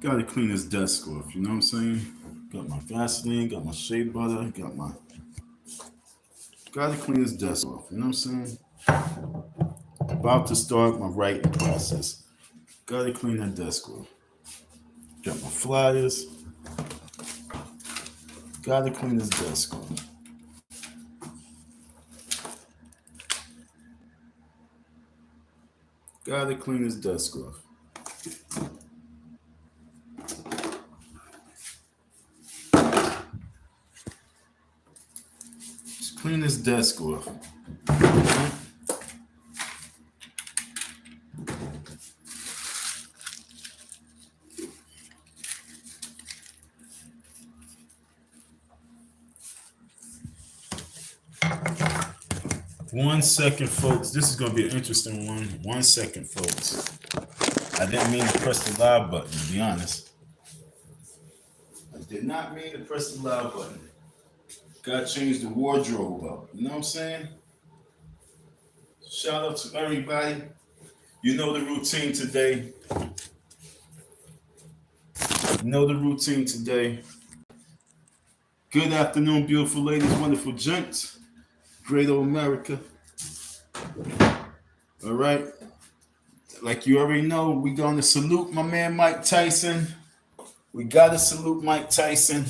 Gotta clean this desk off, you know what I'm saying? Got my Vaseline, got my shea butter, gotta clean this desk off, you know what I'm saying? About to start my writing process. Gotta clean that desk off. Got my flyers. Gotta clean this desk off. Gotta clean this desk off. Just clean this desk off. One second, folks. This is going to be an interesting one. 1 second, folks. I didn't mean to press the live button, to be honest. I did not mean to press the live button. Got to change the wardrobe up. You know what I'm saying? Shout out to everybody. You know the routine today. You know the routine today. Good afternoon, beautiful ladies, wonderful gents. Great old America. All right. Like you already know, we're going to salute my man Mike Tyson. We got to salute Mike Tyson.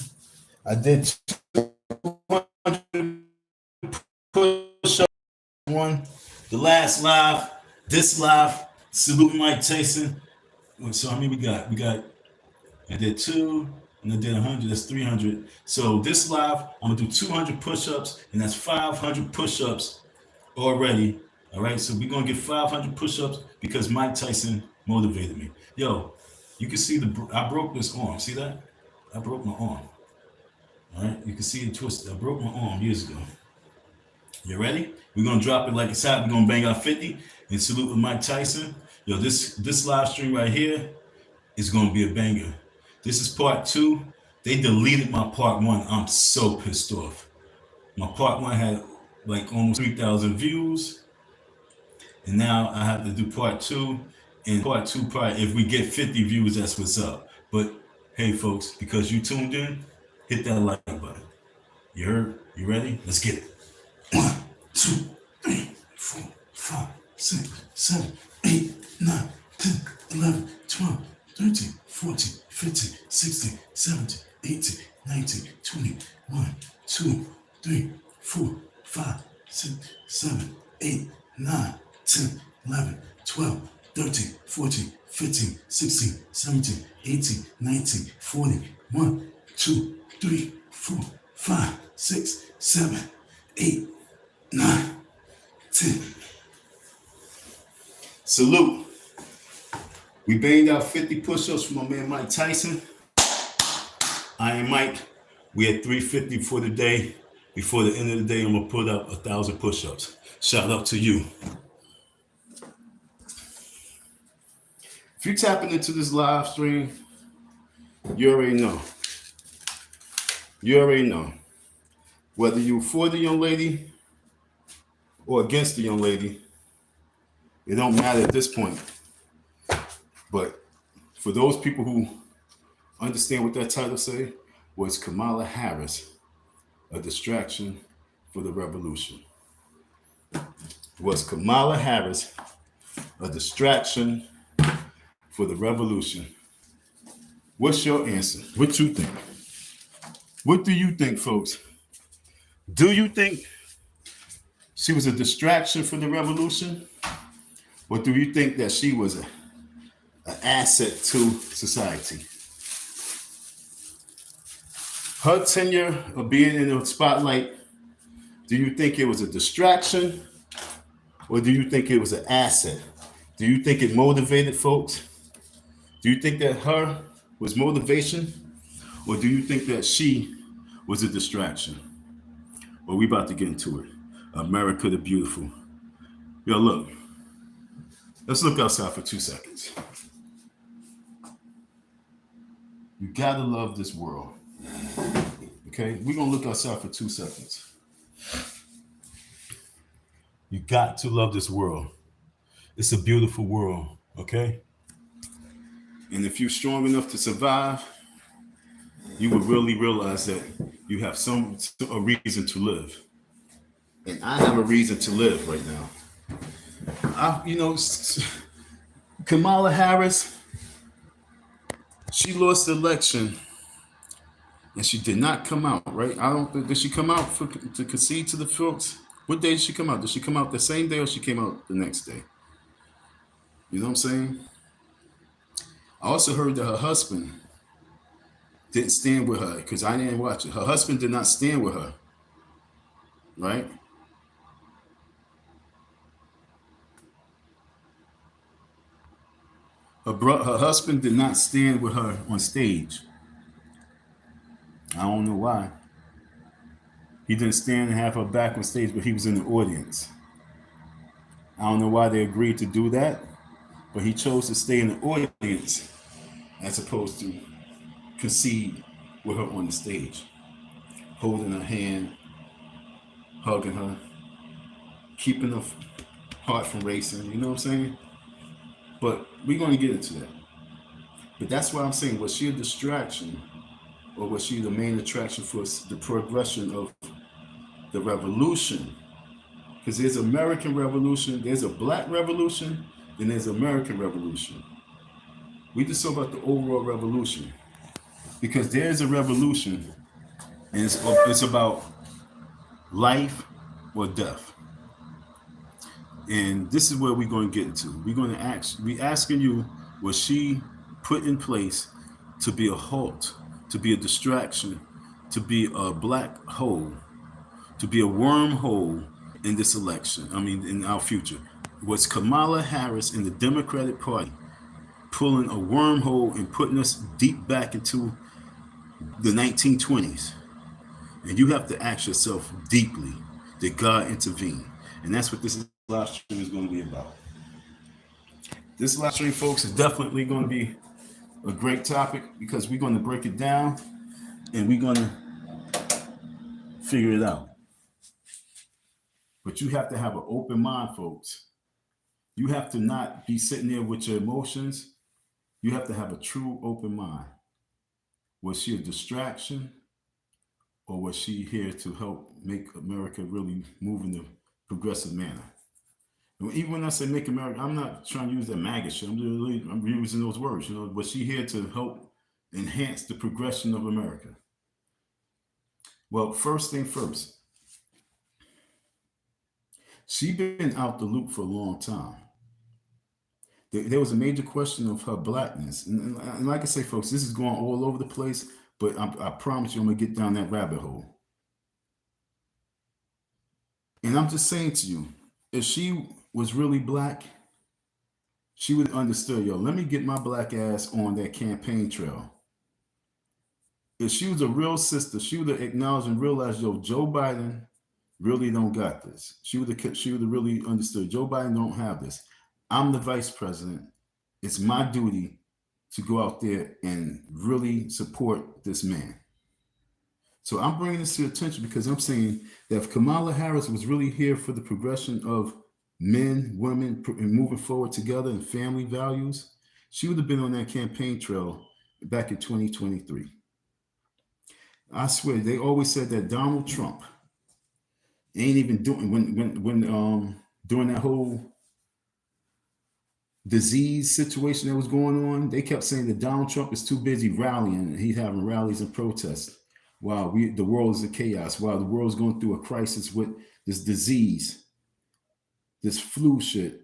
I did 200 push-ups. One, the last live, this live, salute Mike Tyson. So how many we got? I did 2, and I did 100. That's 300. So this live, I'm going to do 200 push-ups, and that's 500 push-ups already. All right, so we're going to get 500 push-ups because Mike Tyson motivated me. Yo, you can see I broke this arm. See that? I broke my arm. All right, you can see it twisted. I broke my arm years ago. You ready? We're going to drop it like it's hot. We're going to bang out 50 and salute with Mike Tyson. Yo, this live stream right here is going to be a banger. This is part 2. They deleted my part 1. I'm so pissed off. My part 1 had like almost 3,000 views. And now I have to do part 2. And part 2, probably if we get 50 views, that's what's up. But hey, folks, because you tuned in, hit that like button. You heard? You ready? Let's get it. 1, 2, 3, 4, 5, 6, 7, 8, 9, 10, 11, 12, 13, 14, 15, 16, 17, 18, 19, 20, 1, 2, 3, 4, 5, 6, 7, 8, 9, 10, 11, 12, 13, 14, 15, 16, 17, 18, 19, 20, 1, 2, 3, 4, 5, 6, 7, 8, 9, 10. Salute. We banged out 50 push-ups from my man Mike Tyson. I am Mike. We had 350 for the day. Before the end of the day, I'm going to put up 1,000 push-ups. Shout out to you. If you're tapping into this live stream, you already know. You already know. Whether you're for the young lady or against the young lady, it don't matter at this point. But for those people who understand what that title say, was Kamala Harris a distraction for the revolution? Was Kamala Harris a distraction for the revolution? What's your answer? What you think? What do you think, folks? Do you think she was a distraction for the revolution? Or do you think that she was an asset to society? Her tenure of being in the spotlight, do you think it was a distraction? Or do you think it was an asset? Do you think it motivated folks? Do you think that her was motivation? Or do you think that she was a distraction? Well, we about to get into it. America the Beautiful. Yo, look. Let's look outside for 2 seconds. You gotta love this world. Okay? We're gonna look outside for 2 seconds. You got to love this world. It's a beautiful world, okay? And if you're strong enough to survive, you will really realize that you have a reason to live. And I have a reason to live right now. Kamala Harris, she lost the election, and she did not come out, right? I don't think, did she come out to concede to the folks? What day did she come out? Did she come out the same day or she came out the next day? You know what I'm saying? I also heard that her husband didn't stand with her, because I didn't watch it. Her husband did not stand with her, right? Her husband did not stand with her on stage. I don't know why. He didn't stand and have her back on stage, but he was in the audience. I don't know why they agreed to do that, but he chose to stay in the audience as opposed to concede with her on the stage, holding her hand, hugging her, keeping her heart from racing. You know what I'm saying? But we're going to get into that. But that's why I'm saying, was she a distraction, or was she the main attraction for the progression of the revolution? Because there's American Revolution, there's a Black Revolution, and there's American Revolution. We just talk about the overall revolution, because there's a revolution, and it's about life or death. And this is where we're going to get into. We're asking you, was she put in place to be a halt, to be a distraction, to be a black hole, to be a wormhole in this election? I mean, in our future. Was Kamala Harris and the Democratic Party pulling a wormhole and putting us deep back into the 1920s? And you have to ask yourself deeply, did God intervene? And that's what this live stream is going to be about. This live stream, folks, is definitely going to be a great topic, because we're going to break it down and we're going to figure it out. But you have to have an open mind, folks. You have to not be sitting there with your emotions. You have to have a true open mind. Was she a distraction, or was she here to help make America really move in a progressive manner? And even when I say make America, I'm not trying to use that MAGA shit. I'm using those words. You know, was she here to help enhance the progression of America? Well, first thing first, she been out the loop for a long time. There was a major question of her blackness. And like I say, folks, this is going all over the place, but I promise you I'm going to get down that rabbit hole. And I'm just saying to you, if she was really black, she would have understood, yo, let me get my black ass on that campaign trail. If she was a real sister, she would have acknowledged and realized, yo, Joe Biden really don't got this. She would have really understood, Joe Biden don't have this. I'm the vice president. It's my duty to go out there and really support this man. So I'm bringing this to your attention because I'm saying that if Kamala Harris was really here for the progression of men, women, and moving forward together and family values, she would have been on that campaign trail back in 2023. I swear, they always said that Donald Trump ain't even doing when during that whole disease situation that was going on. They kept saying that Donald Trump is too busy rallying, and he's having rallies and protests while the world is in chaos, while the world's going through a crisis with this disease, this flu shit.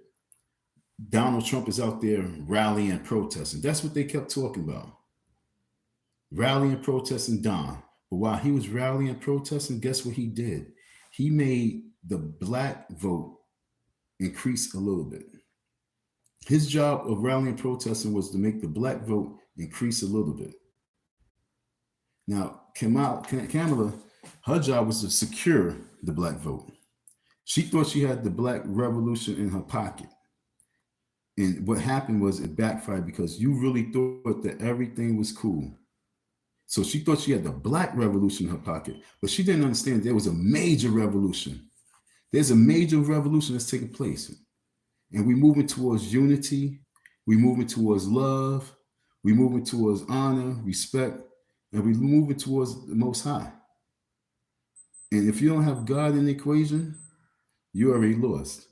Donald Trump is out there rallying and protesting. That's what they kept talking about. Rallying, protesting Don. But while he was rallying and protesting, guess what he did? He made the black vote increase a little bit. His job of rallying and protesting was to make the black vote increase a little bit. Now, Kamala, her job was to secure the black vote. She thought she had the black revolution in her pocket. And what happened was it backfired because you really thought that everything was cool. So she thought she had the black revolution in her pocket, but she didn't understand there was a major revolution. There's a major revolution that's taking place. And we're moving towards unity. We're moving towards love. We moving towards honor, respect, and we moving towards the Most High. And if you don't have God in the equation, you're already lost.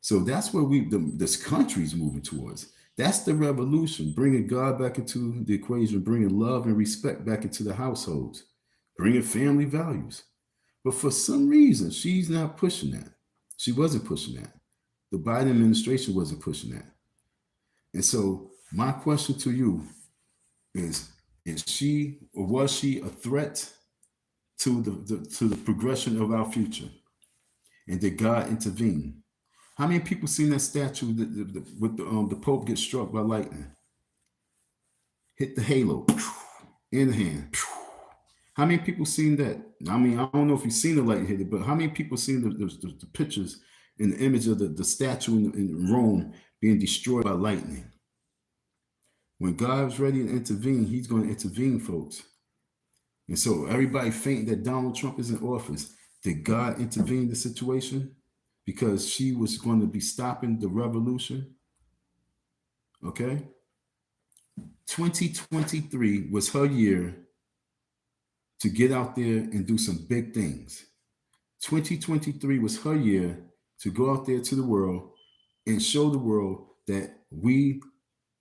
So that's where this country's moving towards. That's the revolution, bringing God back into the equation, bringing love and respect back into the households, bringing family values. But for some reason, she's not pushing that. She wasn't pushing that. The Biden administration wasn't pushing that. And so my question to you is she or was she a threat to the progression of our future? And did God intervene? How many people seen that statue with the Pope get struck by lightning? Hit the halo in the hand. How many people seen that? I mean, I don't know if you've seen the lightning hit it, but how many people seen the pictures and the image of the statue in Rome being destroyed by lightning? When God's ready to intervene, he's going to intervene, folks. And so everybody faint that Donald Trump is in office. Did God intervene in the situation? Because she was going to be stopping the revolution. Okay? 2023 was her year to get out there and do some big things. 2023 was her year to go out there to the world and show the world that we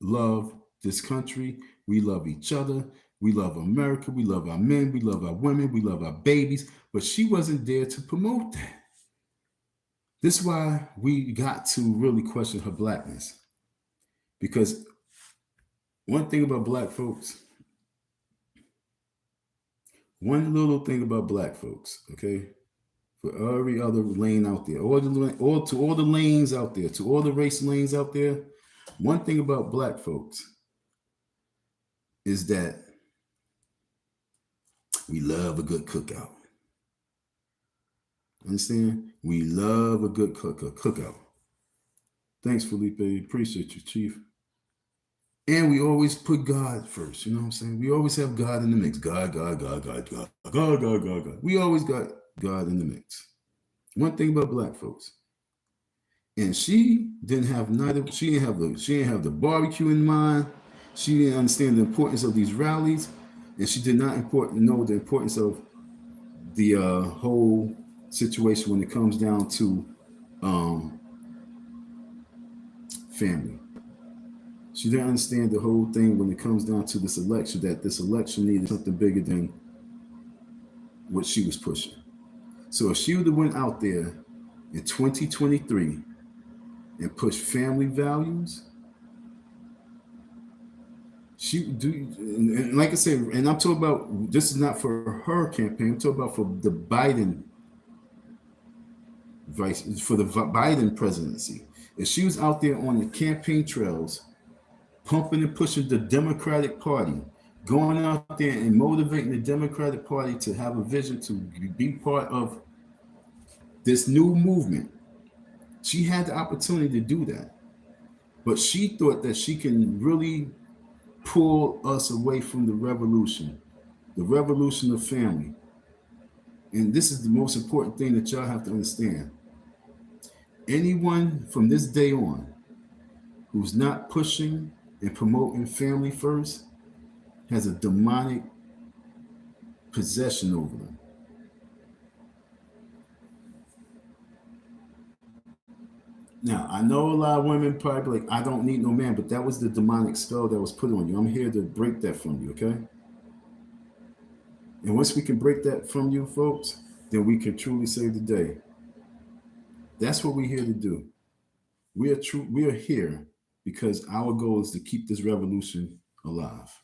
love this country, we love each other, we love America, we love our men, we love our women, we love our babies, but she wasn't there to promote that. This is why we got to really question her blackness. Because one thing about black folks, one little thing about black folks, okay, for every other lane out there, to all the lanes out there, to all the race lanes out there, one thing about black folks is that we love a good cookout. Understand? We love a good cookout. Thanks, Felipe. Appreciate you, Chief. And we always put God first. You know what I'm saying? We always have God in the mix. God. We always got God in the mix. One thing about black folks. And she didn't have neither. She didn't have the barbecue in mind. She didn't understand the importance of these rallies, and she did not know the importance of the whole situation when it comes down to family. She didn't understand the whole thing when it comes down to this election, that this election needed something bigger than what she was pushing. So if she would have went out there in 2023 and pushed family values, she do, and like I said, and I'm talking about, this is not for her campaign, I'm talking about for the Biden Biden presidency. If she was out there on the campaign trails, pumping and pushing the Democratic Party, going out there and motivating the Democratic Party to have a vision to be part of this new movement, she had the opportunity to do that. But she thought that she can really pull us away from the revolution of family. And this is the most important thing that y'all have to understand. Anyone from this day on who's not pushing and promoting family first has a demonic possession over them. Now, I know a lot of women probably like, I don't need no man, but that was the demonic spell that was put on you. I'm here to break that from you, okay? And once we can break that from you, folks, then we can truly save the day. That's what we're here to do. We are here because our goal is to keep this revolution alive.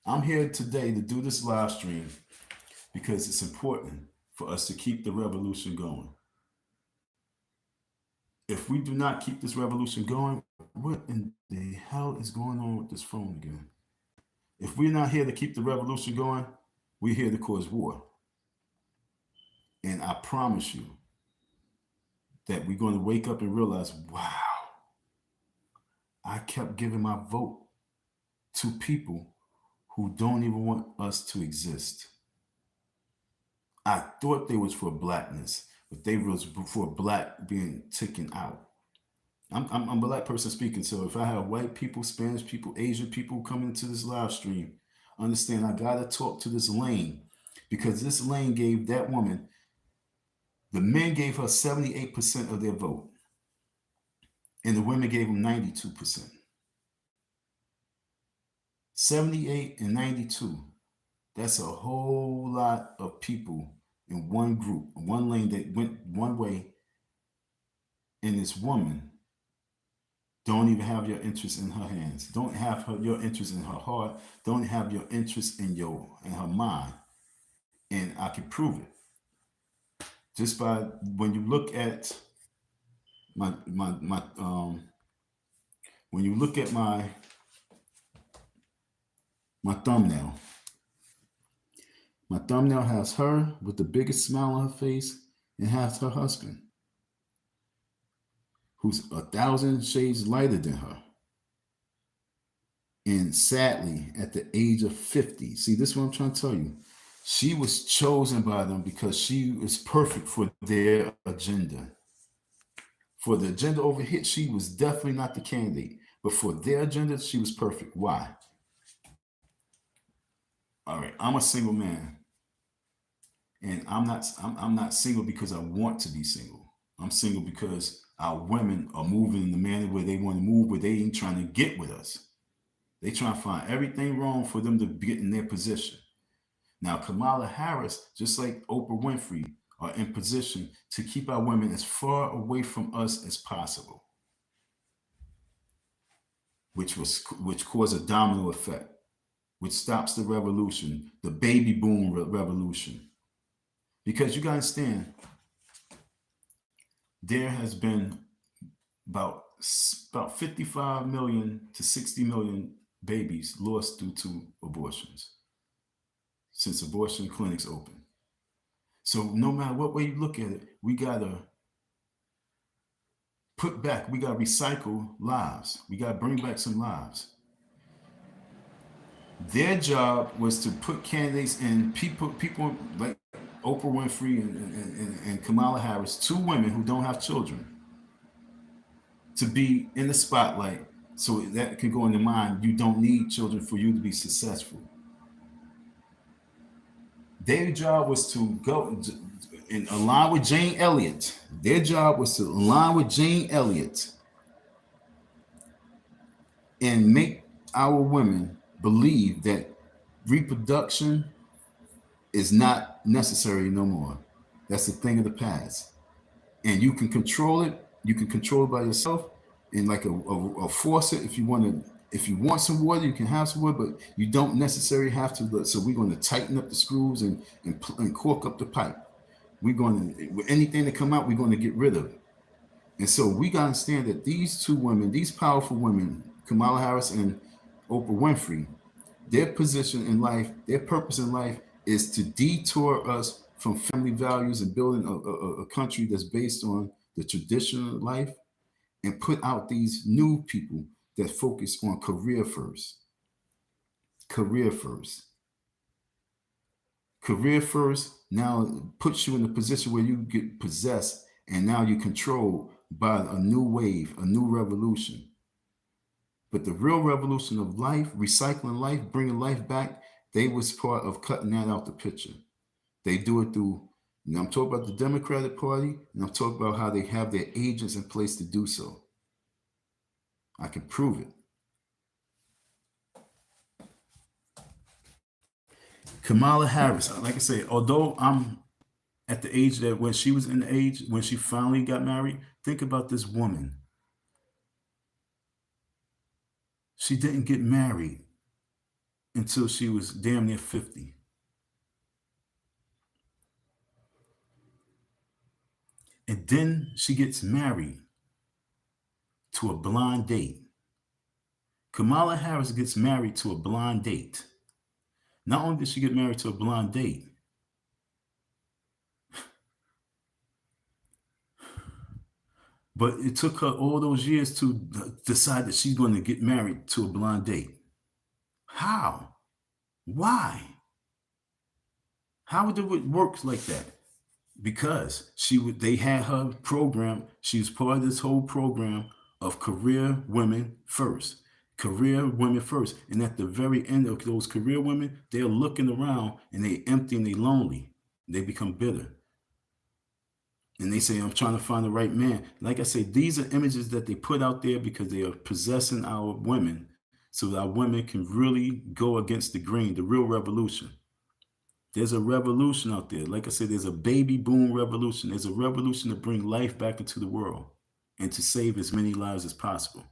I'm here today to do this live stream because it's important for us to keep the revolution going. If we do not keep this revolution going, what in the hell is going on with this phone again? If we're not here to keep the revolution going, we're here to cause war. And I promise you that we're going to wake up and realize, wow, I kept giving my vote to people who don't even want us to exist. I thought they was for blackness, but they was for black being taken out. I'm a black person speaking, so if I have white people, Spanish people, Asian people coming to this live stream, understand I gotta talk to this lane, because this lane gave that woman, the men gave her 78% of their vote, and the women gave them 92%. 78 and 92. That's a whole lot of people in one group, one lane that went one way, and this woman don't even have your interest in her hands. Don't have your interest in her heart. Don't have your interest in her mind. And I can prove it just by when you look at my when you look at my thumbnail. My thumbnail has her with the biggest smile on her face, and has her husband, who's 1,000 shades lighter than her. And sadly, at the age of 50, see, this is what I'm trying to tell you. She was chosen by them because she was perfect for their agenda. For the agenda over here, she was definitely not the candidate. But for their agenda, she was perfect. Why? All right, I'm a single man. And I'm not single because I want to be single. I'm single because our women are moving in the manner where they want to move, where they ain't trying to get with us. They trying to find everything wrong for them to get in their position. Now, Kamala Harris, just like Oprah Winfrey, are in position to keep our women as far away from us as possible, which caused a domino effect, which stops the revolution, the baby boom revolution. Because you gotta understand, there has been about 55 million to 60 million babies lost due to abortions since abortion clinics opened. So no matter what way you look at it, we gotta put back, we gotta recycle lives. We gotta bring back some lives. Their job was to put candidates and people like Oprah Winfrey and Kamala Harris, two women who don't have children, to be in the spotlight so that can go in the mind, you don't need children for you to be successful. Their job was to go and align with Jane Elliott. Their job was to align with Jane Elliott and make our women believe that reproduction is not necessary no more. That's a thing of the past. And you can control it. You can control it by yourself, and like a faucet. If you want some water, you can have some water, but you don't necessarily have to. So we're going to tighten up the screws and cork up the pipe. We're going to, with anything that come out, we're going to get rid of it. And so we got to understand that these two women, these powerful women, Kamala Harris and Oprah Winfrey, their position in life, their purpose in life is to detour us from family values and building a country that's based on the tradition of life, and put out these new people that focus on career first. Career first. Career first now puts you in a position where you get possessed, and now you're controlled by a new wave, a new revolution. But the real revolution of life, recycling life, bringing life back, they was part of cutting that out the picture. They do it through, I'm talking about the Democratic Party, and I'm talking about how they have their agents in place to do so. I can prove it. Kamala Harris, like I say, although I'm at the age that when she was in the age, when she finally got married, think about this woman. She didn't get married until she was damn near 50. And then she gets married to a blind date. Kamala Harris gets married to a blind date. Not only did she get married to a blind date, but it took her all those years to decide that she's going to get married to a blind date. How? Why? How did it work like that? Because they had her program. She was part of this whole program of career women first. Career women first. And at the very end of those career women, they're looking around and they empty and they lonely. They become bitter. And they say, I'm trying to find the right man. Like I say, these are images that they put out there because they are possessing our women so that our women can really go against the grain, the real revolution. There's a revolution out there. Like I said, there's a baby boom revolution. There's a revolution to bring life back into the world and to save as many lives as possible.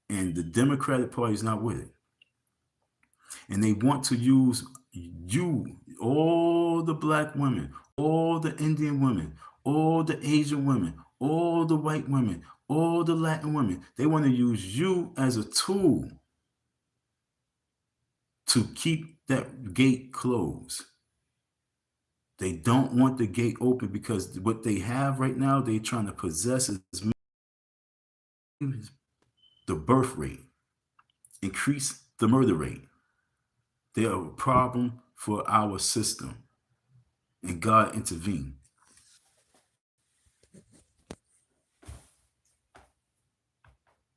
And the Democratic Party is not with it. And they want to use you, all the black women, all the Indian women, all the Asian women, all the white women, all the Latin women. They want to use you as a tool to keep that gate closed. They don't want the gate open because what they have right now, they're trying to possess is the birth rate, increase the murder rate. They are a problem for our system. And God intervened.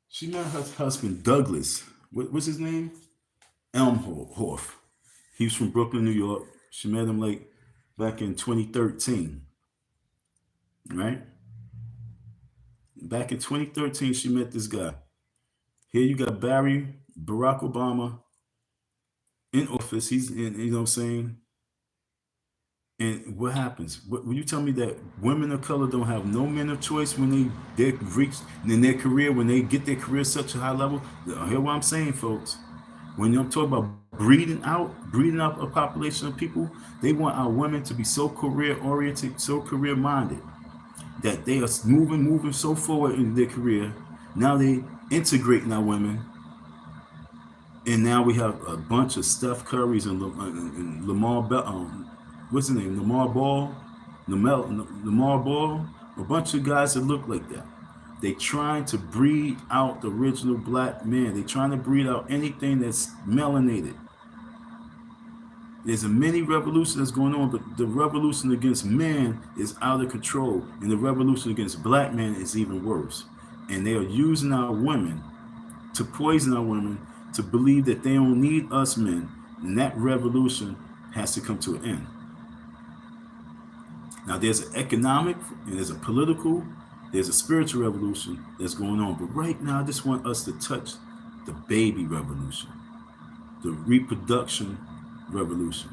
She met her husband, Douglas. What's his name? Elmhorst. He's from Brooklyn, New York. She met him like back in 2013. Right? Back in 2013, she met this guy. Here you got Barack Obama in office. He's in, you know what I'm saying? And what happens? Will you tell me that women of color don't have no men of choice when they reach in their career, when they get their career such a high level? Hear what I'm saying, folks. When I'm talking about breeding out a population of people, they want our women to be so career oriented, so career minded, that they are moving so forward in their career. Now they integrating our women. And now we have a bunch of Steph Currys and Lamar Bell, what's his name? Lamar Ball, a bunch of guys that look like that. They trying to breed out the original black man. They trying to breed out anything that's melanated. There's a mini revolution that's going on, but the revolution against men is out of control, and the revolution against black men is even worse. And they are using our women to poison our women to believe that they don't need us men, and that revolution has to come to an end. Now there's an economic and there's a political, there's a spiritual revolution that's going on. But right now, I just want us to touch the baby revolution, the reproduction revolution,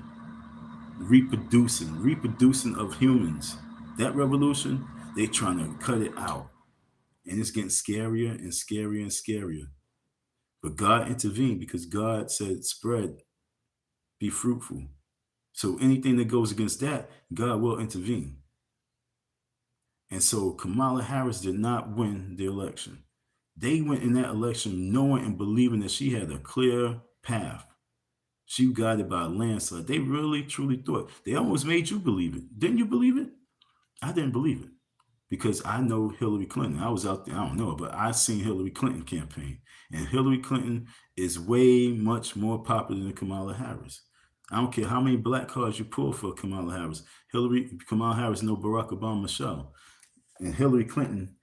reproducing of humans. That revolution, they're trying to cut it out. And it's getting scarier and scarier and scarier. But God intervened because God said, spread, be fruitful. So anything that goes against that, God will intervene. And so Kamala Harris did not win the election. They went in that election knowing and believing that she had a clear path. She got it by a landslide. They really, truly thought. They almost made you believe it. Didn't you believe it? I didn't believe it because I know Hillary Clinton. I was out there, I don't know, but I seen Hillary Clinton campaign. And Hillary Clinton is way much more popular than Kamala Harris. I don't care how many black cards you pull for Kamala Harris. Kamala Harris know Barack Obama show. And Hillary Clinton,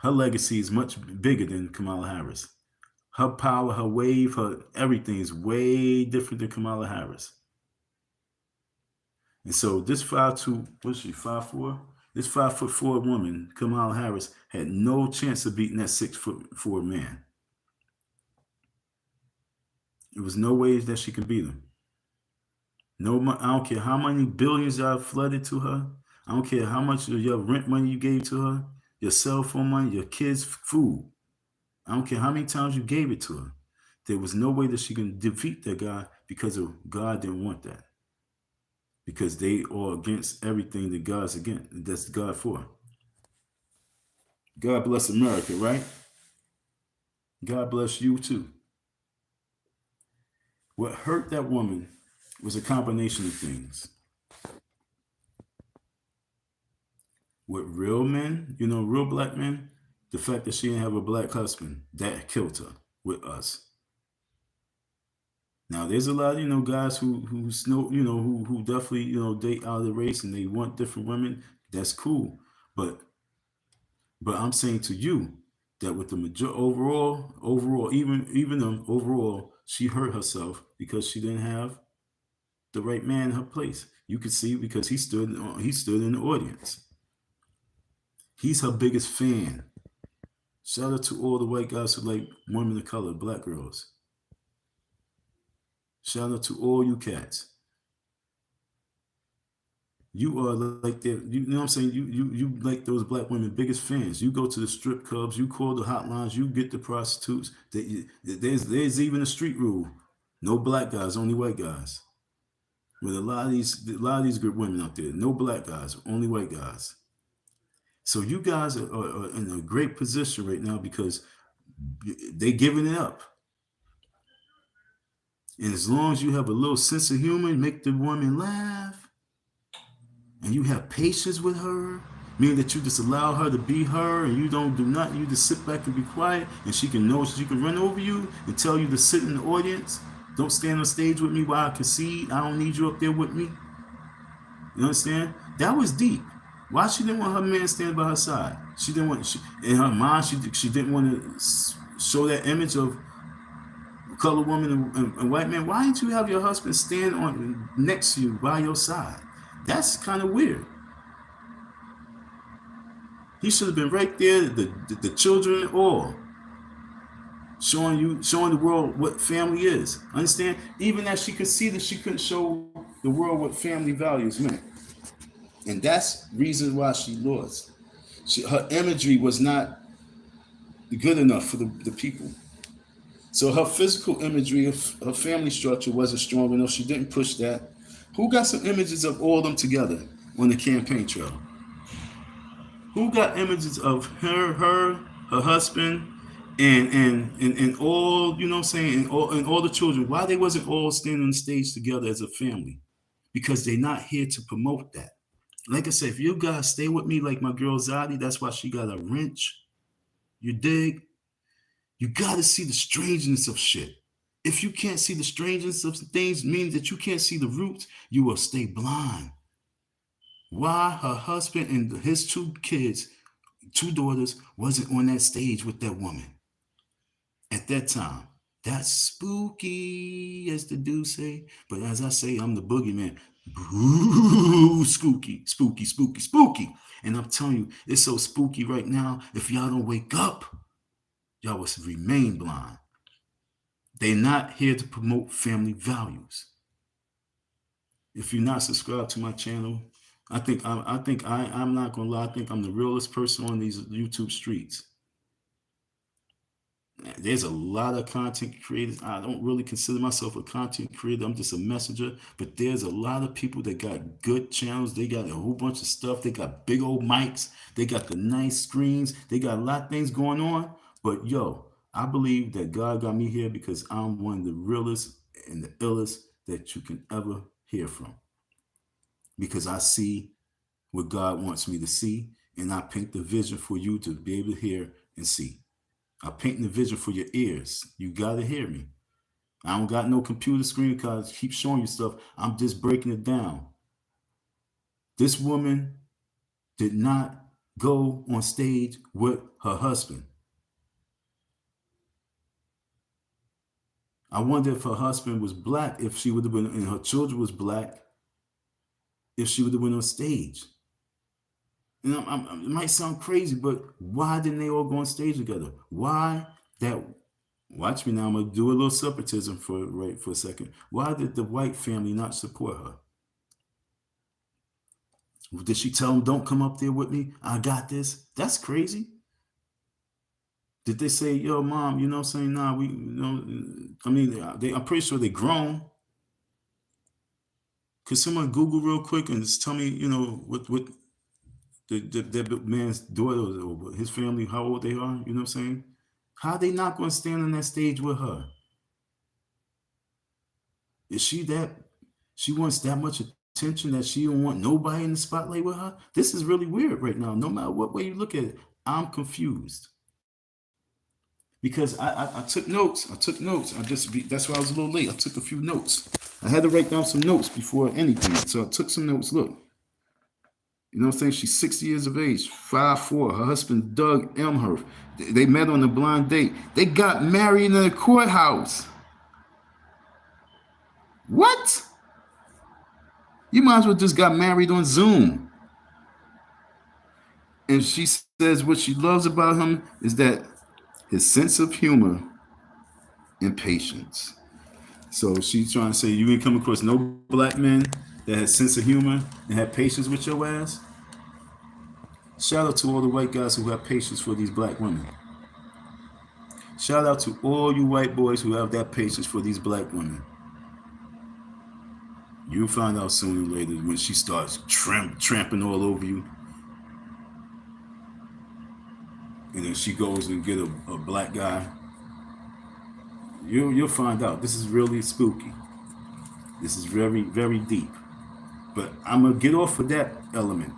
her legacy is much bigger than Kamala Harris. Her power, her wave, her everything is way different than Kamala Harris. And so this 5'2", what's she, 5'4"? This 5'4" woman, Kamala Harris, had no chance of beating that 6'4" man. There was no way that she could beat him. No, I don't care how many billions y'all flooded to her. I don't care how much of your rent money you gave to her, your cell phone money, your kids' food. I don't care how many times you gave it to her. There was no way that she can defeat that guy because of God didn't want that. Because they are against everything that God's against, that's God for. God bless America, right? God bless you too. What hurt that woman was a combination of things. With real men, real black men, the fact that she didn't have a black husband, that killed her with us. Now there's a lot of guys who definitely date out of the race and they want different women. That's cool, but I'm saying to you that with the overall, even overall, she hurt herself because she didn't have the right man in her place. You could see because he stood in the audience. He's her biggest fan. Shout out to all the white guys who like women of color, black girls. Shout out to all you cats. You are like that. You know what I'm saying? You like those black women biggest fans. You go to the strip clubs. You call the hotlines. You get the prostitutes. There's even a street rule: no black guys, only white guys. With a lot of these good women out there, no black guys, only white guys. So you guys are in a great position right now because they giving it up. And as long as you have a little sense of humor, make the woman laugh, and you have patience with her, meaning that you just allow her to be her and you don't do nothing, you just sit back and be quiet, and she can know she can run over you and tell you to sit in the audience. Don't stand on stage with me while I concede. I don't need you up there with me. You understand? That was deep. Why she didn't want her man standing by her side? She didn't want. In her mind, she didn't want to show that image of colored woman and white man. Why didn't you have your husband stand on next to you by your side? That's kind of weird. He should have been right there. The children all showing the world what family is. Understand? Even as she could see that she couldn't show the world what family values meant. And that's the reason why she lost. Her imagery was not good enough for the people. So her physical imagery of her family structure wasn't strong enough. She didn't push that. Who got some images of all of them together on the campaign trail? Who got images of her husband, and all, you know what I'm saying, and all the children? Why they wasn't all standing on the stage together as a family? Because they're not here to promote that. Like I said, if you guys stay with me like my girl Zadi, that's why she got a wrench. You dig? You got to see the strangeness of shit. If you can't see the strangeness of things, means that you can't see the roots, you will stay blind. Why her husband and his two kids, two daughters, wasn't on that stage with that woman at that time? That's spooky, as the dudes say. But as I say, I'm the boogeyman. Ooh, spooky. And I'm telling you, it's so spooky right now. If y'all don't wake up, y'all will remain blind. They're not here to promote family values. If you're not subscribed to my channel, I'm not gonna lie. I think I'm the realest person on these YouTube streets. There's a lot of content creators. I don't really consider myself a content creator. I'm just a messenger. But there's a lot of people that got good channels. They got a whole bunch of stuff. They got big old mics. They got the nice screens. They got a lot of things going on. But yo, I believe that God got me here because I'm one of the realest and the illest that you can ever hear from. Because I see what God wants me to see, and I paint the vision for you to be able to hear and see. I paint the vision for your ears. You got to hear me. I don't got no computer screen because I keep showing you stuff. I'm just breaking it down. This woman did not go on stage with her husband. I wonder if her husband was black, if she would have been, and her children was black, if she would have been on stage. And it might sound crazy, but why didn't they all go on stage together? Why that? Watch me now. I'm gonna do a little separatism for a second. Why did the white family not support her? Did she tell them, "Don't come up there with me. I got this"? That's crazy. Did they say, "Yo, mom, you know what I'm saying? Nah, we, you know." I mean, I'm pretty sure they grown. Could someone Google real quick and just tell me, you know, what the man's daughter or his family, how old they are? You know what I'm saying? How are they not going to stand on that stage with her? Is she wants that much attention that she don't want nobody in the spotlight with her? This is really weird right now. No matter what way you look at it, I'm confused. Because I took notes. That's why I was a little late. I took a few notes. I had to write down some notes before anything. So I took some notes. Look. You know what I'm saying? She's 60 years of age, 5'4". Her husband, Doug Elmhurst. They met on a blind date. They got married in a courthouse. What? You might as well just got married on Zoom. And she says what she loves about him is that his sense of humor and patience. So she's trying to say you ain't come across no black men that had sense of humor and had patience with your ass. Shout out to all the white guys who have patience for these black women. Shout out to all you white boys who have that patience for these black women. You'll find out sooner or later when she starts tramping all over you. And then she goes and get a black guy. You'll find out. This is really spooky. This is very, very deep. But I'm going to get off of that element.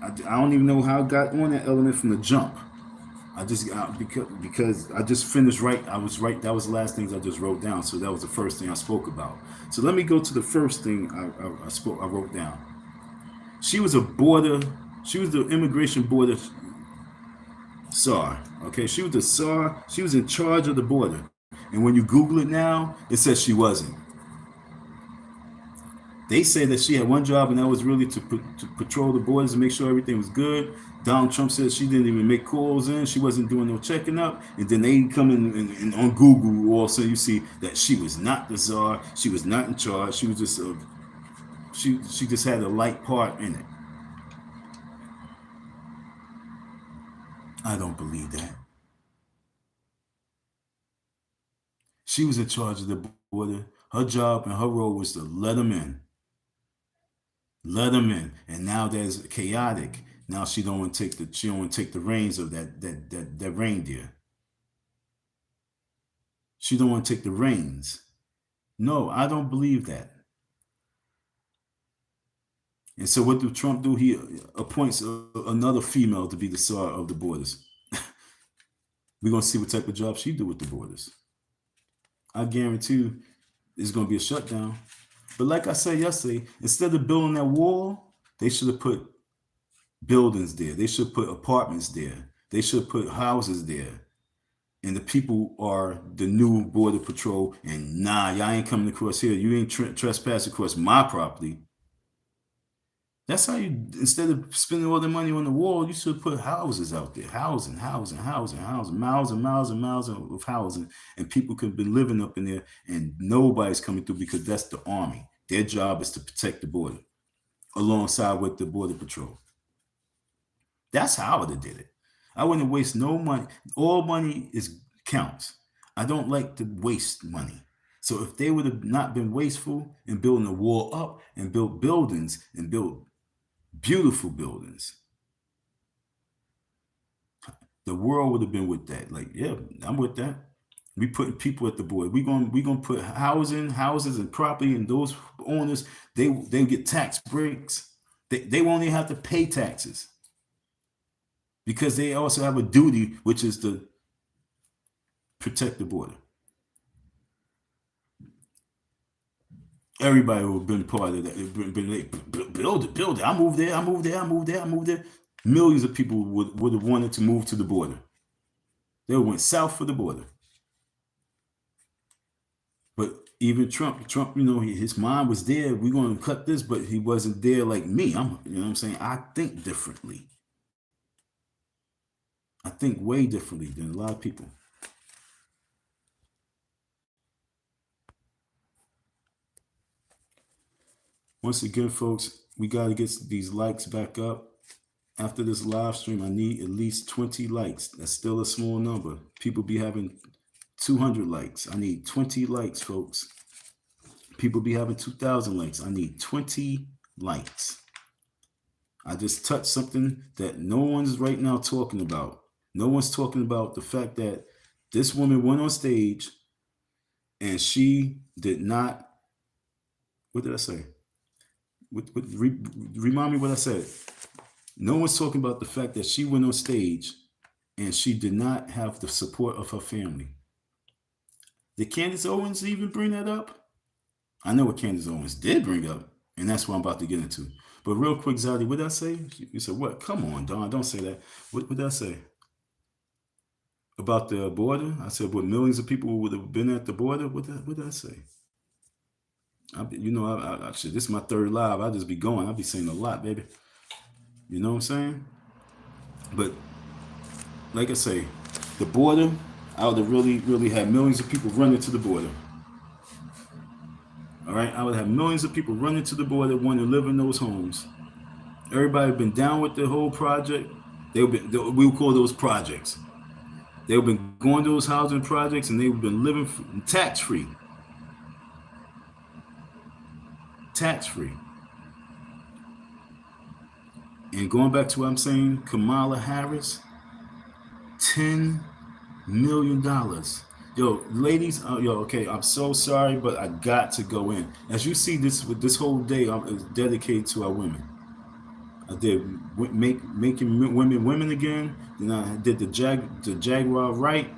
I don't even know how I got on that element from the jump. Because I just finished right. I was right. That was the last things I just wrote down. So that was the first thing I spoke about. So let me go to the first thing I wrote down. She was the immigration border czar. Okay, she was the czar. She was in charge of the border. And when you Google it now, it says she wasn't. They say that she had one job, and that was really to patrol the borders and make sure everything was good. Donald Trump said she didn't even make calls in. She wasn't doing no checking up. And then they come in and on Google also you see that she was not the czar. She was not in charge. She was just she just had a light part in it. I don't believe that. She was in charge of the border. Her job and her role was to let them in. Let them in. And now there's chaotic. Now she don't want to take the reins of that reindeer. She don't want to take the reins. No, I don't believe that. And so what do Trump do? He appoints another female to be the czar of the borders. We're going to see what type of job she do with the borders. I guarantee you there's going to be a shutdown. But like I said yesterday, instead of building that wall, they should have put buildings there. They should put apartments there. They should put houses there. And the people are the new border patrol. And nah, y'all ain't coming across here. You ain't trespassing across my property. That's how you, instead of spending all the money on the wall, you should put houses out there. Housing, miles and miles and miles of housing. And people could be living up in there and nobody's coming through because that's the army. Their job is to protect the border alongside with the border patrol. That's how I would have did it. I wouldn't waste no money. All money counts. I don't like to waste money. So if they would have not been wasteful in building a wall up and built buildings and built beautiful buildings, the world would have been with that. Like, yeah, I'm with that. We putting people at the border. We gonna put houses and property, and those owners they get tax breaks. They won't even have to pay taxes because they also have a duty, which is to protect the border. Everybody would have been part of that. Build it. I moved there. Millions of people would have wanted to move to the border. They went south for the border. But even Trump, his mind was there. We're going to cut this, but he wasn't there like me. You know what I'm saying? I think differently. I think way differently than a lot of people. Once again, folks, we got to get these likes back up. After this live stream, I need at least 20 likes. That's still a small number. People be having 200 likes. I need 20 likes, folks. People be having 2,000 likes. I need 20 likes. I just touched something that no one's right now talking about. No one's talking about the fact that this woman went on stage and she did not, what did I say? Remind me what I said. No one's talking about the fact that she went on stage and she did not have the support of her family. Did Candace Owens even bring that up? I know what Candace Owens did bring up, and that's what I'm about to get into. But real quick, Zaddy, what did I say? You said what? Come on, Don, don't say that. What did I say? About the border? I said what millions of people would have been at the border? What did I say? Shit, this is my third live. I'll just be going. I'll be saying a lot, baby. You know what I'm saying? But like I say, the border, I would have really, really had millions of people running to the border. All right, I would have millions of people running to the border wanting to live in those homes. Everybody been down with the whole project. We would call those projects. They've been going to those housing projects and they've been living tax-free. Tax-free. And going back to what I'm saying, Kamala Harris, $10 million. Yo, ladies, okay, I'm so sorry, but I got to go in. As you see, this whole day is dedicated to our women. I did making women again. Then I did the Jaguar Wright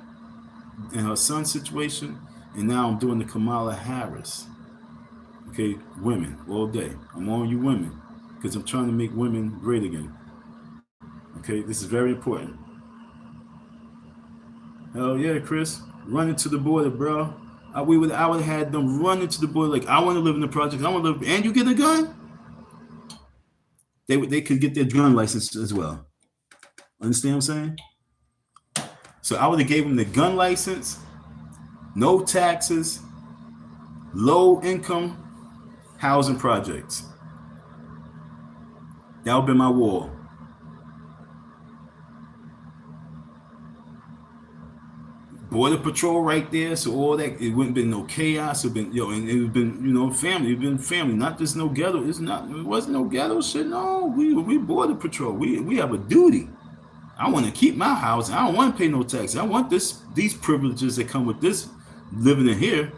and her son situation, and now I'm doing the Kamala Harris. Okay, women all day. I'm on you women because I'm trying to make women great again. Okay, this is very important. Hell yeah, Chris, running to the border, bro. I would have had them running to the border like I want to live in the project. I want to live, and you get a gun. They could get their gun license as well. Understand what I'm saying? So I would have gave them the gun license, no taxes, low income housing projects. That would be my wall. Border patrol right there, so all that, it wouldn't been no chaos. It been, and it would been, family. It been family, not just no ghetto. It wasn't no ghetto shit. No, we border patrol. We have a duty. I want to keep my house. I don't want to pay no taxes. I want these privileges that come with this living in here.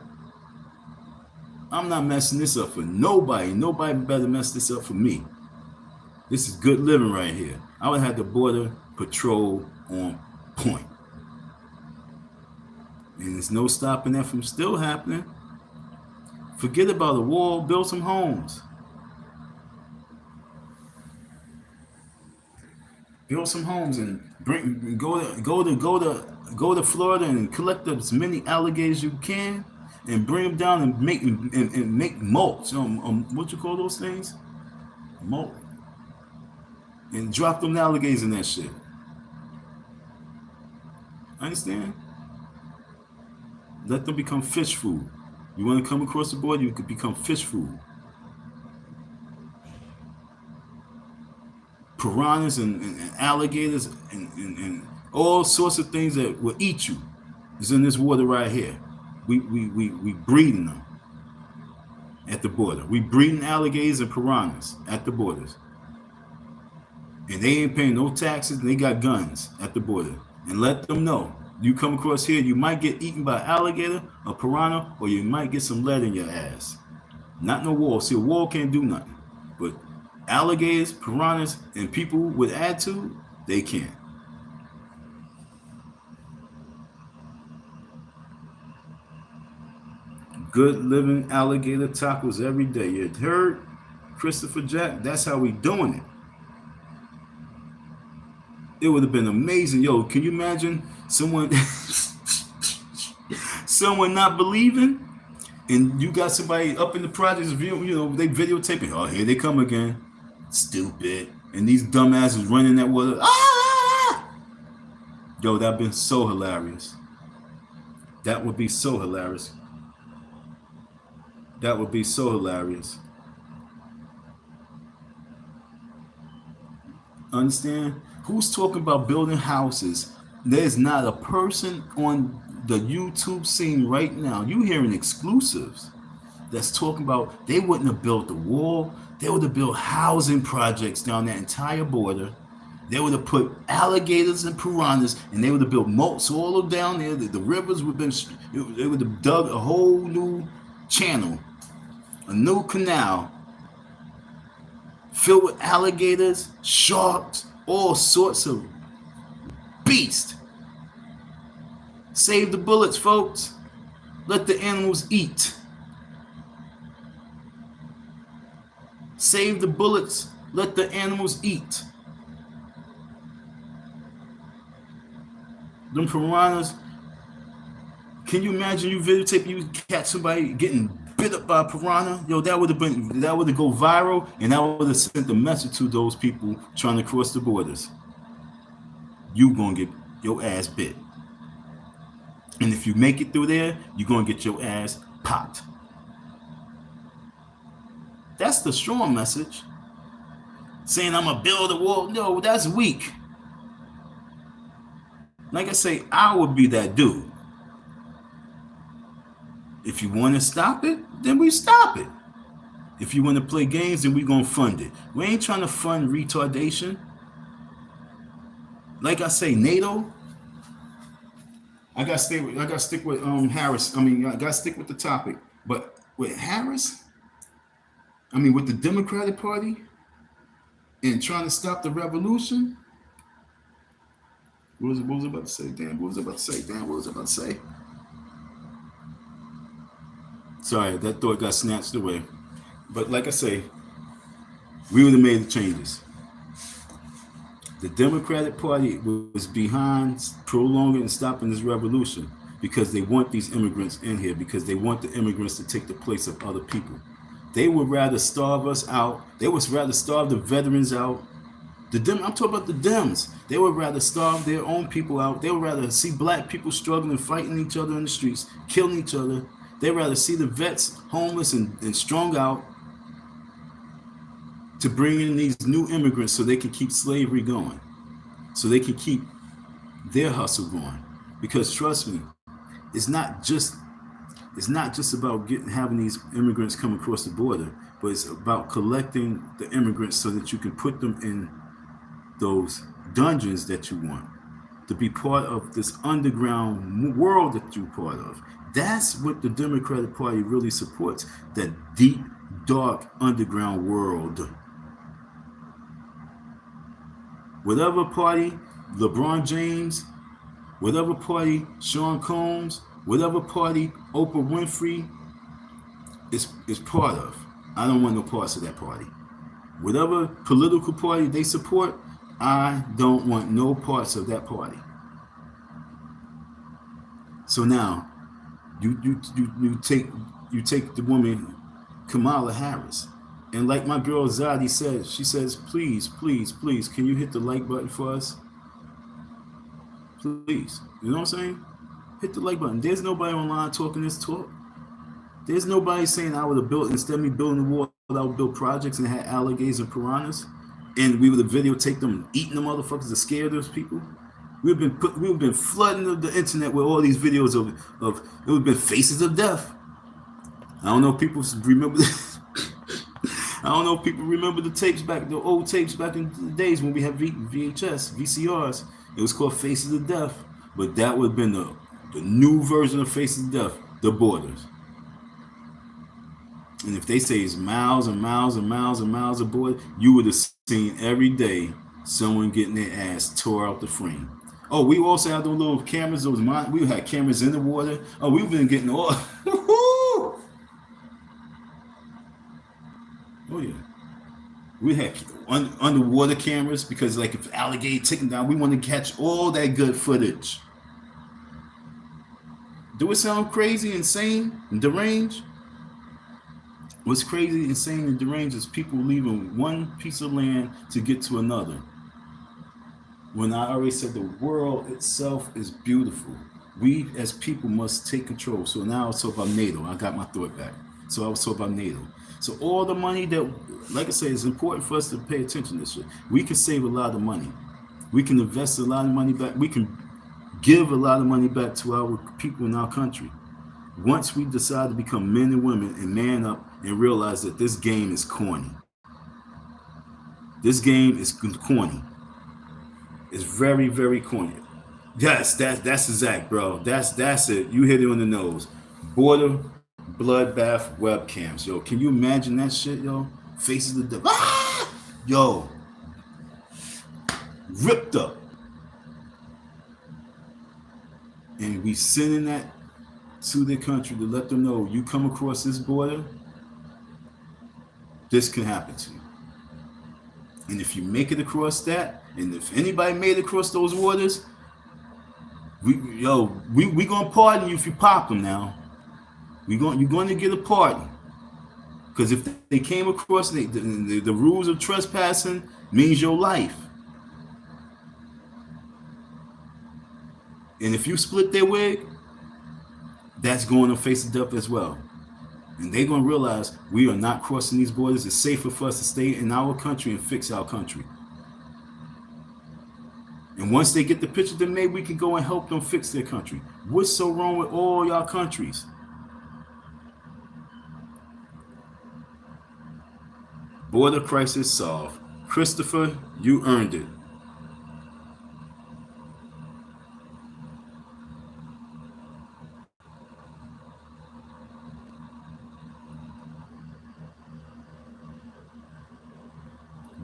I'm not messing this up for nobody. Nobody better mess this up for me. This is good living right here. I would have the border patrol on point. And there's no stopping that from still happening. Forget about a wall, build some homes. Build some homes and go to Florida and collect as many alligators you can and bring them down and make mulch. What you call those things? Mulch. And drop them alligators in that shit. Understand? Let them become fish food. You want to come across the border, you could become fish food. Piranhas and alligators and all sorts of things that will eat you is in this water right here. We breeding them at the border. We breeding alligators and piranhas at the borders. And they ain't paying no taxes and they got guns at the border. And let them know. You come across here, you might get eaten by an alligator, a piranha, or you might get some lead in your ass. Not no wall. See, a wall can't do nothing. But alligators, piranhas, and people with attitude, they can. Good living alligator tacos every day. You heard? Christopher Jack? That's how we doing it. It would have been amazing. Yo, can you imagine someone not believing? And you got somebody up in the projects, they videotaping. Oh, here they come again. Stupid. And these dumbasses running that water. Ah! Yo, that'd been so hilarious. That would be so hilarious. That would be so hilarious. Understand? Who's talking about building houses? There's not a person on the YouTube scene right now. You hearing exclusives that's talking about they wouldn't have built the wall. They would have built housing projects down that entire border. They would have put alligators and piranhas, and they would have built moats all down there. The rivers would have been. They would have dug a whole new channel, a new canal filled with alligators, sharks, all sorts of beasts. Save the bullets, folks. Let the animals eat. Save the bullets Let the animals eat. Them piranhas. Can you imagine you videotape, you catch somebody getting bit up by a piranha? Yo, that would have go viral, and that would have sent a message to those people trying to cross the borders. You gonna get your ass bit. And if you make it through there, you're gonna get your ass popped. That's the strong message. Saying I'm gonna build a wall. No, that's weak. Like I say, I would be that dude. If you want to stop it, then we stop it. If you want to play games, then we gonna fund it. We ain't trying to fund retardation. Like I say, NATO. I gotta stick with Harris. I mean, I gotta stick with the topic. But with Harris, with the Democratic Party and trying to stop the revolution. What was I about to say? Damn, what was I about to say? Sorry, that thought got snatched away. But like I say, we would have made the changes. The Democratic Party was behind prolonging and stopping this revolution because they want these immigrants in here, because they want the immigrants to take the place of other people. They would rather starve us out. They would rather starve the veterans out. I'm talking about the Dems. They would rather starve their own people out. They would rather see black people struggling, fighting each other in the streets, killing each other. They'd rather see the vets homeless and strung out to bring in these new immigrants so they can keep slavery going, so they can keep their hustle going. Because trust me, it's not just about having these immigrants come across the border, but it's about collecting the immigrants so that you can put them in those dungeons that you want, to be part of this underground world that you're part of. That's what the Democratic Party really supports, that deep, dark, underground world. Whatever party LeBron James, whatever party Sean Combs, whatever party Oprah Winfrey is part of, I don't want no parts of that party. Whatever political party they support, I don't want no parts of that party. So now, you take the woman Kamala Harris, and like my girl Zadie said, she says, please, can you hit the like button for us? Please, you know what I'm saying? Hit the like button. There's nobody online talking this talk. There's nobody saying I would have built, instead of me building the wall, I would build projects and had alligators and piranhas, and we would have videotaped them eating the motherfuckers to scare those people. We've been flooding the internet with all these videos of it would have been faces of death. I don't know if people remember this. I don't know if people remember the old tapes back in the days when we had VHS, VCRs. It was called Faces of Death, but that would have been the new version of Faces of Death, the borders. And if they say it's miles and miles and miles and miles of border, you would have seen every day someone getting their ass tore out the frame. Oh, we also had those little cameras. We had cameras in the water. Oh, we've been getting all. Oh yeah, we had underwater cameras because, like, if alligator taking down, we want to catch all that good footage. Do it sound crazy, insane, and deranged? What's crazy, insane, and deranged is people leaving one piece of land to get to another. When I already said the world itself is beautiful, we as people must take control. So now I was talking about NATO. I got my thought back. So I was talking about NATO. So all the money that, like I say, it's important for us to pay attention to this shit. We can save a lot of money. We can invest a lot of money back. We can give a lot of money back to our people in our country. Once we decide to become men and women and man up and realize that this game is corny. This game is corny. It's very, very corny. Yes, that's exact, bro. That's it. You hit it on the nose. Border bloodbath webcams, yo. Can you imagine that shit, yo? Faces of the yo, ripped up, and we sending that to the country to let them know you come across this border, this can happen to you. And if you make it across that, and if anybody made it across those waters, we gonna pardon you if you pop them now. You're going to get a pardon. Because if they came across the rules of trespassing means your life. And if you split their wig, that's going to face the death as well. And they're going to realize we are not crossing these borders. It's safer for us to stay in our country and fix our country. And once they get the picture, then maybe we can go and help them fix their country. What's so wrong with all y'all countries? Border crisis solved. Christopher, you earned it.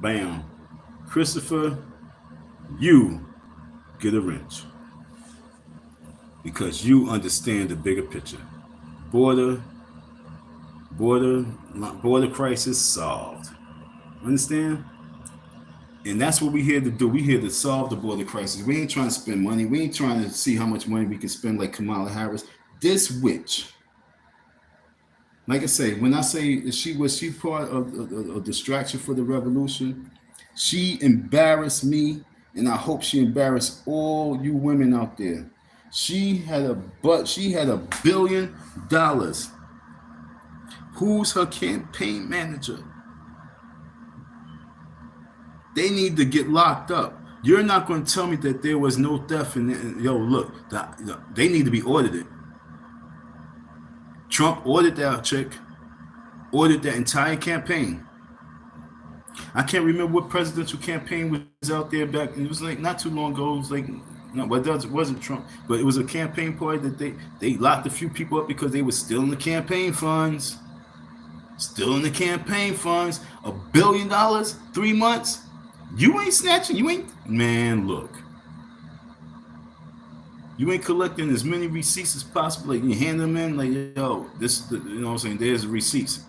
Bam. Christopher, you get a wrench. Because you understand the bigger picture. Border crisis solved. Understand? And that's what we're here to do. We're here to solve the border crisis. We ain't trying to spend money. We ain't trying to see how much money we can spend like Kamala Harris. This witch, like I say, when I say she part of a distraction for the revolution, she embarrassed me, and I hope she embarrassed all you women out there. She had $1 billion. Who's her campaign manager? They need to get locked up. You're not going to tell me that there was no theft. Look, they need to be audited. Trump ordered that chick, ordered that entire campaign. I can't remember what presidential campaign was out there back. It was like not too long ago. It was like, no, but it wasn't Trump. But it was a campaign party that they locked a few people up because they were still in the campaign funds. Still in the campaign funds. $1 billion, 3 months. You ain't snatching. You ain't, man, look. You ain't collecting as many receipts as possible. Like you hand them in, like, yo, this is the, you know what I'm saying? There's the receipts.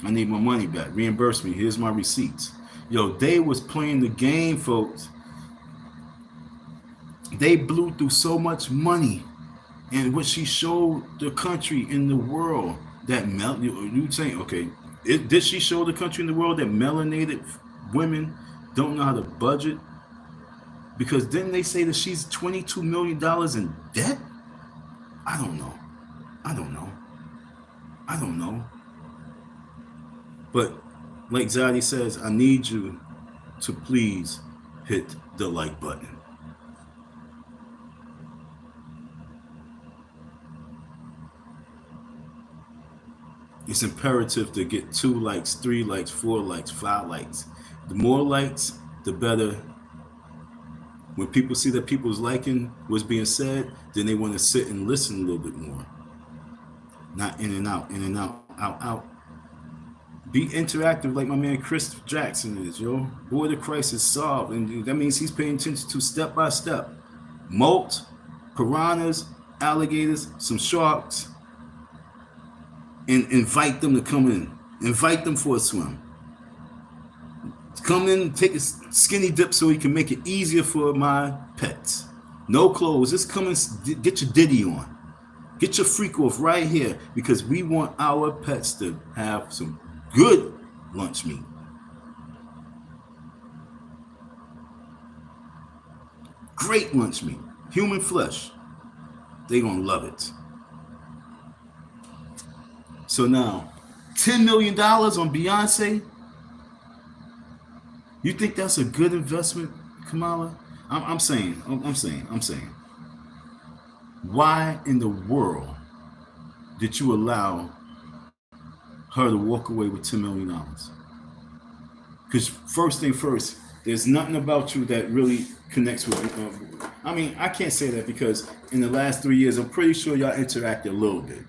I need my money back. Reimburse me. Here's my receipts. Yo, they was playing the game, folks. They blew through so much money. And what she showed the country in the world that you saying, okay, did she show the country in the world that melanated women don't know how to budget? Because didn't they say that she's $22 million in debt? I don't know. But like Zadie says, I need you to please hit the like button. It's imperative to get 2 likes, 3 likes, 4 likes, 5 likes. The more likes, the better. When people see that people's liking what's being said, then they want to sit and listen a little bit more. Not in and out, out. Be interactive like my man Chris Jackson is, yo. Border crisis solved. And that means he's paying attention to step by step. Molt, piranhas, alligators, some sharks. And invite them to come in. Invite them for a swim. Come in and take a skinny dip so he can make it easier for my pets. No clothes. Just come and get your ditty on. Get your freak off right here because we want our pets to have some good lunch meat. Great lunch meat. Human flesh. They're going to love it. So now, $10 million on Beyonce? You think that's a good investment, Kamala? I'm saying. Why in the world did you allow her to walk away with $10 million? Because first thing first, there's nothing about you that really connects with I mean, I can't say that because in the last 3 years, I'm pretty sure y'all interacted a little bit.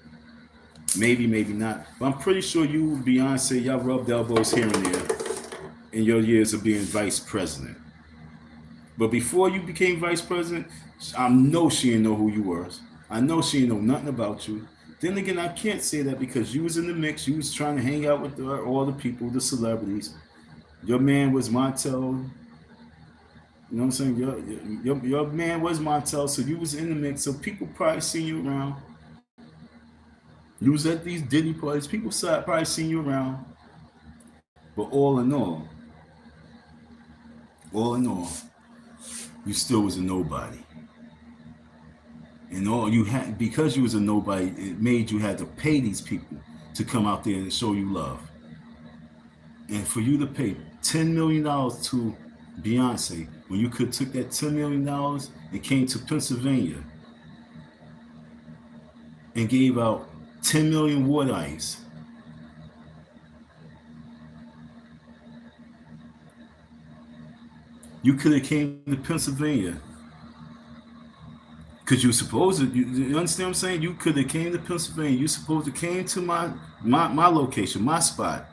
Maybe not. But I'm pretty sure you, Beyonce, y'all rubbed elbows here and there in your years of being vice president. But before you became vice president, I know she didn't know who you were. I know she didn't know nothing about you. Then again, I can't say that because you was in the mix. You was trying to hang out with all the people, the celebrities. Your man was Montel. You know what I'm saying? Your man was Montel, so you was in the mix. So people probably seen you around. You was at these Diddy parties. People probably seen you around. But all in all, you still was a nobody. And all you had, because you was a nobody, it made you had to pay these people to come out there and show you love. And for you to pay $10 million to Beyonce, when you could took that $10 million and came to Pennsylvania and gave out 10 million water ice. You could have came to Pennsylvania because you supposed to. You understand what I'm saying? You could have came to Pennsylvania. You supposed to came to my location, my spot,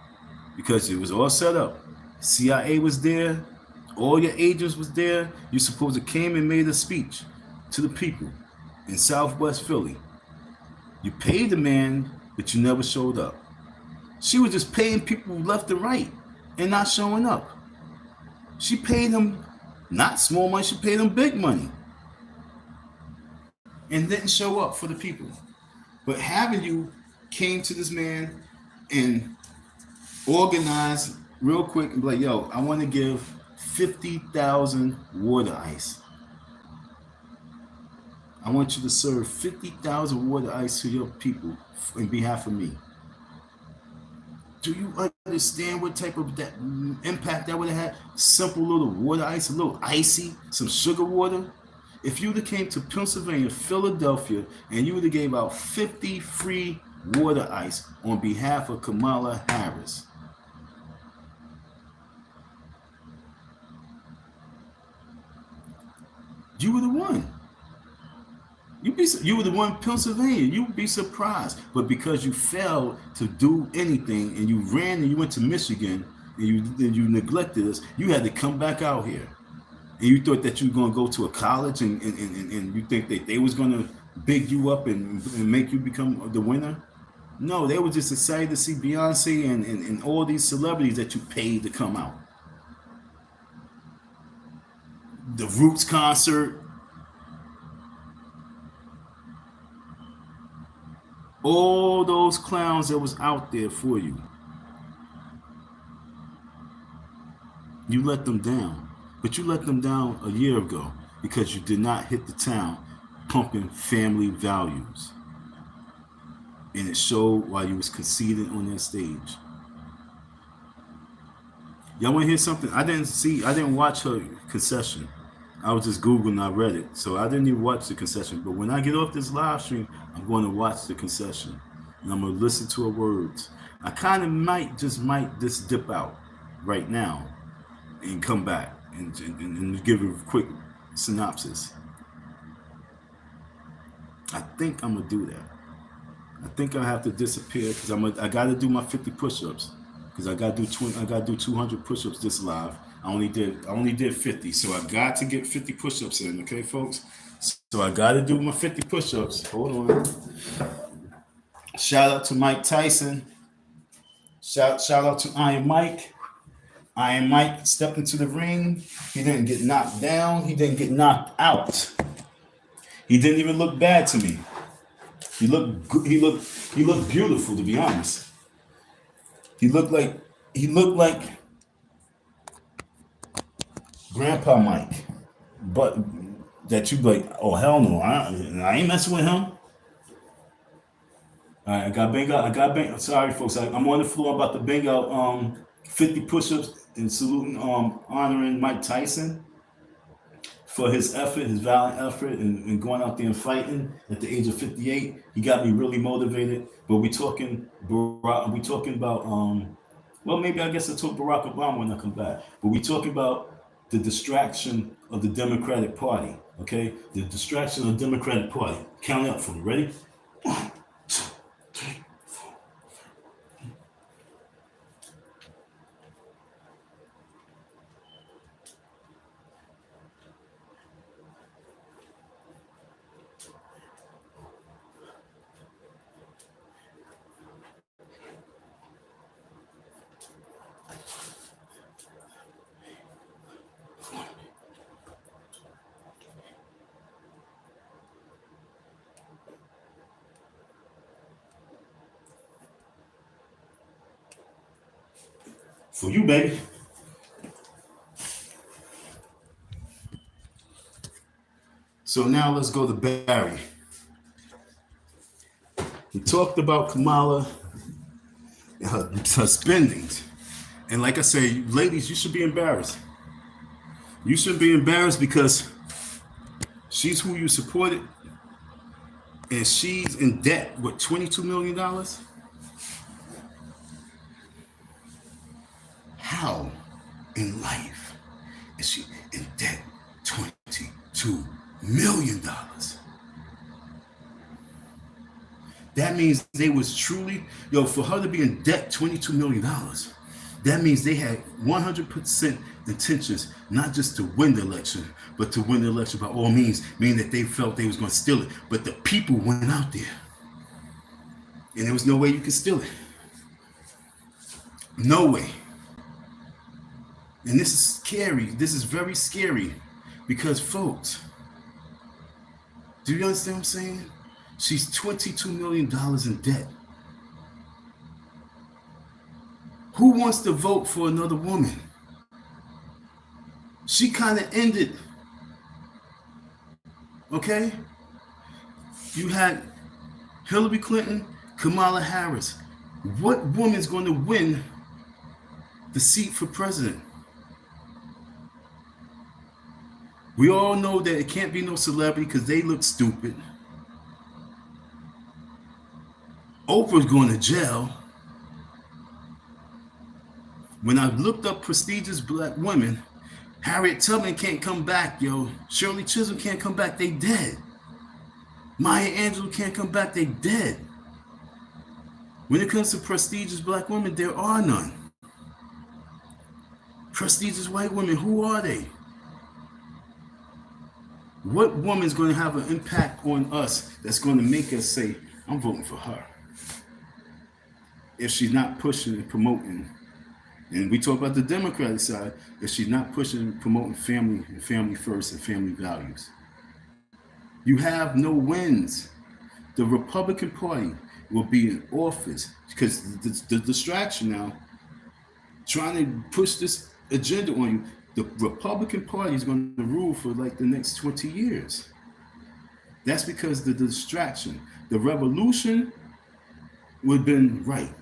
because it was all set up. CIA was there. All your agents was there. You supposed to came and made a speech to the people in Southwest Philly. You paid the man, but you never showed up. She was just paying people left and right and not showing up. She paid them not small money, she paid them big money and didn't show up for the people. But having you came to this man and organized real quick and be like, yo, I want to give 50,000 water ice. I want you to serve 50,000 water ice to your people in behalf of me. Do you understand what type of that impact that would have had? Simple little water ice, a little icy, some sugar water. If you would have came to Pennsylvania, Philadelphia, and you would have gave out 50 free water ice on behalf of Kamala Harris, you would have won. You would have won Pennsylvania. You would be surprised. But because you failed to do anything and you ran and you went to Michigan and you neglected us, you had to come back out here. And you thought that you were going to go to a college and you think that they was going to big you up and make you become the winner? No, they were just excited to see Beyonce and all these celebrities that you paid to come out. The Roots concert. All those clowns that was out there for you. You let them down. But you let them down a year ago because you did not hit the town pumping family values. And it showed while you was conceding on that stage. Y'all want to hear something? I didn't watch her concession. I was just Googling, I read it. So I didn't even watch the concession. But when I get off this live stream, I'm going to watch the concession. And I'm going to listen to her words. I kind of might just dip out right now and come back and give a quick synopsis. I think I'm going to do that. I think I have to disappear because I got to do my 50 push-ups because I got to do 200 push-ups this live. I only did 50, so I got to get 50 push-ups in, okay, folks? So I got to do my 50 push-ups. Hold on. Shout out to Mike Tyson. Shout out to Iron Mike. Iron Mike stepped into the ring. He didn't get knocked down. He didn't get knocked out. He didn't even look bad to me. He looked good. He looked beautiful, to be honest. He looked like Grandpa Mike, but that you like, oh hell no, I ain't messing with him. All right, I got bang. Sorry, folks, I'm on the floor. I'm about to bang out 50 push-ups and saluting, honoring Mike Tyson for his effort, his valiant effort, and going out there and fighting at the age of 58. He got me really motivated. But we talking about well, maybe I guess I talk Barack Obama when I come back. But we talking about the distraction of the Democratic Party. Okay, the distraction of the Democratic Party. Count it up for me. Ready? 1, 2, 3, 4. For you, baby. So now let's go to Barry. We talked about Kamala and her spendings. And like I say, ladies, you should be embarrassed. You should be embarrassed because she's who you supported and she's in debt with $22 million. How in life is she in debt $22 million? That means they was truly, for her to be in debt $22 million, that means they had 100% intentions, not just to win the election, but to win the election by all means, meaning that they felt they was going to steal it. But the people went out there, and there was no way you could steal it. No way. And this is scary. This is very scary because, folks, do you understand what I'm saying? She's $22 million in debt. Who wants to vote for another woman? She kind of ended. Okay? You had Hillary Clinton, Kamala Harris. What woman's going to win the seat for president? We all know that it can't be no celebrity because they look stupid. Oprah's going to jail. When I looked up prestigious black women, Harriet Tubman can't come back, yo. Shirley Chisholm can't come back, they dead. Maya Angelou can't come back, they dead. When it comes to prestigious black women, there are none. Prestigious white women, who are they? What woman's going to have an impact on us that's going to make us say, I'm voting for her? If she's not pushing and promoting, and we talk about the Democratic side, if she's not pushing and promoting family and family first and family values. You have no wins. The Republican Party will be in office because the distraction now, trying to push this agenda on you, the Republican Party is going to rule for like the next 20 years. That's because the distraction, the revolution would have been right.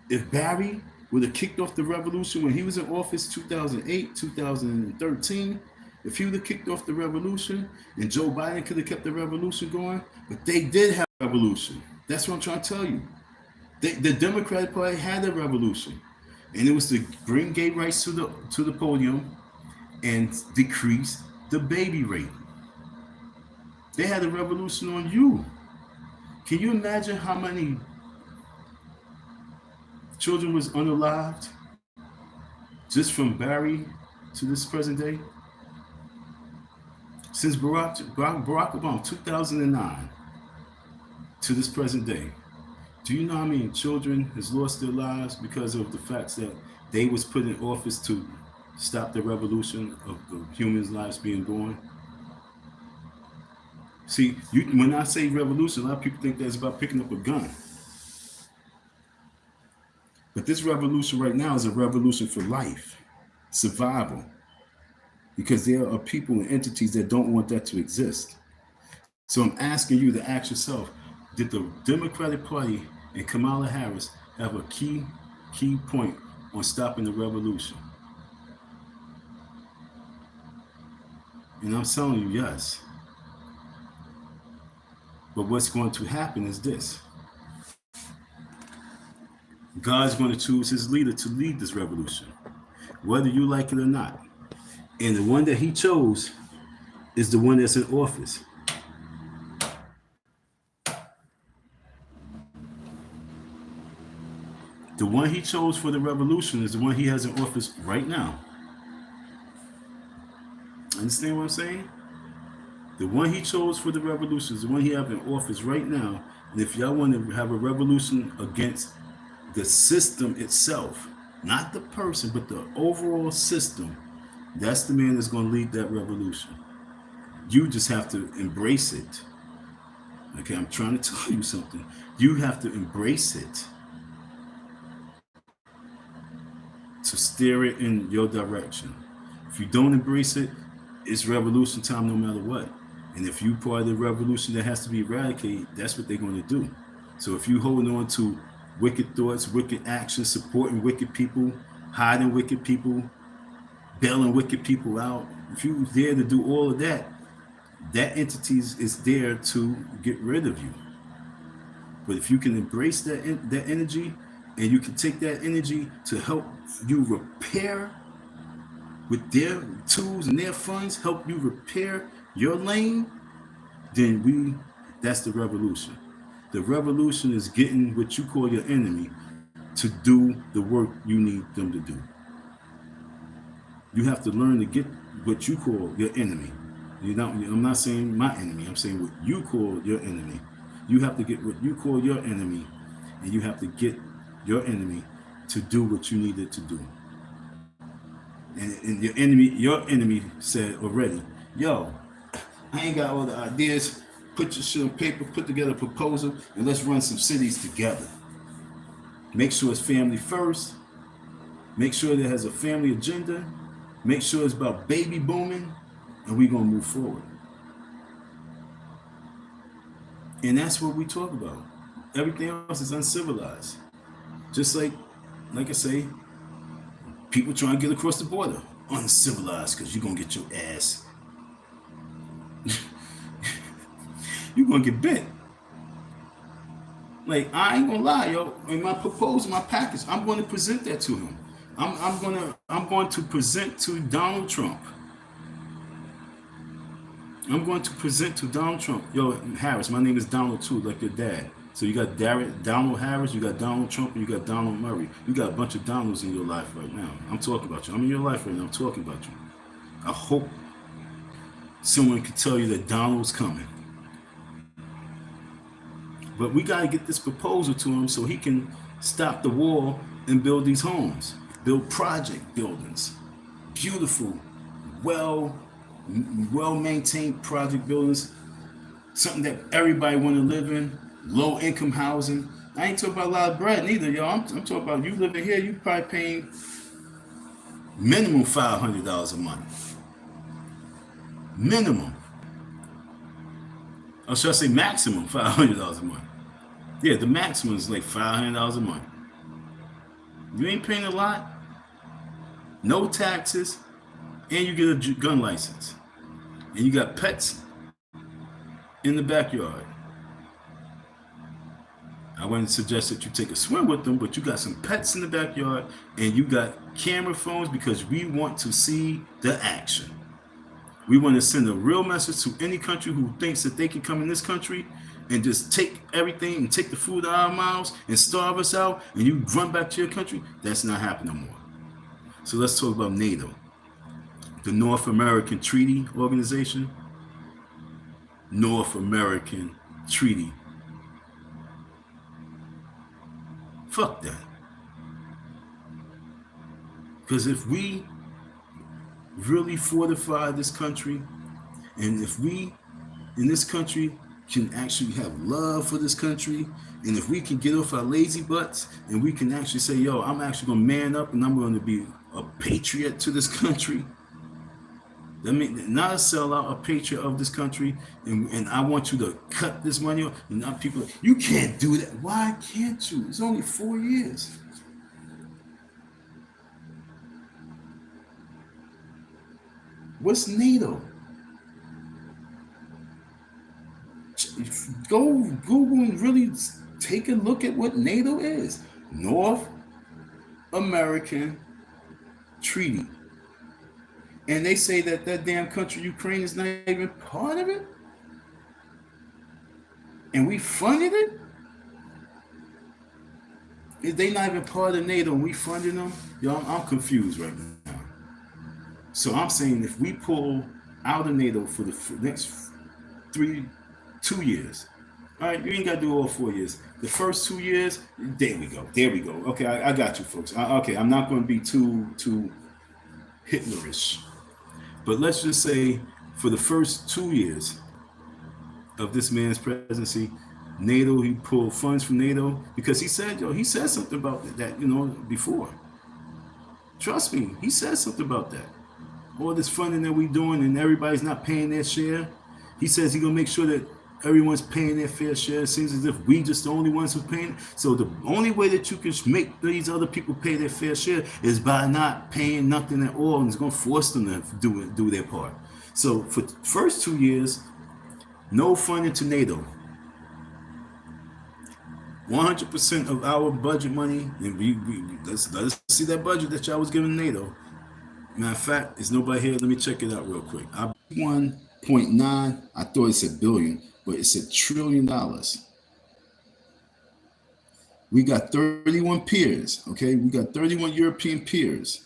If Barry would have kicked off the revolution when he was in office 2008, 2013, if he would have kicked off the revolution and Joe Biden could have kept the revolution going, but they did have a revolution. That's what I'm trying to tell you. The Democratic Party had a revolution, and it was to bring gay rights to the podium and decrease the baby rate. They had a revolution on you. Can you imagine how many children was unalived just from Barry to this present day? Since Barack Obama, 2009 to this present day. Do you know how many children has lost their lives because of the fact that they was put in office to stop the revolution of the humans' lives being born? See, when I say revolution, a lot of people think that's about picking up a gun. But this revolution right now is a revolution for life, survival, because there are people and entities that don't want that to exist. So I'm asking you to ask yourself, did the Democratic Party and Kamala Harris have a key point on stopping the revolution? And I'm telling you, yes. But what's going to happen is this. God's going to choose his leader to lead this revolution, whether you like it or not. And the one that he chose is the one that's in office. The one he chose for the revolution is the one he has in office right now. Understand what I'm saying? The one he chose for the revolution is the one he has in office right now. And if y'all want to have a revolution against the system itself, not the person, but the overall system, that's the man that's going to lead that revolution. You just have to embrace it. Okay, I'm trying to tell you something. You have to embrace it. to steer it in your direction. If you don't embrace it, it's revolution time no matter what. And if you part of the revolution that has to be eradicated, that's what they're going to do. So if you hold on to wicked thoughts, wicked actions, supporting wicked people, hiding wicked people, bailing wicked people out, if you're there to do all of that, that entity is there to get rid of you. But if you can embrace that energy, and you can take that energy to help you repair with their tools and their funds, help you repair your lane, then that's the revolution. The revolution is getting what you call your enemy to do the work you need them to do. You have to learn to get what you call your enemy. I'm not saying my enemy, I'm saying what you call your enemy. You have to get what you call your enemy, and you have to get your enemy to do what you need it to do. And your enemy said already, yo, I ain't got all the ideas. Put your shit on paper, put together a proposal, and let's run some cities together. Make sure it's family first. Make sure it has a family agenda. Make sure it's about baby booming, and we're going to move forward. And that's what we talk about. Everything else is uncivilized. Just like I say, people trying to get across the border. Uncivilized, because you're going to get your ass. You're going to get bent. Like, I ain't going to lie, yo. In my proposal, my package, I'm going to present that to him. I'm going to present to Donald Trump. I'm going to present to Donald Trump. Yo, Harris, my name is Donald too, like your dad. So you got Donald Harris, you got Donald Trump, and you got Donald Murray. You got a bunch of Donalds in your life right now. I'm talking about you. I'm in your life right now. I'm talking about you. I hope someone can tell you that Donald's coming. But we got to get this proposal to him so he can stop the war and build these homes. Build project buildings. Beautiful, well-maintained project buildings. Something that everybody want to live in. Low income housing. I ain't talking about a lot of bread neither, y'all. I'm talking about you living here, you probably paying minimum $500 a month. Minimum. Or should I say maximum $500 a month? Yeah, the maximum is like $500 a month. You ain't paying a lot. No taxes. And you get a gun license. And you got pets in the backyard. I wouldn't suggest that you take a swim with them, but you got some pets in the backyard and you got camera phones because we want to see the action. We want to send a real message to any country who thinks that they can come in this country and just take everything and take the food out of our mouths and starve us out and you run back to your country. That's not happening no more. So let's talk about NATO. The North American Treaty Organization. North American Treaty. Fuck that. Because if we really fortify this country, and if we in this country can actually have love for this country, and if we can get off our lazy butts and we can actually say, yo, I'm actually going to man up and I'm going to be a patriot to this country. That means not a sellout, a patriot of this country, and I want you to cut this money off. And not people, you can't do that. Why can't you? It's only 4 years. What's NATO? Go Google and really take a look at what NATO is. North American Treaty. And they say that damn country, Ukraine, is not even part of it? And we funded it? Is they not even part of NATO and we funded them? Yo, I'm confused right now. So I'm saying if we pull out of NATO for the next 2 years, all right, you ain't got to do all 4 years. The first 2 years, there we go. Okay, I got you, folks. Okay, I'm not going to be too Hitlerish. But let's just say for the first 2 years of this man's presidency, NATO, he pulled funds from NATO because he said something about that, before. Trust me, he said something about that. All this funding that we doing and everybody's not paying their share. He says he's gonna make sure that everyone's paying their fair share. It seems as if we just the only ones who paying. So the only way that you can make these other people pay their fair share is by not paying nothing at all, and it's gonna force them to do their part. So for the first 2 years, no funding to NATO. 100% of our budget money, and let's see that budget that y'all was giving NATO. Matter of fact, there's nobody here. Let me check it out real quick. 1.9, I thought it said billion, but it said $1 trillion. We got 31 peers, okay? We got 31 European peers,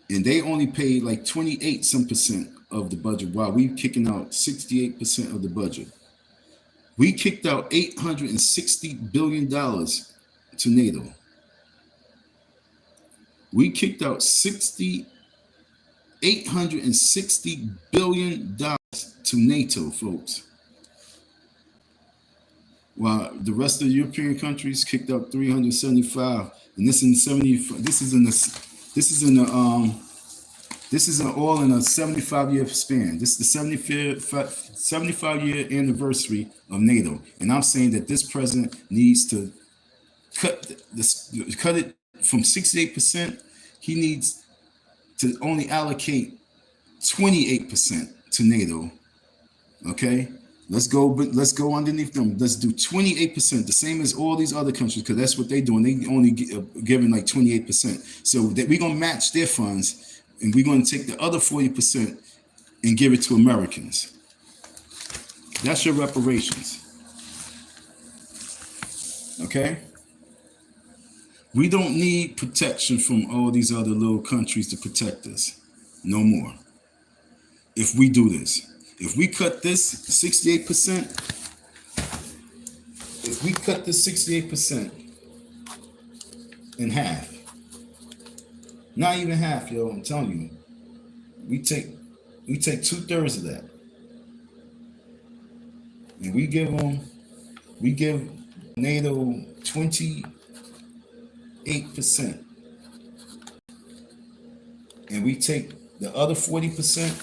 and they only paid like 28 some percent of the budget, while we kicking out 68% of the budget. We kicked out $860 billion to NATO. We kicked out $860 billion to NATO, folks. While the rest of the European countries kicked out 375, and this is all in a 75-year span. This is the 75-year anniversary of NATO, and I'm saying that this president needs to cut it from 68%. He needs to only allocate 28% to NATO. Okay, let's go underneath them. Let's do 28%, the same as all these other countries, because that's what they're doing. They only giving like 28%. So that we're gonna match their funds, and we're gonna take the other 40% and give it to Americans. That's your reparations. Okay. We don't need protection from all these other little countries to protect us no more. If we do this, if we cut this 68%, in half, not even half, yo, I'm telling you, we take 2/3 of that, and we give NATO 28%, and we take the other 40%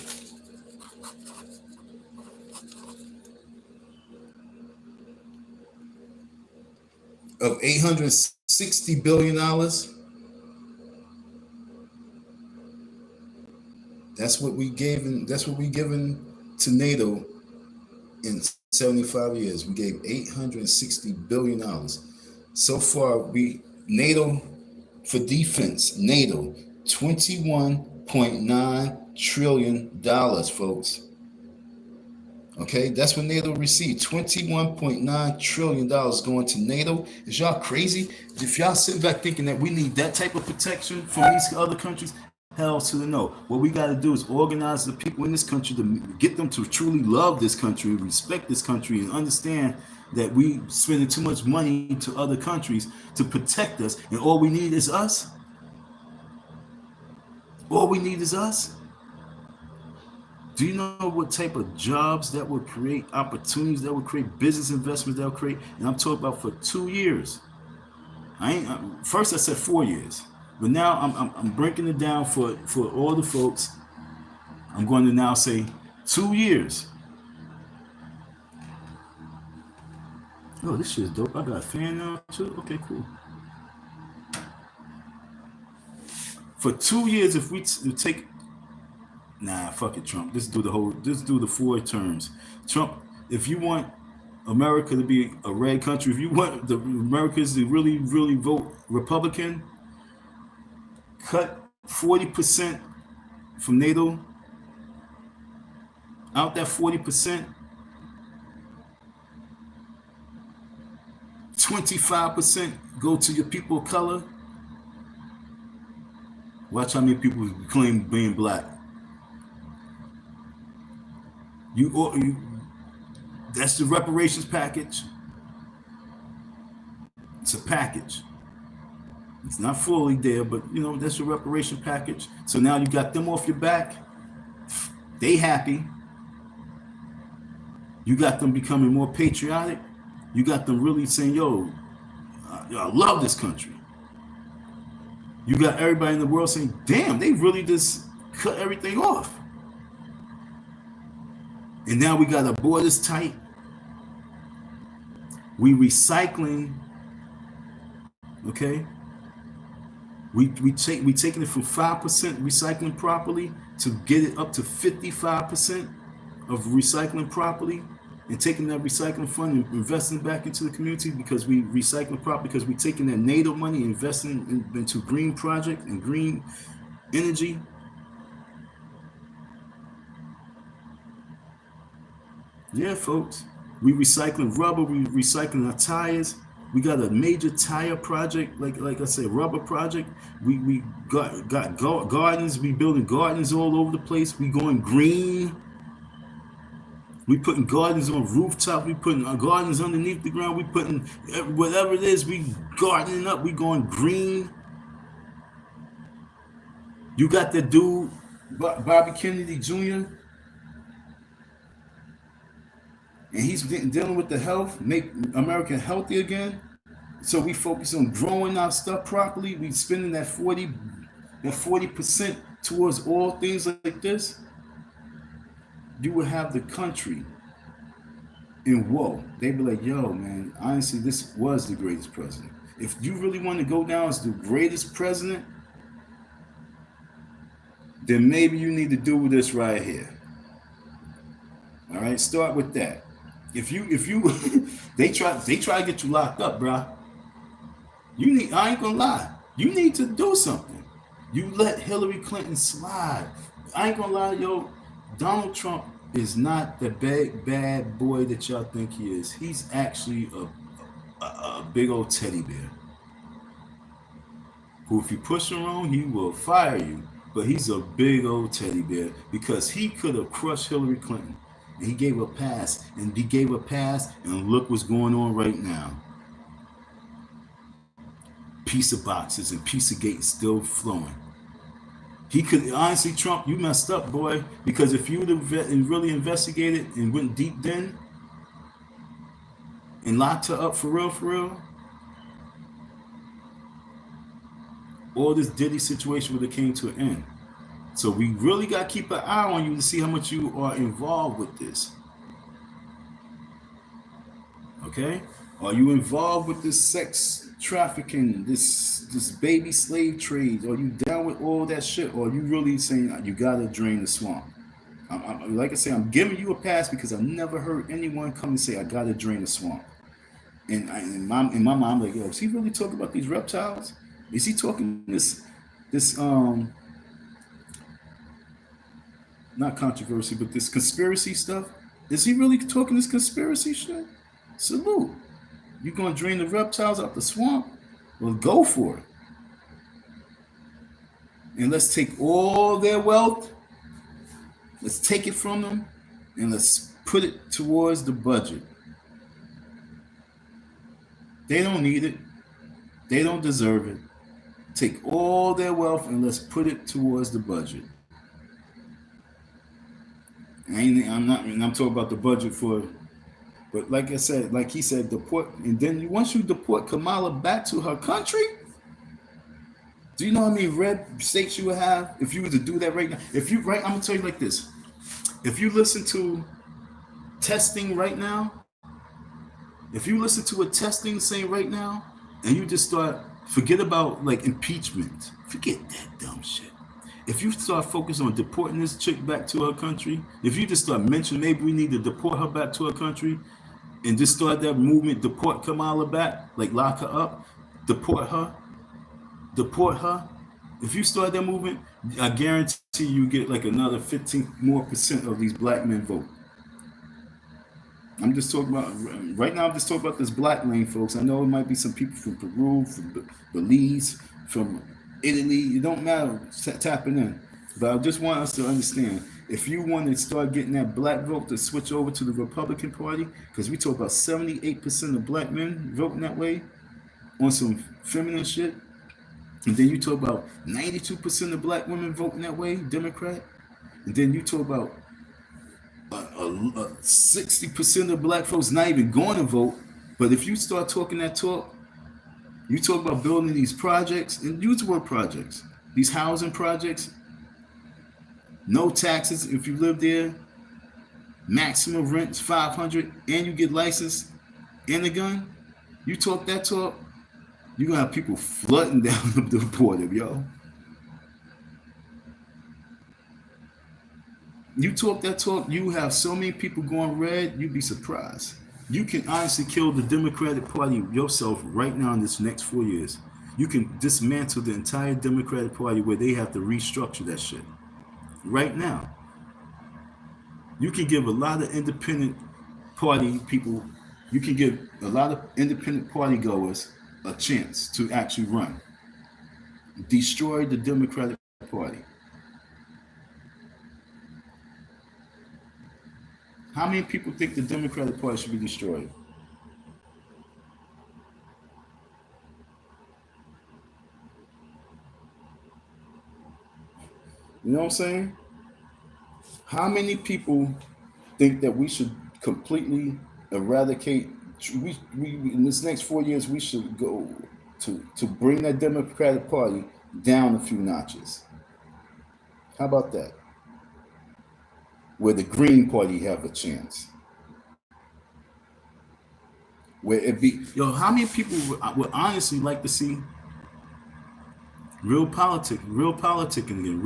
of $860 billion. That's what we given to NATO in 75 years. We gave $860 billion. So far, NATO for defense, NATO, $21.9 trillion, folks. Okay, that's what NATO received. $21.9 trillion going to NATO. Is y'all crazy? If y'all sitting back thinking that we need that type of protection from these other countries, hell to the no. What we got to do is organize the people in this country to get them to truly love this country, respect this country, and understand that we spending too much money to other countries to protect us, and all we need is us. All we need is us. Do you know what type of jobs that would create, opportunities that would create, business investments that would create? And I'm talking about for 2 years. First I said 4 years, but now I'm breaking it down for all the folks. I'm going to now say 2 years. Oh, this shit is dope. I got a fan now too. Okay, cool. For 2 years, if we take, fuck it, Trump. Let's do the 4 terms. Trump, if you want America to be a red country, if you want the Americans to really, really vote Republican, cut 40% from NATO. Out that 40%, 25% go to your people of color. Watch how many people claim being black. That's the reparations package. It's a package. It's not fully there, but that's your reparation package. So now you got them off your back. They happy. You got them becoming more patriotic. You got them really saying, yo, I love this country. You got everybody in the world saying, damn, they really just cut everything off. And now we got our borders tight. We recycling, okay? We taking it from 5% recycling properly to get it up to 55% of recycling properly, and taking that recycling fund and investing back into the community because we recycling properly, because we taking that NATO money and investing into green project and green energy. Yeah, folks. We recycling rubber, we recycling our tires. We got a major tire project, like I said, rubber project. We got gardens. We building gardens all over the place. We going green. We putting gardens on rooftops. We putting gardens underneath the ground. We putting whatever it is. We gardening up. We going green. You got the dude, Bobby Kennedy Jr., and he's dealing with the health, make America healthy again. So we focus on growing our stuff properly. We spending that 40% towards all things like this. You would have the country in woe. They'd be like, yo, man, honestly, this was the greatest president. If you really want to go down as the greatest president, then maybe you need to do this right here. All right, start with that. If you they try to get you locked up, bro. I ain't gonna lie. You need to do something. You let Hillary Clinton slide. I ain't gonna lie, yo. Donald Trump is not the big bad boy that y'all think he is. He's actually a big old teddy bear. Who, if you push him wrong, he will fire you. But he's a big old teddy bear because he could have crushed Hillary Clinton. And he gave a pass, and look what's going on right now. Piece of boxes and piece of gate still flowing. He could, honestly, Trump, you messed up, boy, because if you would have really investigated and went deep then and locked her up for real, all this Diddy situation would have came to an end. So we really got to keep an eye on you to see how much you are involved with this. Okay? Are you involved with this sex trafficking, this baby slave trade? Are you down with all that shit? Or are you really saying you got to drain the swamp? Like I say, I'm giving you a pass because I've never heard anyone come and say, I got to drain the swamp. And in my mind, I'm like, yo, is he really talking about these reptiles? Is he talking this not controversy, but this conspiracy stuff? Is he really talking this conspiracy shit? Salute. You gonna drain the reptiles out the swamp? Well, go for it. And let's take all their wealth, let's take it from them, and let's put it towards the budget. They don't need it. They don't deserve it. Take all their wealth and let's put it towards the budget. I'm talking about the budget for, but like I said, like he said, deport, and then once you deport Kamala back to her country, do you know how many red states you would have if you were to do that right now? I'm gonna tell you like this: if you listen to testing right now, if you listen to what testing is saying right now, and you just forget about like impeachment, forget that dumb shit. If you start focusing on deporting this chick back to her country, if you just start mentioning maybe we need to deport her back to her country, and just start that movement, deport Kamala back, like lock her up, deport her. If you start that movement, I guarantee you get like another 15% more of these black men vote. I'm just talking about, right now I'm just talking about this black lane, folks. I know it might be some people from Peru, from Belize, from Italy. It don't matter, tapping in. But I just want us to understand, if you want to start getting that black vote to switch over to the Republican Party, because we talk about 78% of black men voting that way on some feminine shit, and then you talk about 92% of black women voting that way, Democrat, and then you talk about 60% of black folks not even going to vote. But if you start talking that talk, You talk about building these projects, and use the word projects, these housing projects, no taxes if you live there, maximum rent is 500, and you get licensed and a gun. You talk that talk, you're gonna have people flooding down the border, yo. You talk that talk, you have so many people going red, you'd be surprised. You can honestly kill the Democratic Party yourself right now in this next 4 years. You can dismantle the entire Democratic Party where they have to restructure that shit. Right now. You can give a lot of independent party people, you can give a lot of independent party goers a chance to actually run. Destroy the Democratic Party. How many people think the Democratic Party should be destroyed? You know what I'm saying? How many people think that we should completely eradicate? We in this next 4 years, we should go to bring that Democratic Party down a few notches. How about that? Where the Green Party have a chance. Where it be, yo, how many people would honestly like to see real politicking again,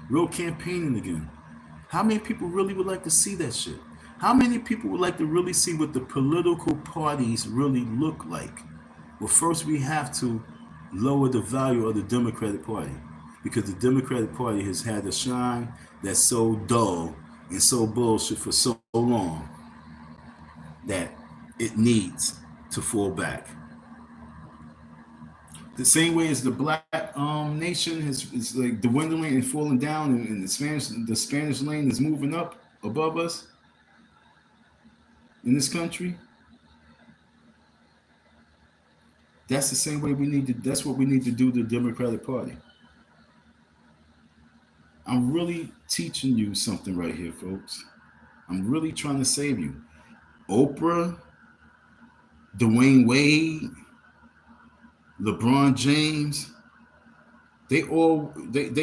real campaigning again? How many people really would like to see that shit? How many people would like to really see what the political parties really look like? Well, first we have to lower the value of the Democratic Party, because the Democratic Party has had a shine that's so dull and so bullshit for so long that it needs to fall back. The same way as the black nation is like dwindling and falling down, and the Spanish lane is moving up above us in this country. That's the same way that's what we need to do to the Democratic Party. I'm really teaching you something right here, folks. I'm really trying to save you. Oprah, Dwayne Wade, LeBron James, they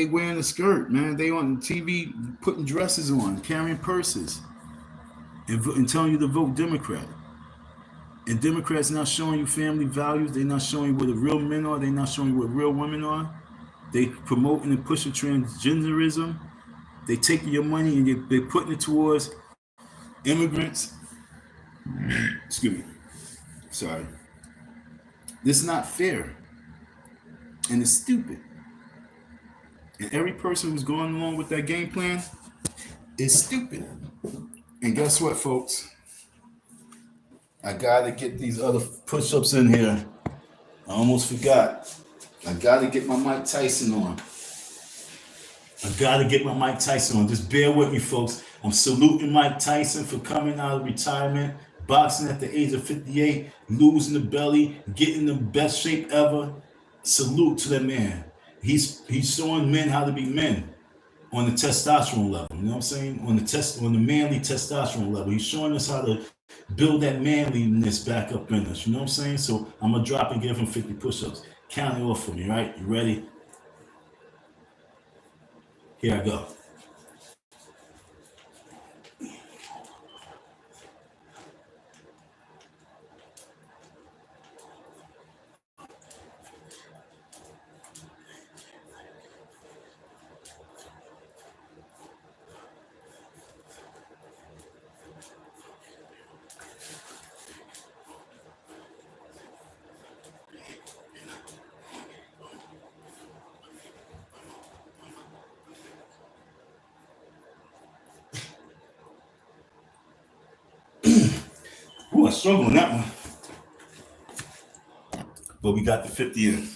wearing a skirt, man. They on TV putting dresses on, carrying purses, and telling you to vote Democrat. And Democrats not showing you family values. They're not showing you what the real men are. They're not showing you what real women are. They promoting and pushing transgenderism. They taking your money and they're putting it towards immigrants. Excuse me. Sorry. This is not fair. And it's stupid. And every person who's going along with that game plan is stupid. And guess what, folks? I gotta get these other push-ups in here. I almost forgot. I gotta get my Mike Tyson on. Just bear with me, folks. I'm saluting Mike Tyson for coming out of retirement, boxing at the age of 58, losing the belly, getting the best shape ever. Salute to that man. He's showing men how to be men on the testosterone level. You know what I'm saying? On the manly testosterone level. He's showing us how to build that manliness back up in us. You know what I'm saying? So I'm gonna drop and give him 50 push-ups. Count it off for me, right? You ready? Here I go. Ooh, I struggled on that one. But we got the 50 in.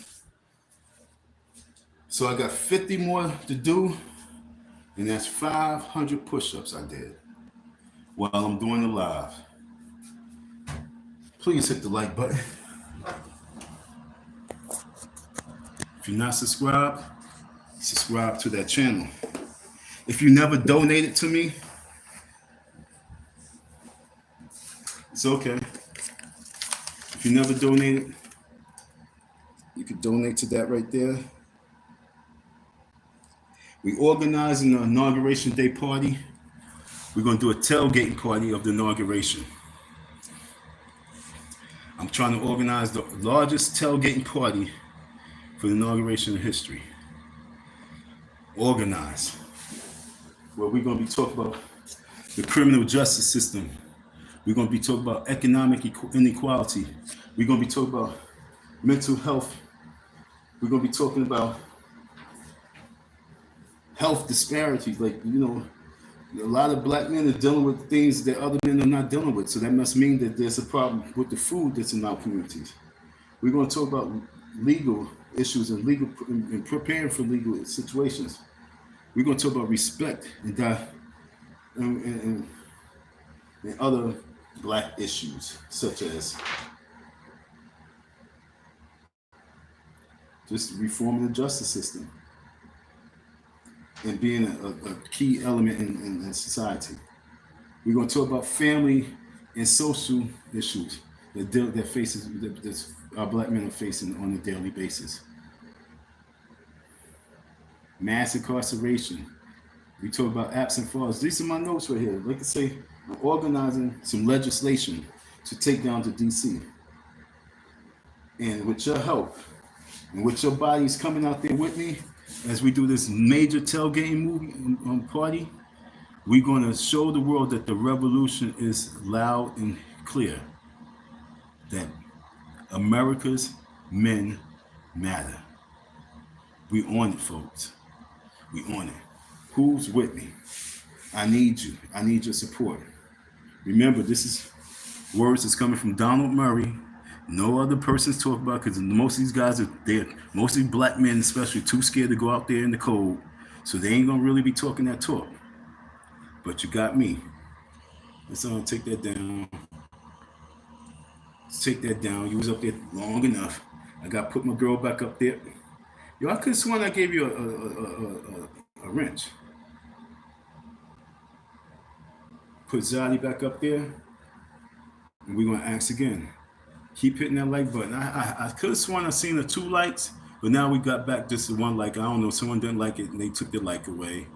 So I got 50 more to do, and that's 500 push-ups I did while I'm doing the live. Please hit the like button. If you're not subscribed, subscribe to that channel. If you never donated to me, it's okay. If you never donated, donate to that right there. We organizing the inauguration day party. We're going to do a tailgating party of the inauguration. I'm trying to organize the largest tailgating party for the inauguration in history. Organize. Where we're going to be talking about the criminal justice system. We're going to be talking about economic inequality. We're going to be talking about mental health. We're going to be talking about health disparities. Like, you know, a lot of black men are dealing with things that other men are not dealing with. So that must mean that there's a problem with the food that's in our communities. We're going to talk about legal issues and preparing for legal situations. We're going to talk about respect and other black issues, such as just reforming the justice system and being a key element in society. We're going to talk about family and social issues that our black men are facing on a daily basis. Mass incarceration. We talk about absent fathers. These are my notes right here. Like I say, I'm organizing some legislation to take down to DC. And with your help, and with your bodies coming out there with me, as we do this major tailgating party, we're going to show the world that the revolution is loud and clear. That America's men matter. We on it, folks. We on it. Who's with me? I need you. I need your support. Remember, this is words that's coming from Donald Murray. No other person's talking about, because most of these guys are there. Mostly black men, especially, too scared to go out there in the cold. So they ain't gonna really be talking that talk. But you got me. Let's take that down. Let's take that down. You was up there long enough. I got to put my girl back up there. Yo, I could have sworn I gave you a wrench. Put Zaddy back up there. And we're going to ask again. Keep hitting that like button. I could have sworn I seen the 2 likes, but now we got back just the 1 like. I don't know. Someone didn't like it and they took the like away.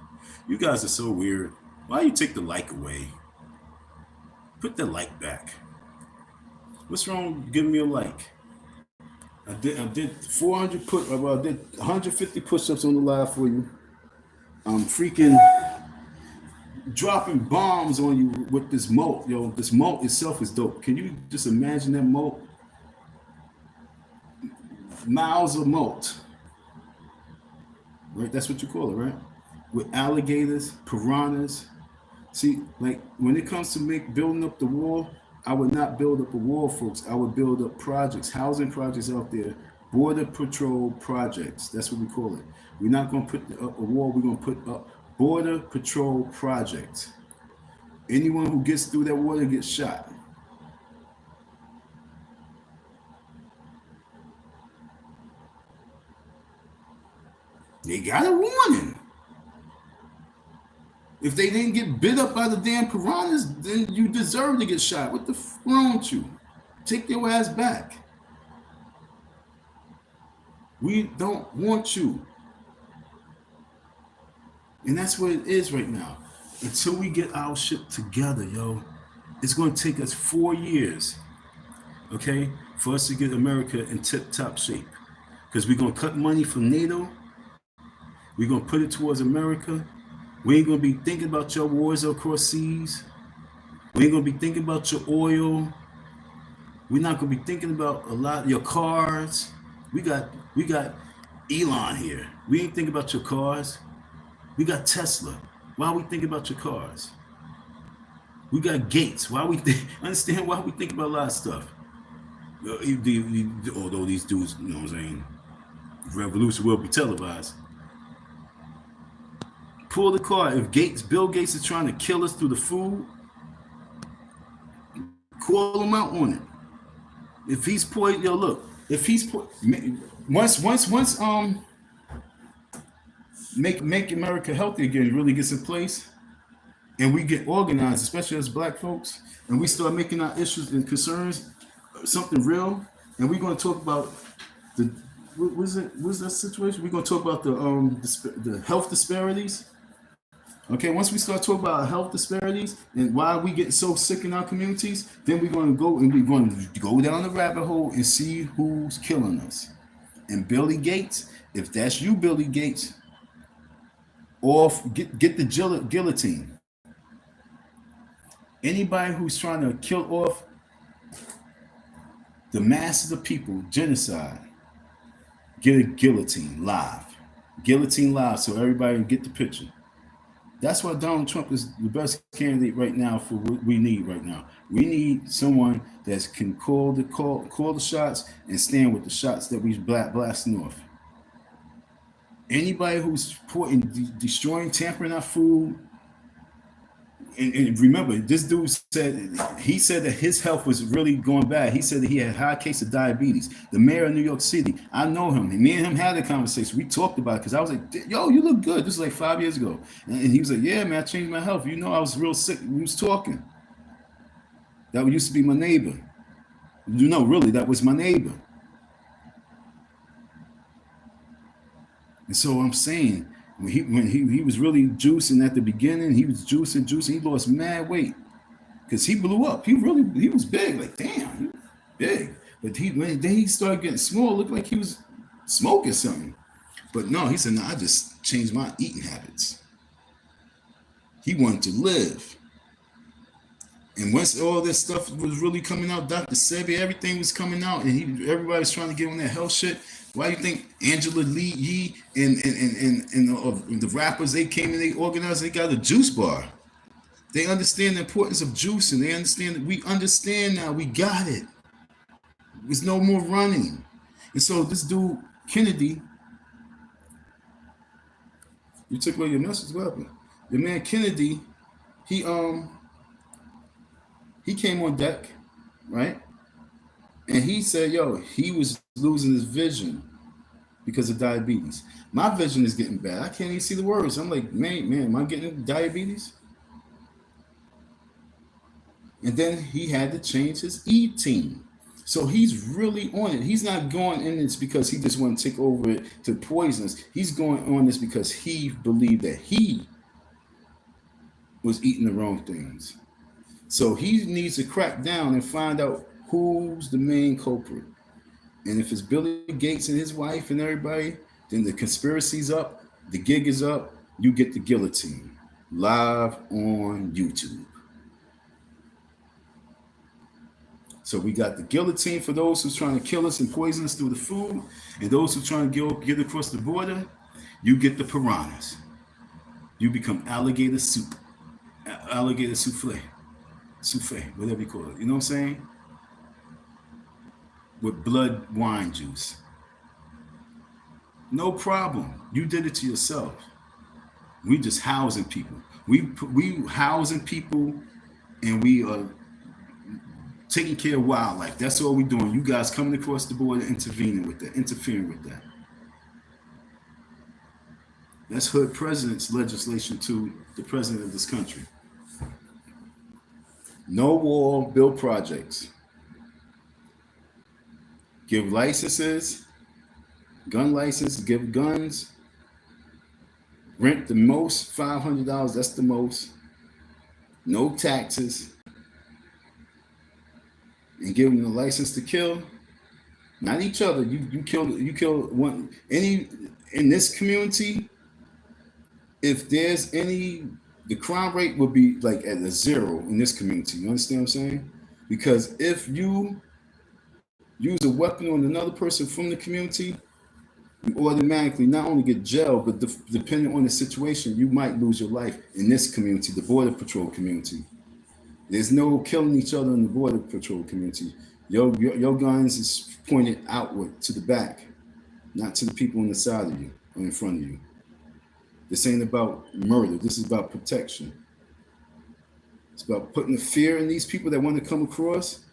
You guys are so weird. Why you take the like away? Put the like back. What's wrong with giving me a like? I did 400 I did 150 push-ups on the live for you. I'm freaking dropping bombs on you with this moat. Yo, this moat itself is dope. Can you just imagine that moat? Miles of moat. Right? That's what you call it, right? With alligators, piranhas. See, like when it comes to building up the wall, I would not build up a wall, folks. I would build up projects, housing projects out there, border patrol projects. That's what we call it. We're not going to put up a wall. We're going to put up border patrol projects. Anyone who gets through that water gets shot. They got a warning. If they didn't get bit up by the damn piranhas, then you deserve to get shot. What the f wrong with you? Take your ass back. We don't want you. And that's what it is right now. Until we get our shit together, yo, it's going to take us 4 years, okay, for us to get America in tip-top shape. Because we're going to cut money from NATO. We're going to put it towards America. We ain't going to be thinking about your wars across seas. We ain't going to be thinking about your oil. We're not going to be thinking about a lot of your cars. We got Elon here. We ain't thinking about your cars. We got Tesla. Why we think about your cars? We got Gates. Understand why we think about a lot of stuff. Although these dudes, you know what I'm saying, revolution will be televised. Pull the card. If Bill Gates is trying to kill us through the food, call him out on it. If he's poisoned, yo, look. If he's once make America healthy again really gets in place, and we get organized, especially as black folks, and we start making our issues and concerns something real, and we're going to talk about what was it? What's that situation? We're gonna talk about the health disparities. Okay, once we start talking about health disparities and why we get so sick in our communities, then we're going to go and we're going to go down the rabbit hole and see who's killing us. And Billy Gates, if that's you, Billy Gates, off get the guillotine. Anybody who's trying to kill off the masses of people, genocide, get a guillotine live. Guillotine live so everybody can get the picture. That's why Donald Trump is the best candidate right now for what we need right now. We need someone that can call the shots and stand with the shots that we blasting off. Anybody who's supporting, destroying, tampering our food, and remember, this dude said that his health was really going bad. He said that he had a high case of diabetes. The mayor of New York City, I know him. And me and him had a conversation. We talked about it because I was like, yo, you look good. This is like 5 years ago. And he was like, yeah, man, I changed my health. You know, I was real sick. We was talking. That used to be my neighbor. You know, really, that was my neighbor. And so I'm saying, when he was really juicing at the beginning, he was juicing. He lost mad weight because he blew up. He was big, like damn, he was big. But then he started getting small, looked like he was smoking something. But no, he said, no, I just changed my eating habits. He wanted to live. And once all this stuff was really coming out, Dr. Sebi, everything was coming out, and everybody was trying to get on that health shit. Why do you think Angela Lee Yee and the rappers, they came and they organized, they got a juice bar. They understand the importance of juice, and they understand that we understand now, we got it. There's no more running. And so this dude, Kennedy, you took away your message, what happened? The man Kennedy, he came on deck, right? And he said, yo, he was losing his vision because of diabetes. My vision is getting bad. I can't even see the words. I'm like, man, am I getting diabetes? And then he had to change his eating. So he's really on it. He's not going in this because he just want to take over it to poison us. He's going on this because he believed that he was eating the wrong things. So he needs to crack down and find out who's the main culprit. And if it's Billy Gates and his wife and everybody, then the conspiracy's up, the gig is up, you get the guillotine live on YouTube. So we got the guillotine for those who's trying to kill us and poison us through the food, and those who trying to get across the border, you get the piranhas. You become alligator soup, alligator souffle, whatever you call it. You know what I'm saying? With blood wine juice. No problem. You did it to yourself. We just housing people. We housing people, and we are taking care of wildlife. That's all we're doing. You guys coming across the border, interfering with that. That's hood president's legislation to the president of this country. No wall, build projects. Give licenses, gun license, give guns. Rent the most, $500, that's the most. No taxes. And give them the license to kill. Not each other. You kill one. Any in this community, if there's any, the crime rate would be like at a 0 in this community. You understand what I'm saying? Because if you use a weapon on another person from the community, you automatically not only get jail, but depending on the situation, you might lose your life in this community, the Border Patrol community. There's no killing each other in the Border Patrol community. Your guns is pointed outward to the back, not to the people on the side of you or in front of you. This ain't about murder. This is about protection. It's about putting the fear in these people that want to come across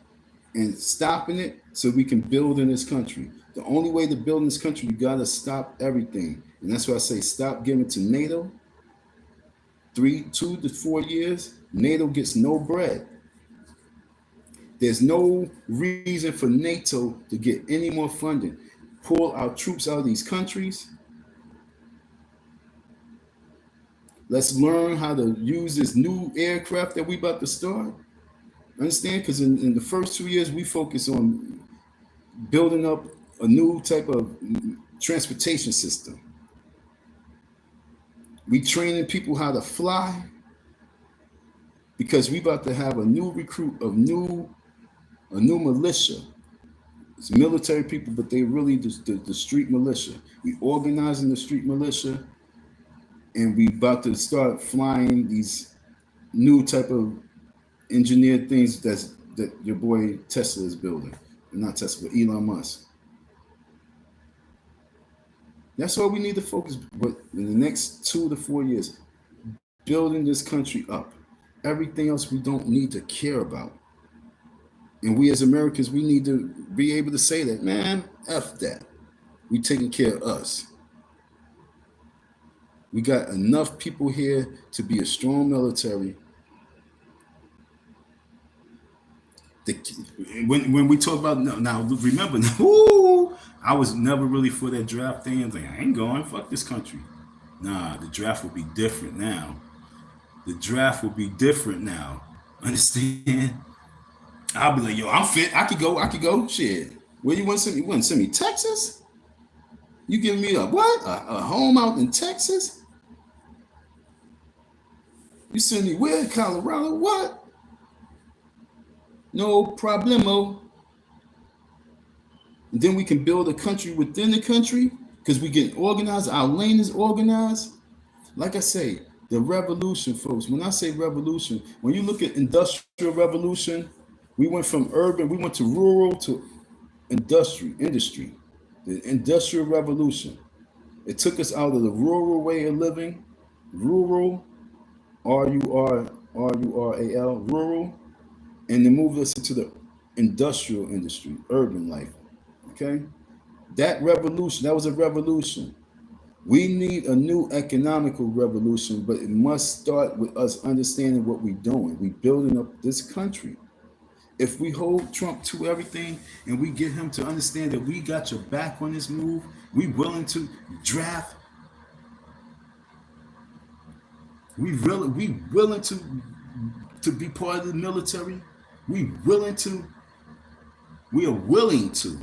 and stopping it so we can build in this country. The only way to build in this country, you got to stop everything. And that's why I say stop giving to NATO. 2 to 4 years, NATO gets no bread. There's no reason for NATO to get any more funding. pull our troops out of these countries. Let's learn how to use this new aircraft that we about to start. Understand? Because in the first 2 years, we focus on building up a new type of transportation system. We training people how to fly because we about to have a new recruit of a new militia. It's military people, but they really the street militia. We organizing the street militia, and we about to start flying these new type of engineered things that your boy Tesla is building. Not Tesla, but Elon Musk. That's all we need to focus. But in the next 2 to 4 years, building this country up. Everything else we don't need to care about. And we as Americans, we need to be able to say that, man, F that. We taking care of us. We got enough people here to be a strong military. When we talk about now, remember, I was never really for that draft thing. I was like, I ain't going. Fuck this country. Nah, the draft will be different now. The draft will be different now. Understand? I'll be like, yo, I'm fit. I could go. Shit. Where you want to send me? You want to send me Texas? You giving me a what? A home out in Texas? You send me where? Colorado? What? No problemo. And then we can build a country within the country because we get organized. Our lane is organized. Like I say, the revolution, folks. When I say revolution, when you look at industrial revolution, we went from urban, we went to rural to industry. The industrial revolution. It took us out of the rural way of living, rural, rural, rural, and then moved us into the industrial industry, urban life. Okay? That revolution, that was a revolution. We need a new economical revolution, but it must start with us understanding what we're doing. We're building up this country. If we hold Trump to everything and we get him to understand that we got your back on this move, we willing to draft, we willing to be part of the military, we are willing to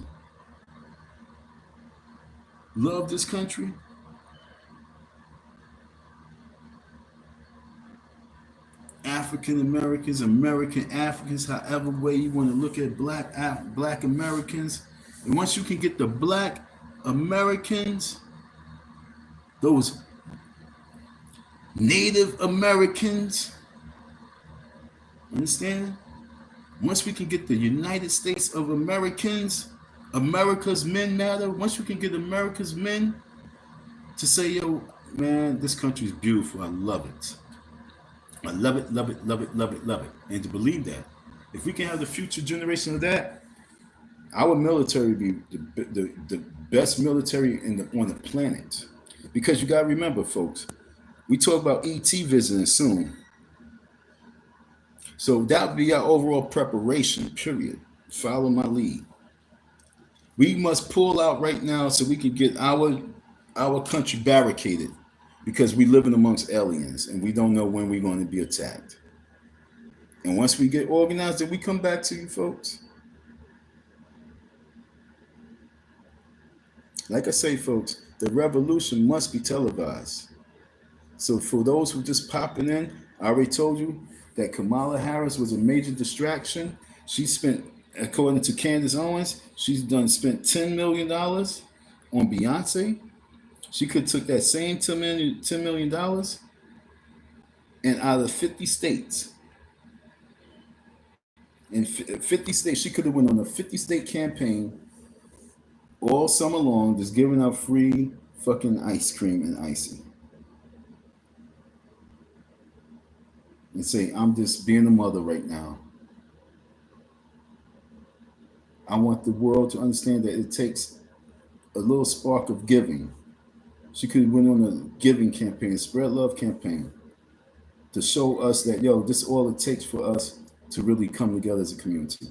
love this country. African Americans, American Africans, however way you want to look at black Americans. And once you can get the black Americans, those Native Americans, understand? Once we can get the United States of Americans, America's men matter. Once we can get America's men to say, yo, man, this country is beautiful. I love it. I love it, love it, love it, love it, love it. And to believe that, if we can have the future generation of that, our military be the best military on the planet. Because you got to remember, folks, we talk about ET visiting soon. So that would be our overall preparation, period. Follow my lead. We must pull out right now so we can get our country barricaded because we living amongst aliens and we don't know when we're going to be attacked. And once we get organized, then we come back to you folks. Like I say, folks, the revolution must be televised. So for those who just popping in, I already told you that Kamala Harris was a major distraction. She spent, according to Candace Owens, she's spent $10 million on Beyonce. She could have took that same $10 million and out of 50 states. In 50 states, she could have went on a 50-state campaign all summer long, just giving out free fucking ice cream and icing. And say, I'm just being a mother right now. I want the world to understand that it takes a little spark of giving. She could have went on a giving campaign, spread love campaign, to show us that, yo, this is all it takes for us to really come together as a community.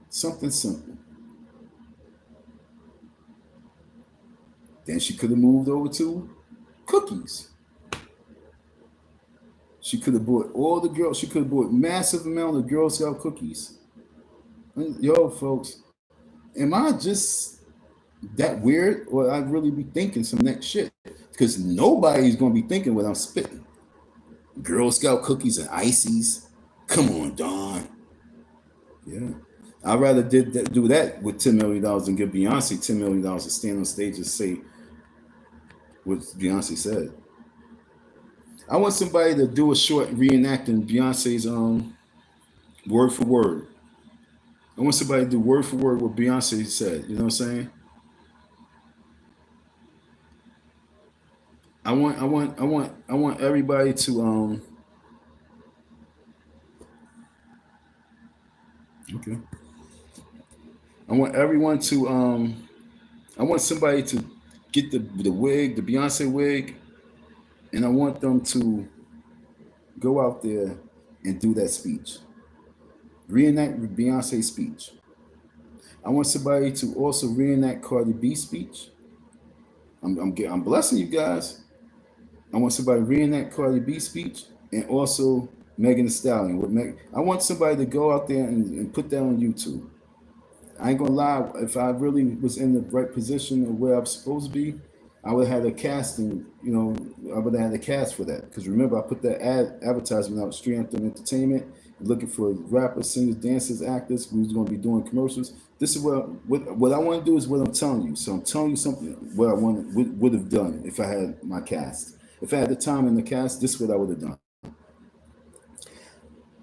Something simple. Then she could have moved over to cookies. She could have bought all the girls. She could have bought massive amount of Girl Scout cookies. And yo, folks, am I just that weird, or I really be thinking some next shit? Because nobody's gonna be thinking what I'm spitting. Girl Scout cookies and ices. Come on, Don. Yeah, I'd rather do that with $10 million than give Beyonce $10 million to stand on stage and say what Beyonce said. I want somebody to do a short reenacting Beyonce's word for word. I want somebody to do word for word what Beyonce said. You know what I'm saying? I want everybody to okay. I want everyone to I want somebody to get the wig, the Beyonce wig, and I want them to go out there and do that speech. Reenact Beyonce's speech. I want somebody to also reenact Cardi B's speech. I'm blessing you guys. I want somebody to reenact Cardi B's speech and also Megan Thee Stallion. I want somebody to go out there and put that on YouTube. I ain't gonna lie, if I really was in the right position of where I'm supposed to be, I would have had a casting, I would have had a cast for that. Because remember, I put that advertisement out, Street Anthem Entertainment, looking for rappers, singers, dancers, actors who's going to be doing commercials. This is what I want to do is what I'm telling you. So I'm telling you something what I would have done if I had my cast. If I had the time in the cast, this is what I would have done.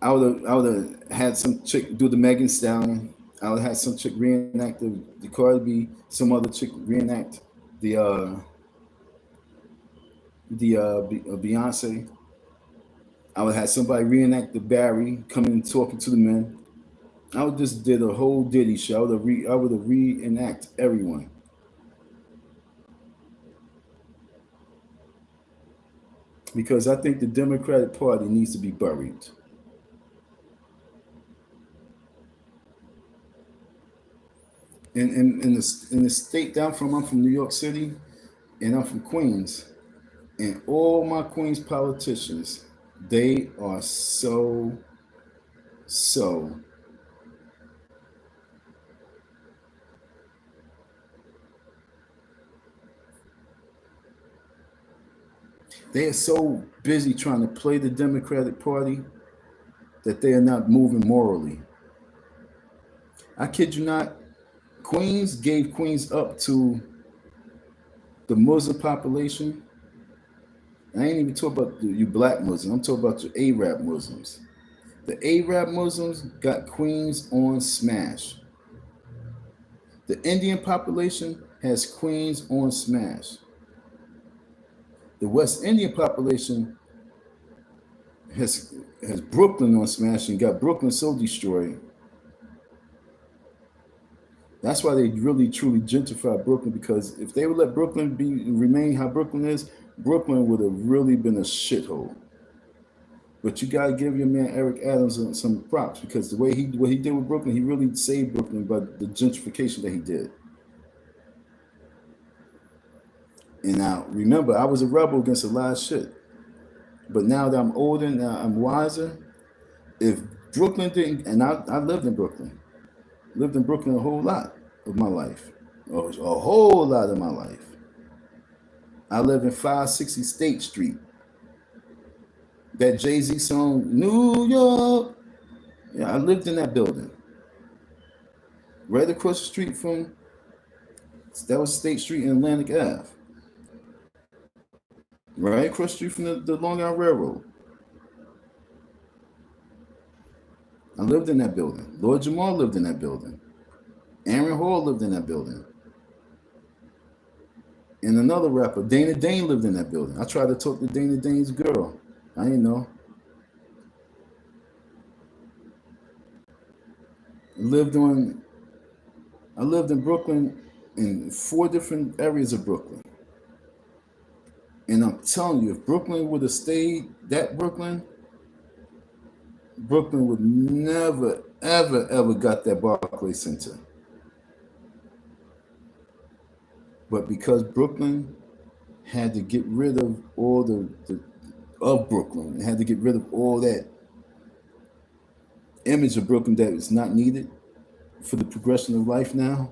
I would have had some chick do the Megan Stallion. I would have had some chick reenact the Cardi B. Some other chick reenact the Beyonce. I would have somebody reenact the Barry coming and talking to the men. I would just did a whole Diddy show. I would have reenact everyone. Because I think the Democratic Party needs to be buried. In the state that I'm from New York City, and I'm from Queens, and all my Queens politicians, they are so they are so busy trying to play the Democratic Party that they are not moving morally. I kid you not, Queens gave Queens up to the Muslim population. I ain't even talking about you black Muslims. I'm talking about your Arab Muslims. The Arab Muslims got Queens on smash. The Indian population has Queens on smash. The West Indian population has Brooklyn on smash and got Brooklyn so destroyed. That's why they really truly gentrified Brooklyn, because if they would let Brooklyn remain how Brooklyn is, Brooklyn would have really been a shithole. But you gotta give your man Eric Adams some props, because the way what he did with Brooklyn, he really saved Brooklyn by the gentrification that he did. And now remember, I was a rebel against a lot of shit. But now that I'm older, now I'm wiser. If Brooklyn didn't, and I lived in Brooklyn a whole lot of my life, a whole lot of my life. I live in 560 State Street. That Jay-Z song, New York. Yeah, I lived in that building. Right across the street that was State Street and Atlantic Ave. Right across the street from the Long Island Railroad. I lived in that building. Lord Jamal lived in that building. Aaron Hall lived in that building. And another rapper, Dana Dane, lived in that building. I tried to talk to Dana Dane's girl. I didn't know. I lived in Brooklyn, in 4 different areas of Brooklyn. And I'm telling you, if Brooklyn would have stayed that Brooklyn would never, ever, ever got that Barclays Center. But because Brooklyn had to get rid of all of Brooklyn, it had to get rid of all that image of Brooklyn that is not needed for the progression of life now.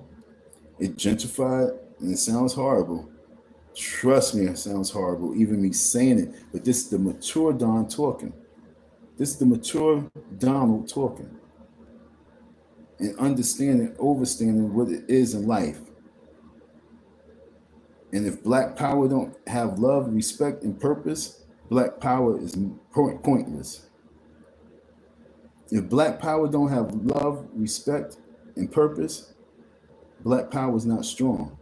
It gentrified, and it sounds horrible. Trust me, it sounds horrible, even me saying it. But this is the mature Don talking. This is the mature Donald talking. And understanding, overstanding what it is in life. And if Black power don't have love, respect, and purpose, Black power is pointless. If Black power don't have love, respect, and purpose, Black power is not strong.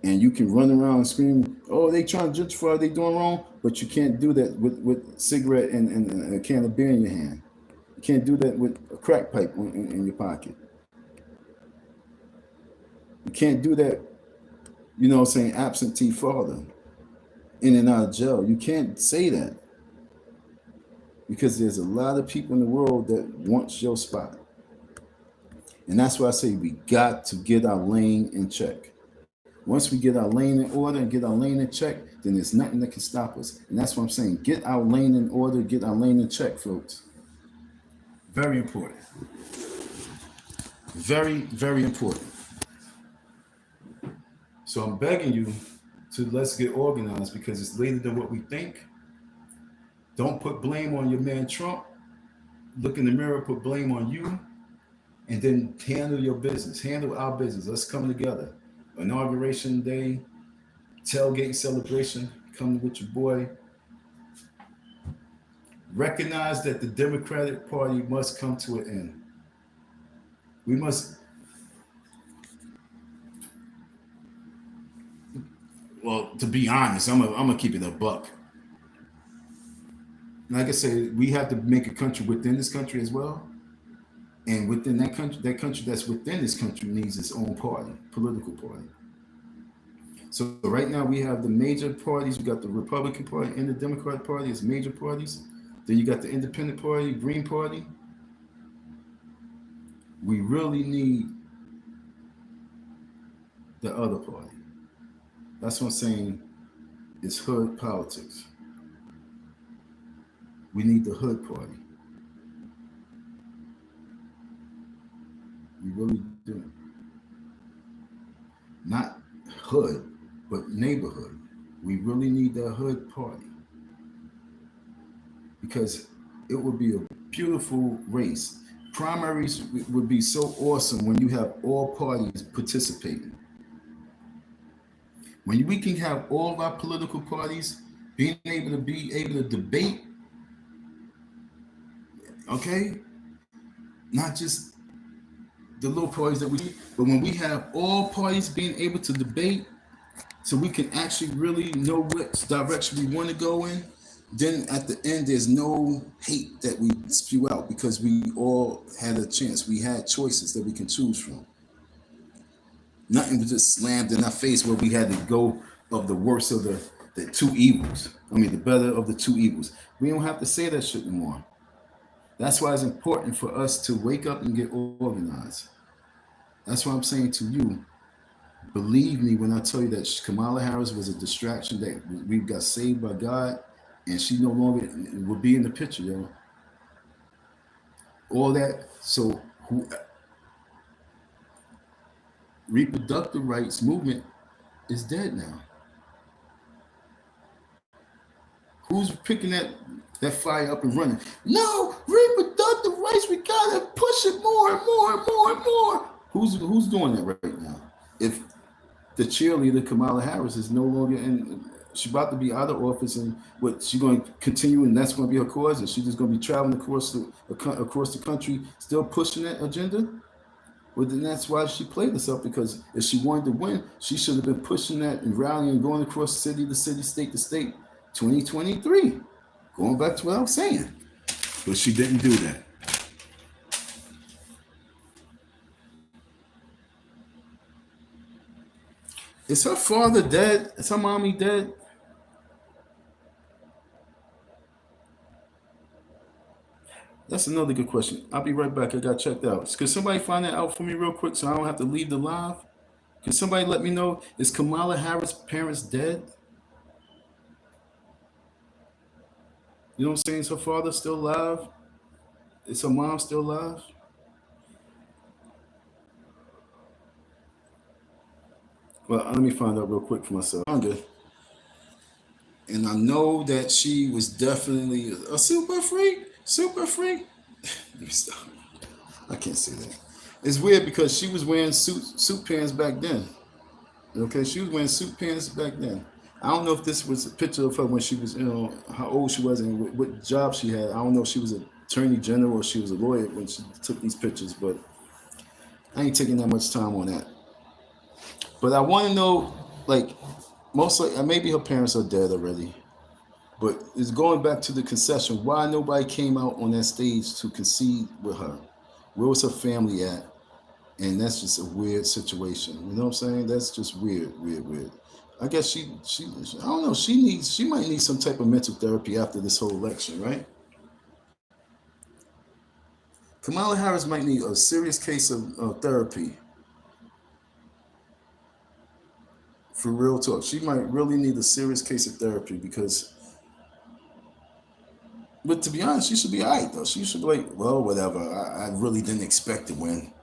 And you can run around and scream, oh, they trying to gentrify, they doing wrong, but you can't do that with cigarette and a can of beer in your hand. You can't do that with a crack pipe in your pocket. You can't do that, you know what I'm saying, absentee father, in and out of jail. You can't say that. Because there's a lot of people in the world that wants your spot. And that's why I say we got to get our lane in check. Once we get our lane in order and get our lane in check, then there's nothing that can stop us. And that's what I'm saying. Get our lane in order, get our lane in check, folks. Very important. Very, very important. So I'm begging you to let's get organized, because it's later than what we think. Don't put blame on your man Trump. Look in the mirror, put blame on you, and then handle your business. Handle our business. Let's come together. Inauguration day, tailgate celebration, come with your boy. Recognize that the Democratic Party must come to an end. We must, well, to be honest, I'm gonna keep it a buck. Like I said, we have to make a country within this country as well. And within that country that's within this country needs its own party, political party. So right now we have the major parties. We got the Republican Party and the Democratic Party as major parties. Then you got the Independent Party, Green Party. We really need the other party. That's what I'm saying. It's hood politics. We need the hood party. We really do. Not hood, but neighborhood. We really need the hood party. Because it would be a beautiful race. Primaries would be so awesome when you have all parties participating. When we can have all of our political parties being able to debate, okay? Not just the little parties that we need, but when we have all parties being able to debate, so we can actually really know which direction we want to go in, then at the end, there's no hate that we spew out, because we all had a chance. We had choices that we can choose from. Nothing was just slammed in our face where we had to go of the worst of the two evils. I mean, the better of the two evils. We don't have to say that shit anymore. That's why it's important for us to wake up and get organized. That's why I'm saying to you, believe me when I tell you that Kamala Harris was a distraction, that we got saved by God, and she no longer will be in the picture, yo. All that, so reproductive rights movement is dead now. Who's picking that fire up and running? No, reproductive rights, we gotta push it more and more and more and more. Who's doing that right now? If the cheerleader Kamala Harris is no longer in, she's about to be out of office, and what she's going to continue, and that's going to be her cause, and she's just going to be traveling across the country, still pushing that agenda. Well, then that's why she played herself, because if she wanted to win, she should have been pushing that and rallying and going across city to city, state to state, 2023. Going back to what I was saying. But she didn't do that. Is her father dead? Is her mommy dead? That's another good question. I'll be right back. I got checked out. Could somebody find that out for me real quick so I don't have to leave the live? Can somebody let me know, is Kamala Harris' parents dead? You know what I'm saying? Is her father still alive? Is her mom still alive? Well, let me find out real quick for myself. And I know that she was definitely a super freak. Super freak. Let me stop. I can't say that. It's weird because she was wearing suit pants back then. Okay, she was wearing suit pants back then. I don't know if this was a picture of her when she was, how old she was and what job she had. I don't know if she was an attorney general or she was a lawyer when she took these pictures, but I ain't taking that much time on that. But I want to know, like, mostly, maybe her parents are dead already. But it's going back to the concession. Why nobody came out on that stage to concede with her? Where was her family at? And that's just a weird situation. You know what I'm saying? That's just weird. I guess she I don't know. She might need some type of mental therapy after this whole election, right? Kamala Harris might need a serious case of therapy. For real talk, she might really need a serious case of therapy because. But to be honest, she should be all right though. She should be like, well, whatever. I really didn't expect to win.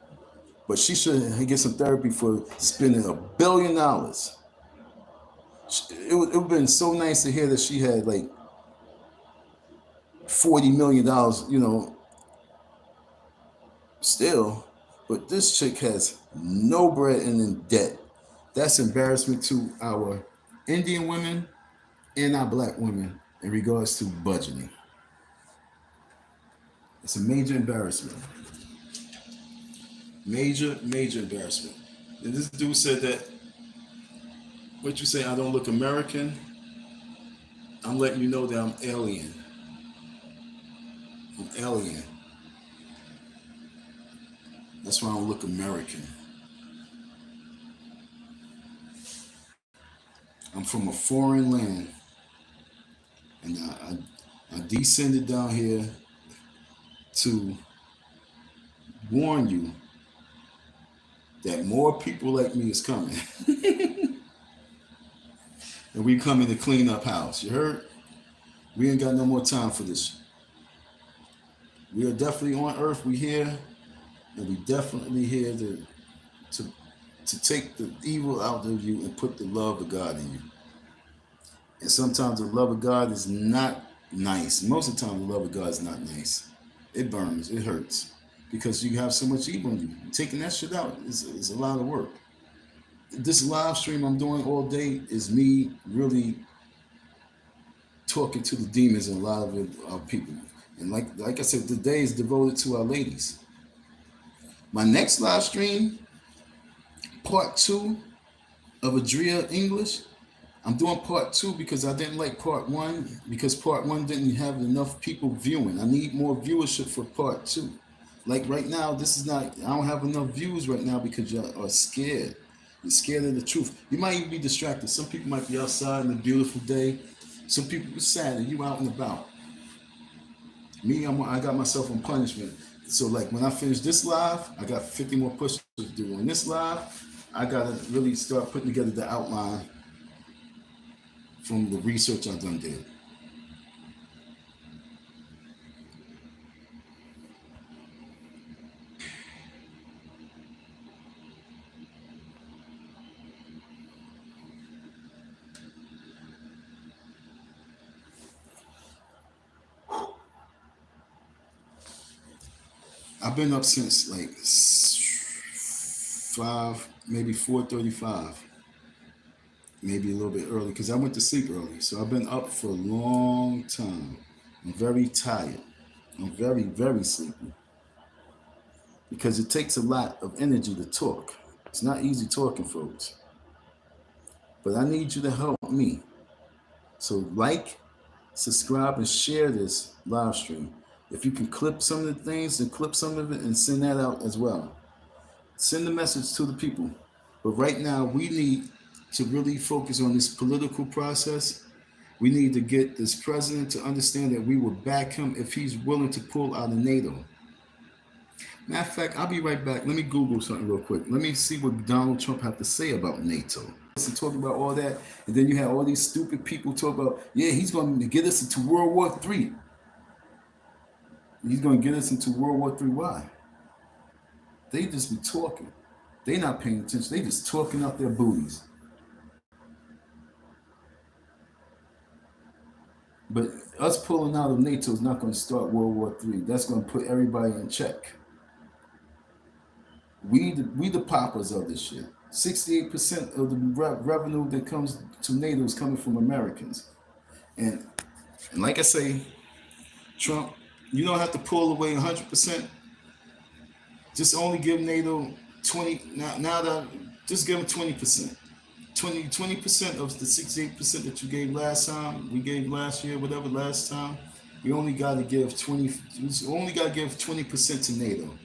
But she should get some therapy for spending $1 billion. It would have been so nice to hear that she had like $40 million, still. But this chick has no bread and in debt. That's embarrassment to our Indian women and our black women in regards to budgeting. It's a major embarrassment. Major embarrassment. And this dude said that, what you say, I don't look American? I'm letting you know that I'm alien. I'm alien. That's why I don't look American. I'm from a foreign land. And I descended down here to warn you that more people like me is coming. And we coming to clean up house. You heard? We ain't got no more time for this. We are definitely on earth. We here. And we definitely here to take the evil out of you and put the love of God in you. And sometimes the love of God is not nice. Most of the time the love of God is not nice. It burns. It hurts. Because you have so much evil in you. Taking that shit out is a lot of work. This live stream I'm doing all day is me really talking to the demons and a lot of our people. And like I said, the day is devoted to our ladies. My next live stream, part 2 of Adria English. I'm doing part 2 because I didn't like part 1 because part 1 didn't have enough people viewing. I need more viewership for part 2. Like right now, I don't have enough views right now because y'all are scared. You're scared of the truth. You might even be distracted. Some people might be outside on a beautiful day. Some people are sad and you out and about. Me, I got myself on punishment. So like when I finish this live, I got 50 more push-ups to do. On this live, I gotta really start putting together the outline from the research I've done did. I've been up since like 5, maybe 4:35, maybe a little bit early because I went to sleep early. So I've been up for a long time. I'm very tired. I'm very, very sleepy because it takes a lot of energy to talk. It's not easy talking, folks. But I need you to help me. So like, subscribe, and share this live stream. If you can clip some of the things, then clip some of it and send that out as well. Send the message to the people. But right now, we need to really focus on this political process. We need to get this president to understand that we will back him if he's willing to pull out of NATO. Matter of fact, I'll be right back. Let me Google something real quick. Let me see what Donald Trump have to say about NATO. So talking about all that, and then you have all these stupid people talk about, yeah, he's going to get us into World War III. He's going to get us into World War III. Why? They just be talking. They not paying attention. They just talking out their booties. But us pulling out of NATO is not going to start World War III. That's going to put everybody in check. We the poppers of this shit. 68% of the revenue that comes to NATO is coming from Americans. And like I say, Trump, you don't have to pull away 100%. Just only give NATO 20. Now that just give them 20%. 20% of the 68% that you gave last time, we gave last year, whatever last time, we only got to give 20%. We only got to give 20% to NATO.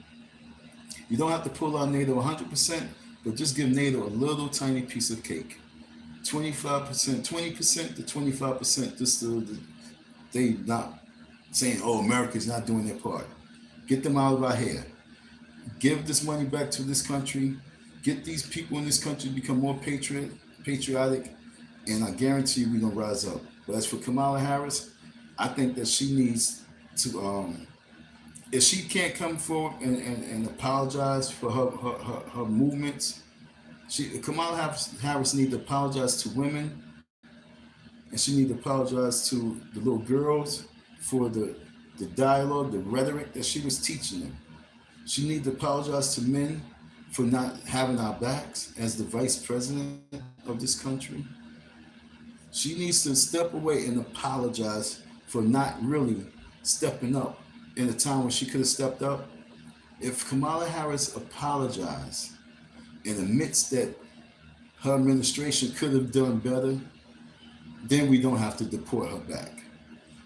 You don't have to pull out NATO 100%, but just give NATO a little tiny piece of cake. 25%, 20% to 25%. Just so they not saying, "Oh, America's not doing their part." Get them out of our hair. Give this money back to this country. Get these people in this country to become more patriotic, and I guarantee you we're gonna rise up. But as for Kamala Harris, I think that she needs to, if she can't come forward and apologize for her movements, Kamala Harris needs to apologize to women, and she needs to apologize to the little girls for the dialogue, the rhetoric that she was teaching them. She needs to apologize to men for not having our backs as the vice president of this country. She needs to step away and apologize for not really stepping up in a time when she could have stepped up. If Kamala Harris apologized and admits that her administration could have done better, then we don't have to deport her back.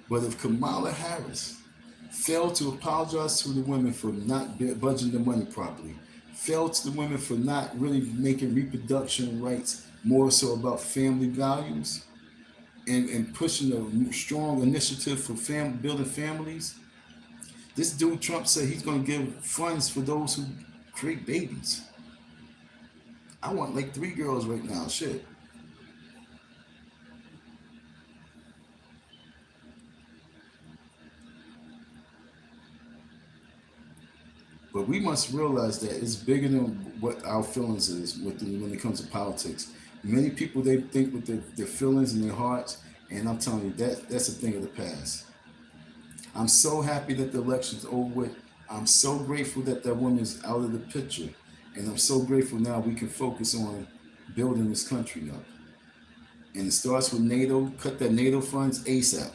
But if Kamala Harris failed to apologize to the women for not budgeting the money properly, failed to the women for not really making reproduction rights more so about family values, and pushing a strong initiative for building families. This dude Trump said he's going to give funds for those who create babies. I want like 3 girls right now. Shit. But we must realize that it's bigger than what our feelings is when it comes to politics. Many people, they think with their feelings and their hearts, and I'm telling you, that's a thing of the past. I'm so happy that the election's over with. I'm so grateful that woman is out of the picture. And I'm so grateful now we can focus on building this country up. And it starts with NATO. Cut that NATO funds ASAP.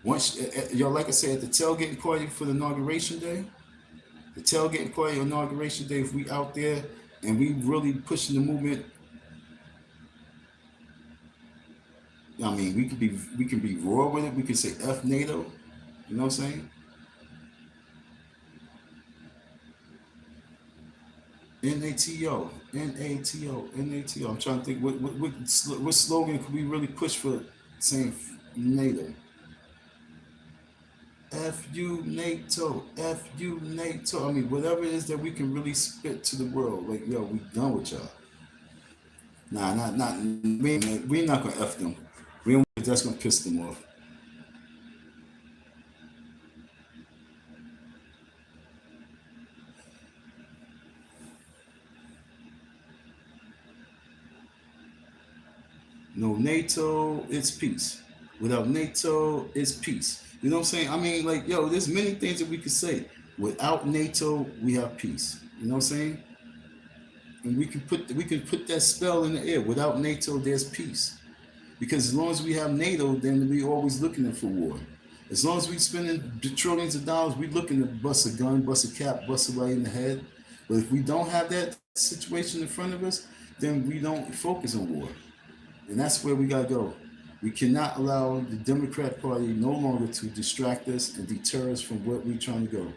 Once, y'all, like I said, at the tailgating party for the inauguration day, if we out there and we really pushing the movement, I mean, we can be raw with it. We can say F NATO. You know what I'm saying? NATO. I'm trying to think what slogan could we really push for saying NATO? F you NATO, F you NATO. I mean, whatever it is that we can really spit to the world, like, yo, we done with y'all. Nah, we're not gonna F them. We don't. That's gonna piss them off. No NATO, it's peace. Without NATO, it's peace. You know what I'm saying? I mean, like, yo, there's many things that we could say. Without NATO, we have peace. You know what I'm saying? And we can put that spell in the air. Without NATO, there's peace. Because as long as we have NATO, then we always looking for war. As long as we spending trillions of dollars, we looking to bust a gun, bust a cap, bust a right in the head. But if we don't have that situation in front of us, then we don't focus on war. And that's where we gotta go. We cannot allow the Democrat Party no longer to distract us and deter us from what we're trying to go.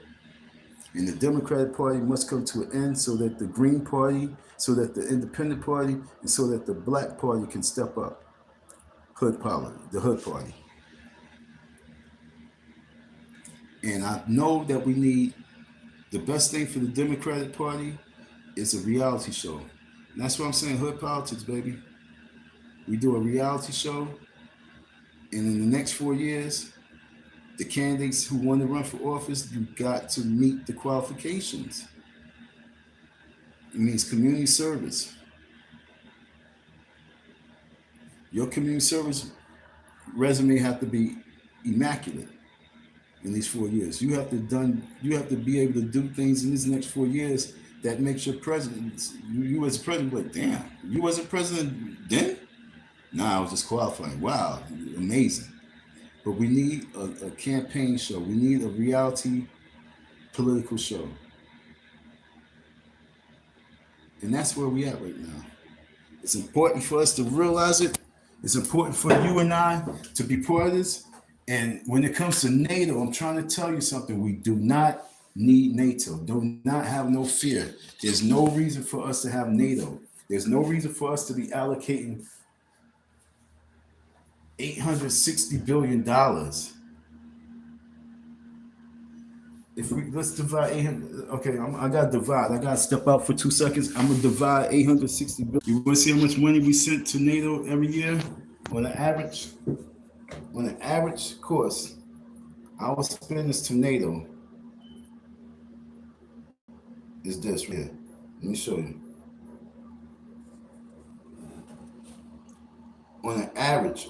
And the Democratic Party must come to an end so that the Green Party, so that the Independent Party, and so that the Black Party can step up. The Hood Party. And I know that we need The best thing for the Democratic Party is a reality show. And that's what I'm saying, hood politics, baby. We do a reality show, and in the next 4 years, the candidates who want to run for office, you got to meet the qualifications. It means community service. Your community service resume have to be immaculate in these 4 years. You have to be able to do things in these next 4 years that makes your president, you as president, like, damn, you wasn't president then? Nah, I was just qualifying. Wow, amazing. But we need a campaign show. We need a reality political show. And that's where we at right now. It's important for us to realize it. It's important for you and I to be part of this. And when it comes to NATO, I'm trying to tell you something. We do not need NATO. Do not have no fear. There's no reason for us to have NATO. There's no reason for us to be allocating $860 billion. If let's divide 800. Okay, I got to divide. I got to step out for 2 seconds. I'm going to divide 860 billion. You want to see how much money we sent to NATO every year? On an average course, our spendings to NATO is this right here. Let me show you. On an average,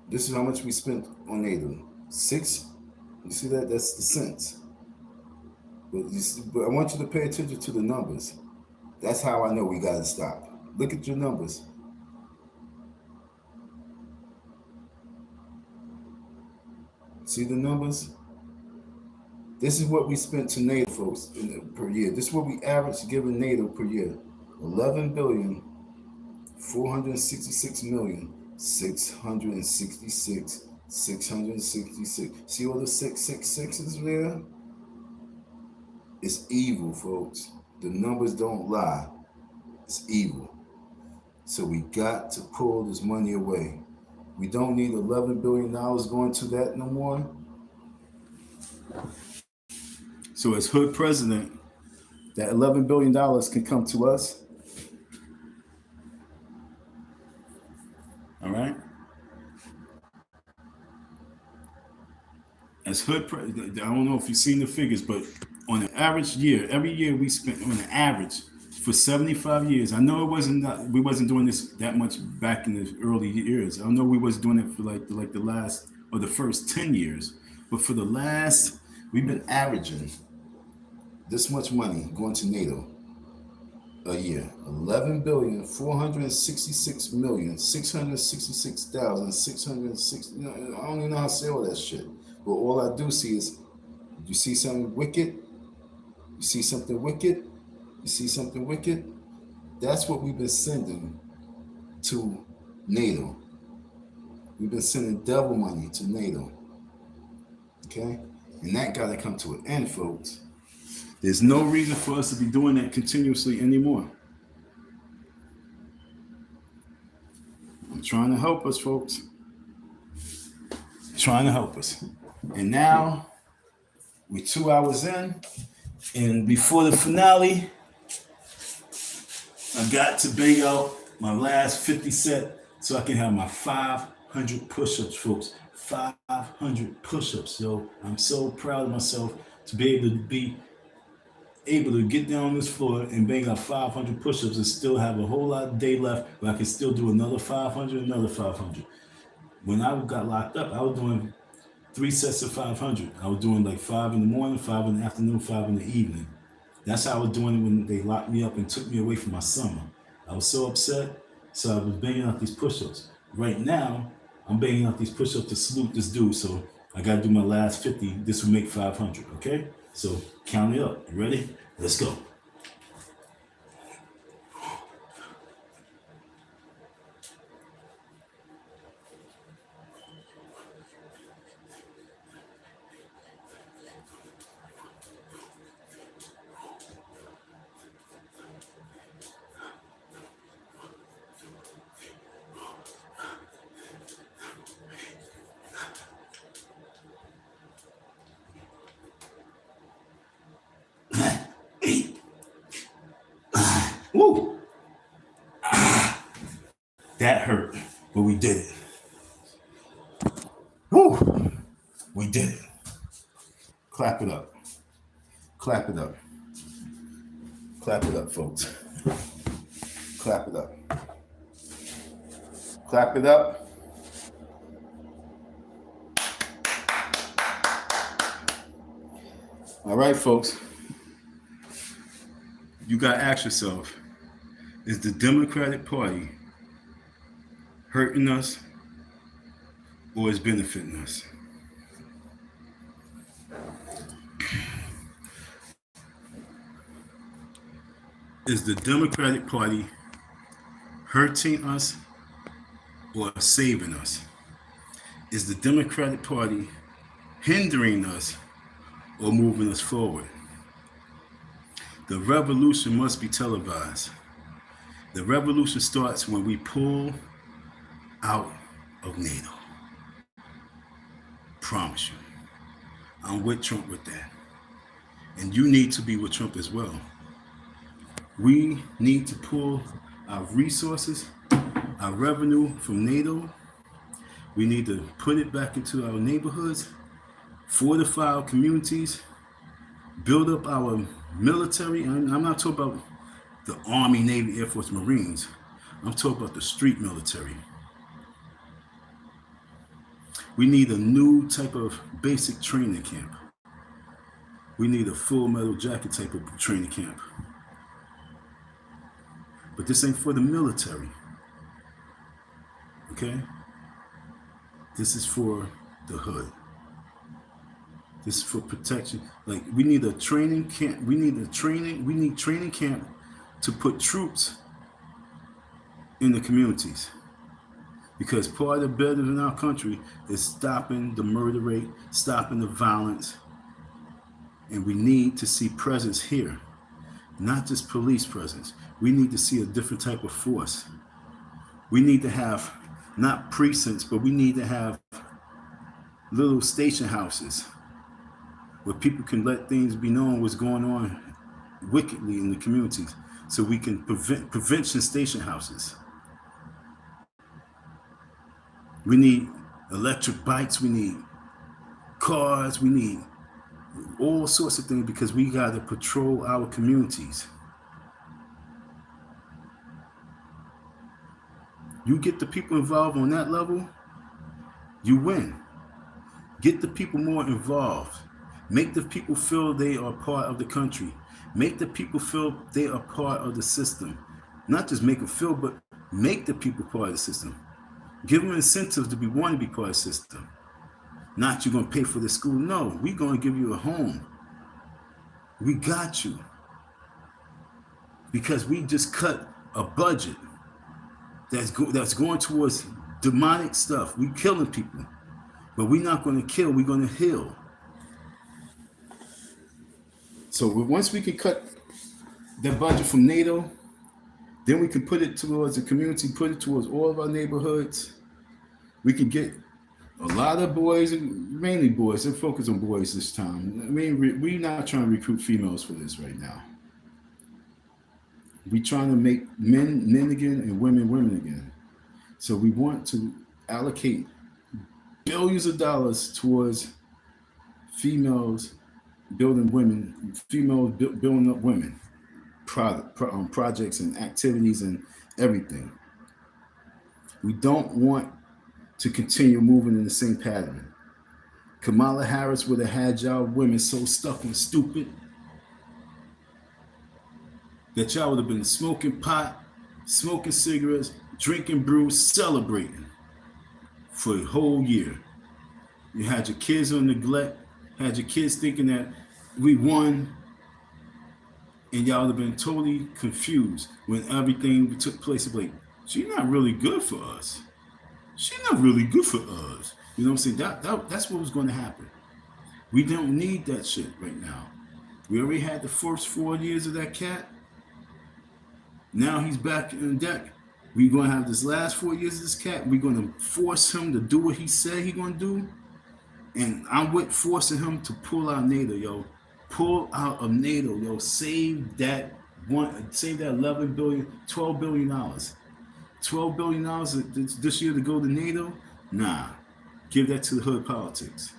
this is how much we spent on NATO. You see that? That's the cents. But I want you to pay attention to the numbers. That's how I know we got to stop. Look at your numbers. See the numbers? This is what we spent to NATO, folks, per year. This is what we average giving NATO per year. 11,466,666,666. See all the 666s there? It's evil, folks. The numbers don't lie. It's evil. So we got to pull this money away. We don't need $11 billion going to that no more. So as hood president, that $11 billion can come to us. All right? As hood president, I don't know if you've seen the figures, but on an average year, every year we spent on an average for 75 years. I know we wasn't doing this that much back in the early years. I know we was doing it for like the last or the first 10 years, but for the last, we've been averaging this much money going to NATO a year. 11,466,666,660. I don't even know how to say all that shit. But all I do see is, you see something wicked? You see something wicked? You see something wicked? That's what we've been sending to NATO. We've been sending devil money to NATO. Okay? And that got to come to an end, folks. There's no reason for us to be doing that continuously anymore. I'm trying to help us, folks. Trying to help us. And now, we're 2 hours in, and before the finale, I got to bang out my last 50 set so I can have my 500 push-ups, folks. 500 push-ups, yo. I'm so proud of myself to be able to get down on this floor and bang out 500 push-ups and still have a whole lot of day left, but I can still do another 500, another 500. When I got locked up, I was doing 3 sets of 500. I was doing like 5 in the morning, 5 in the afternoon, 5 in the evening. That's how I was doing it when they locked me up and took me away from my summer. I was so upset, so I was banging out these push-ups. Right now, I'm banging out these push-ups to salute this dude, so I gotta do my last 50. This will make 500, okay? So count it up. You ready? Let's go. That hurt, but we did it. Woo! We did it. Clap it up. Clap it up. Clap it up, folks. Clap it up. Clap it up. All right, folks. You got to ask yourself, is the Democratic Party hurting us or is benefiting us? Is the Democratic Party hurting us or saving us? Is the Democratic Party hindering us or moving us forward? The revolution must be televised. The revolution starts when we pull out of NATO. Promise you. I'm with Trump with that. And you need to be with Trump as well. We need to pull our resources, our revenue from NATO. We need to put it back into our neighborhoods, fortify our communities, build up our military. And I'm not talking about the Army, Navy, Air Force, Marines. I'm talking about the street military. We need a new type of basic training camp. We need a full metal jacket type of training camp. But this ain't for the military. Okay? This is for the hood. This is for protection. Like, we need a training camp. We need training camp to put troops in the communities. Because part of the better in our country is stopping the murder rate, stopping the violence. And we need to see presence here, not just police presence. We need to see a different type of force. We need to have not precincts, but we need to have little station houses where people can let things be known what's going on wickedly in the communities. So we can prevention station houses. We need electric bikes, we need cars, we need all sorts of things because we got to patrol our communities. You get the people involved on that level, you win. Get the people more involved. Make the people feel they are part of the country. Make the people feel they are part of the system. Not just make them feel, but make the people part of the system. Give them incentives to want to be part of the system. Not you're going to pay for the school. No, we're going to give you a home. We got you. Because we just cut a budget that's going towards demonic stuff. We killing people. But we're not going to kill, we're going to heal. So once we can cut that budget from NATO, then we can put it towards the community, put it towards all of our neighborhoods. We can get a lot of boys, and mainly boys. Let's focus on boys this time. I mean, we're not trying to recruit females for this right now. We're trying to make men again and women again. So we want to allocate billions of dollars towards females building women, females building up women, projects and activities and everything. We don't want to continue moving in the same pattern. Kamala Harris would have had y'all women so stuck and stupid that y'all would have been smoking pot, smoking cigarettes, drinking brew, celebrating for a whole year. You had your kids on neglect, had your kids thinking that we won, and y'all would have been totally confused when everything took place. Like, she's not really good for us. She's not really good for us. You know what I'm saying? That's what was going to happen. We don't need that shit right now. We already had the first 4 years of that cat. Now he's back in deck. We're going to have this last 4 years of this cat. We're going to force him to do what he said he's going to do. And I'm with forcing him to pull out NATO, yo. Pull out of NATO, yo. Save that 11 billion, $12 billion. $12 billion this year to go to NATO? Nah. Give that to the hood politics.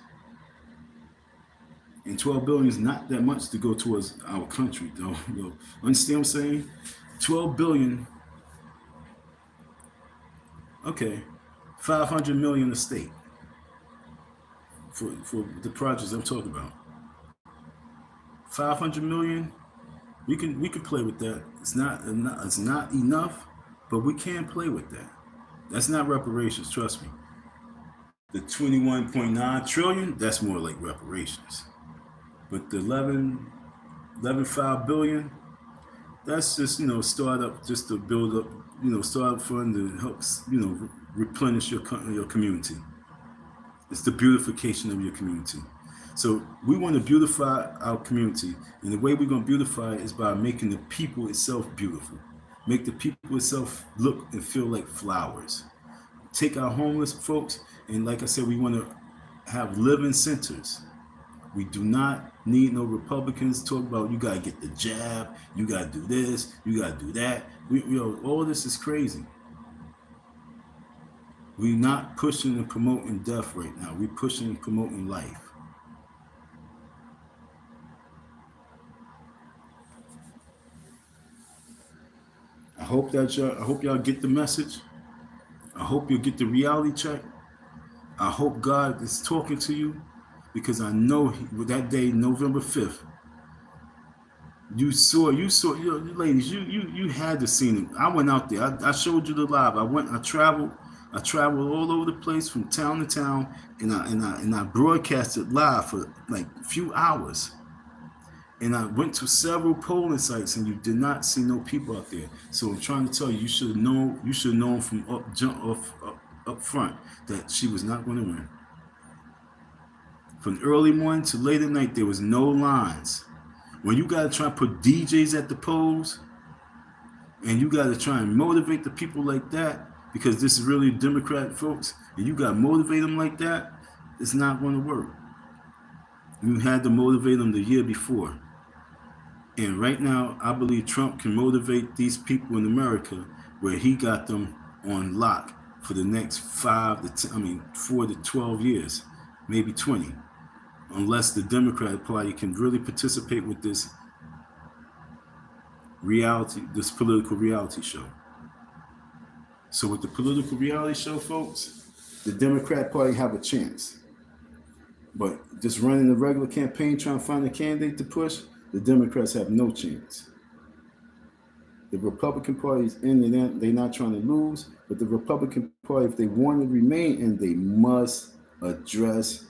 And 12 billion is not that much to go towards our country, though. Understand what I'm saying? 12 billion, okay, 500 million a state for the projects I'm talking about. 500 million, we can play with that. It's not enough, but we can play with that. That's not reparations, trust me. The 21.9 trillion, that's more like reparations. But the 11.5 billion, that's just, startup, just to build up, startup fund to help, replenish your community. It's the beautification of your community. So we want to beautify our community, and the way we're going to beautify it is by making the people itself beautiful. Make the people itself look and feel like flowers. Take our homeless folks, and like I said, we want to have living centers. We do not need no Republicans talk about you gotta get the jab, you gotta do this, you gotta do that. All this is crazy. We're not pushing and promoting death right now. We're pushing and promoting life. I hope y'all get the message. I hope you'll get the reality check. I hope God is talking to you, because I know that day, November 5th, you saw, ladies, you had to see it. I went out there. I showed you the live. I traveled all over the place from town to town, and I broadcasted live for like a few hours. And I went to several polling sites, and you did not see no people out there. So I'm trying to tell you, you should have known from up front that she was not going to win. From early morning to late at night, there was no lines. When you got to try and put DJs at the polls, and you got to try and motivate the people like that, because this is really Democrat folks, and you got to motivate them like that, it's not going to work. You had to motivate them the year before. And right now, I believe Trump can motivate these people in America where he got them on lock for the next 4 to 12 years, maybe 20. Unless the Democratic Party can really participate with this political reality show. So with the political reality show, folks, the Democrat Party have a chance. But just running the regular campaign, trying to find a candidate to push, the Democrats have no chance. The Republican Party is in there, they're not trying to lose, but the Republican Party, if they want to remain in, they must address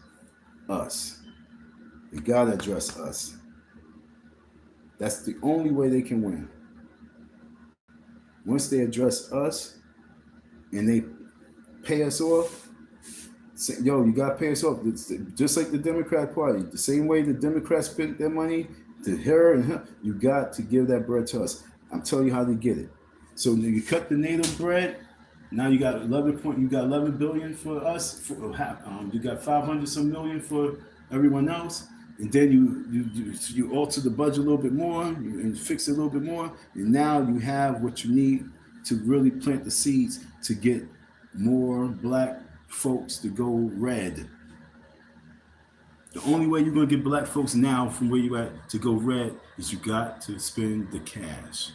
us. They gotta address us. That's the only way they can win. Once they address us and they pay us off, say, yo, you gotta pay us off. It's just like the Democrat Party, the same way the Democrats spent their money to her and her, you got to give that bread to us. I'm telling you how to get it. So you cut the NATO bread. Now you got 11 billion for us. You got 500 some million for everyone else, and then you alter the budget a little bit more and fix it a little bit more, and now you have what you need to really plant the seeds to get more black folks to go red. The only way you're going to get black folks now from where you at to go red is you got to spend the cash.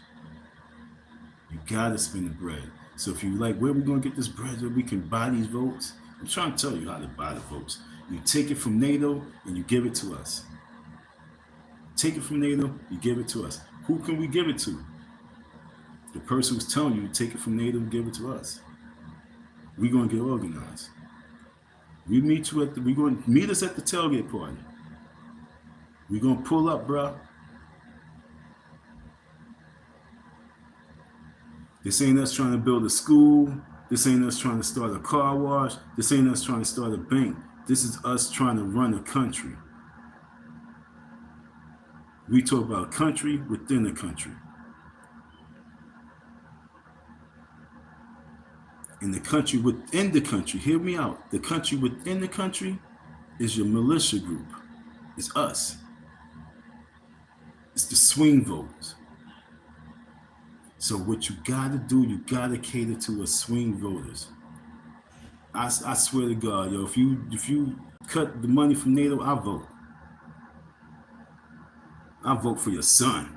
You got to spend the bread. So if you like, where we going to get this bread so we can buy these votes? I'm trying to tell you how to buy the votes. You take it from NATO and you give it to us. Take it from NATO, you give it to us. Who can we give it to? The person who's telling you to take it from NATO and give it to us. We're going to get organized. We're going to meet us at the tailgate party. We're going to pull up, bro. This ain't us trying to build a school. This ain't us trying to start a car wash. This ain't us trying to start a bank. This is us trying to run a country. We talk about a country within a country. And the country within the country, hear me out. The country within the country is your militia group. It's us. It's the swing votes. So what you gotta do, you gotta cater to a swing voters. I swear to God, yo, if you cut the money from NATO, I vote. I vote for your son.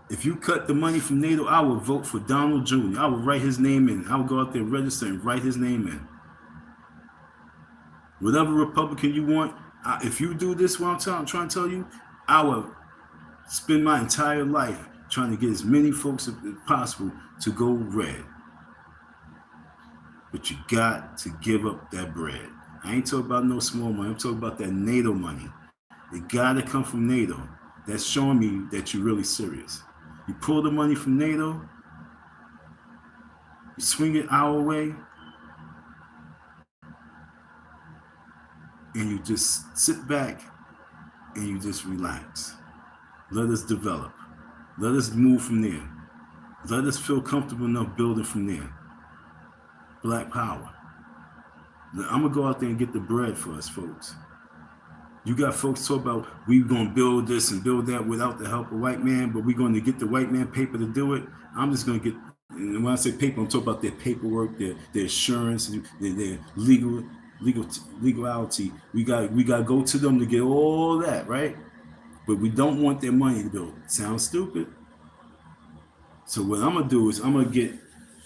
If you cut the money from NATO, I will vote for Donald Jr. I will write his name in. I will go out there, register, and write his name in. Whatever Republican you want, if you do this, what I'm trying to tell you, I will spend my entire life trying to get as many folks as possible to go red. But you got to give up that bread. I ain't talking about no small money. I'm talking about that NATO money. It got to come from NATO. That's showing me that you're really serious. You pull the money from NATO, you swing it our way, and you just sit back and you just relax. Let us develop. Let us move from there. Let us feel comfortable enough building from there. Black power. I'm going to go out there and get the bread for us, folks. You got folks talk about we're going to build this and build that without the help of white man, but we're going to get the white man paper to do it. I'm just going to get, and when I say paper, I'm talking about their paperwork, their insurance, their legality. We got to go to them to get all that, right? But we don't want their money to build. Sounds stupid. So what I'm going to do is I'm going to get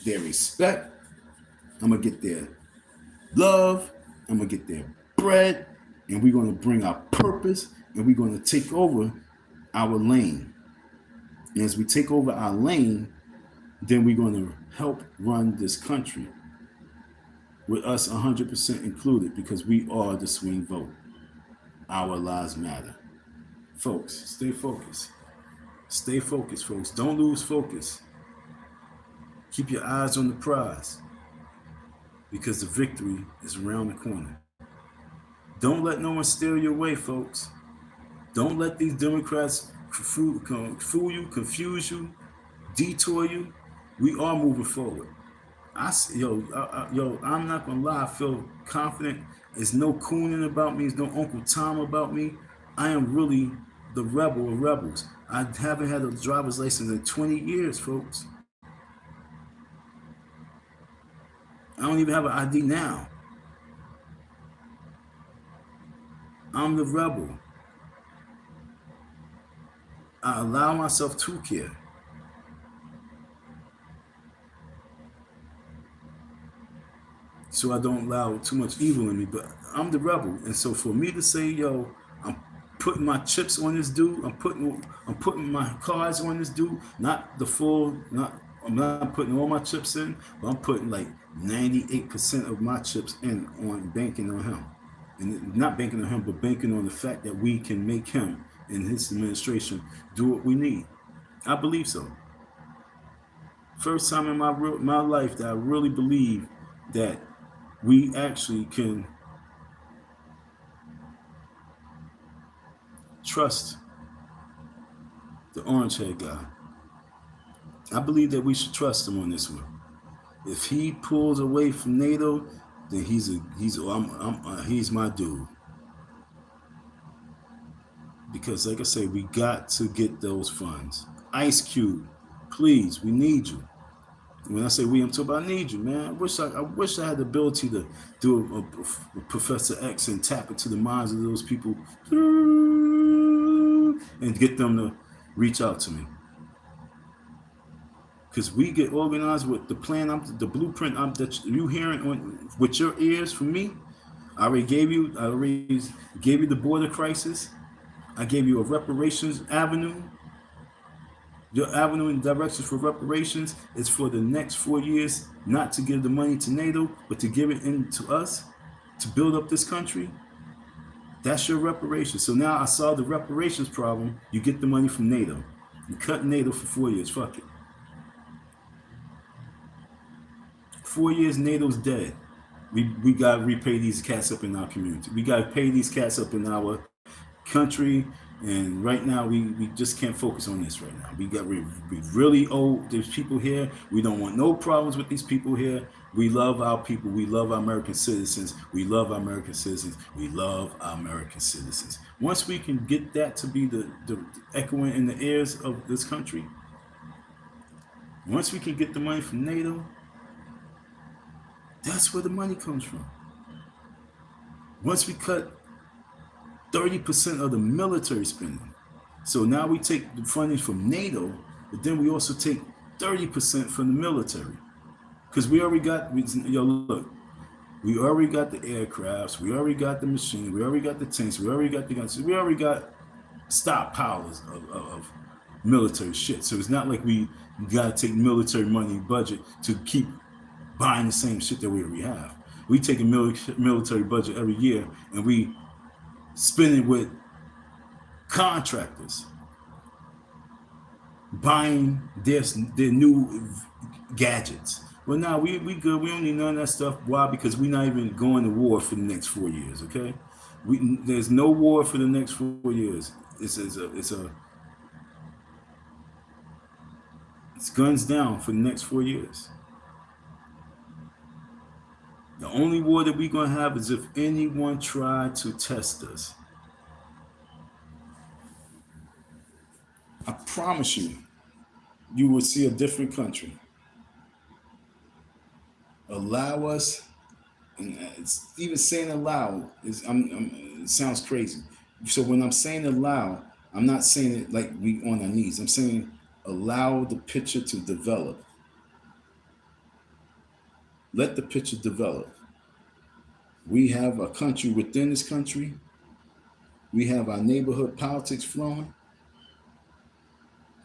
their respect. I'm going to get their love. I'm going to get their bread. And we're going to bring our purpose, and we're going to take over our lane. And as we take over our lane, then we're going to help run this country with us 100% included, because we are the swing vote. Our lives matter. Folks, stay focused. Stay focused, folks. Don't lose focus. Keep your eyes on the prize, because the victory is around the corner. Don't let no one steal your way, folks. Don't let these Democrats fool you, confuse you, detour you. We are moving forward. I'm not gonna lie. I feel confident. There's no cooning about me. There's no Uncle Tom about me. I am really the rebel of rebels. I haven't had a driver's license in 20 years, folks. I don't even have an ID now. I'm the rebel. I allow myself to care. So I don't allow too much evil in me, but I'm the rebel. And so for me to say, yo, I'm putting my chips on this dude, I'm putting my cards on this dude, not the full, I'm not putting all my chips in, but I'm putting like 98% of my chips in on banking on him. And not banking on him, but banking on the fact that we can make him and his administration do what we need. I believe so. First time in my life that I really believe that we actually can trust the orange-haired guy. I believe that we should trust him on this one. If he pulls away from NATO, then he's my dude. Because like I say, we got to get those funds. Ice Cube, please, we need you. When I say we, I'm talking about need you, man. I wish I had the ability to do a Professor X and tap into the minds of those people and get them to reach out to me. Because we get organized with the plan, the blueprint that you hearing on with your ears from me. I already gave you the border crisis. I gave you a reparations avenue. Your avenue and directions for reparations is for the next 4 years, not to give the money to NATO, but to give it to us to build up this country. That's your reparations. So now I solved the reparations problem. You get the money from NATO. You cut NATO for 4 years. Fuck it. 4 years, NATO's dead. We got to repay these cats up in our community. We got to pay these cats up in our country. And right now, we just can't focus on this right now. We really owe these people here. We don't want no problems with these people here. We love our people. We love our American citizens. We love our American citizens. We love our American citizens. Once we can get that to be the echoing in the ears of this country, Once we can get the money from NATO, that's where the money comes from. Once we cut 30% of the military spending, so now we take the funding from NATO, but then we also take 30% from the military. Because we already got, yo, look, we already got the aircrafts, we already got the machines, we already got the tanks, we already got the guns, we already got stockpiles of military shit. So it's not like we got to take military money budget to keep buying the same shit that we already have. We take a military budget every year and we spend it with contractors buying their new gadgets. Well, now we good. We don't need none of that stuff. Why? Because we're not even going to war for the next 4 years. Okay, there's no war for the next 4 years. It's guns down for the next 4 years. The only war that we're gonna have is if anyone tried to test us. I promise you, you will see a different country. Allow us, and it's even saying allow is it sounds crazy. So when I'm saying allow, I'm not saying it like we on our knees. I'm saying allow the picture to develop. Let the picture develop. We have a country within this country. We have our neighborhood politics flowing.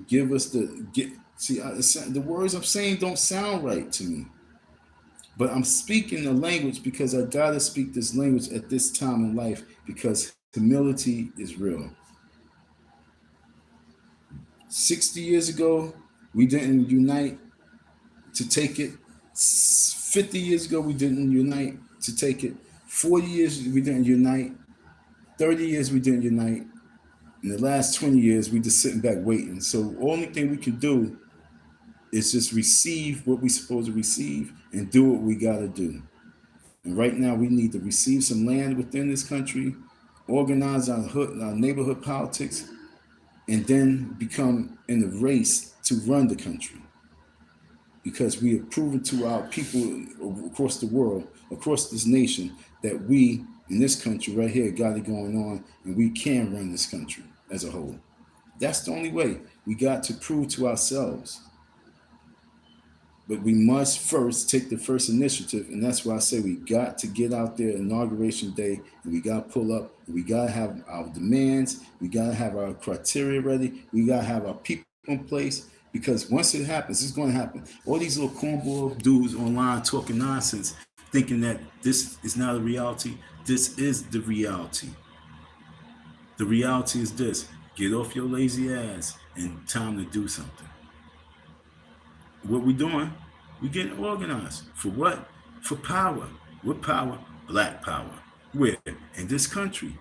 Give us the words I'm saying don't sound right to me. But I'm speaking the language because I gotta speak this language at this time in life because humility is real. 60 years ago, we didn't unite to take it. 50 years ago, we didn't unite to take it. 40 years, we didn't unite. 30 years, we didn't unite. In the last 20 years, we just sitting back waiting. So the only thing we can do is just receive what we're supposed to receive and do what we got to do. And right now, we need to receive some land within this country, organize our neighborhood politics, and then become in the race to run the country. Because we have proven to our people across the world, across this nation, that we in this country right here got it going on and we can run this country as a whole. That's the only way. We got to prove to ourselves. But we must first take the first initiative, and that's why I say we got to get out there inauguration day, and we got to pull up, and we got to have our demands, we got to have our criteria ready, we got to have our people in place, because once it happens, it's going to happen. All these little cornball dudes online talking nonsense, thinking that this is not a reality. This is the reality. The reality is this: get off your lazy ass and time to do something. What we doing? We getting organized. For what? For power. What power? Black power. Where? In this country.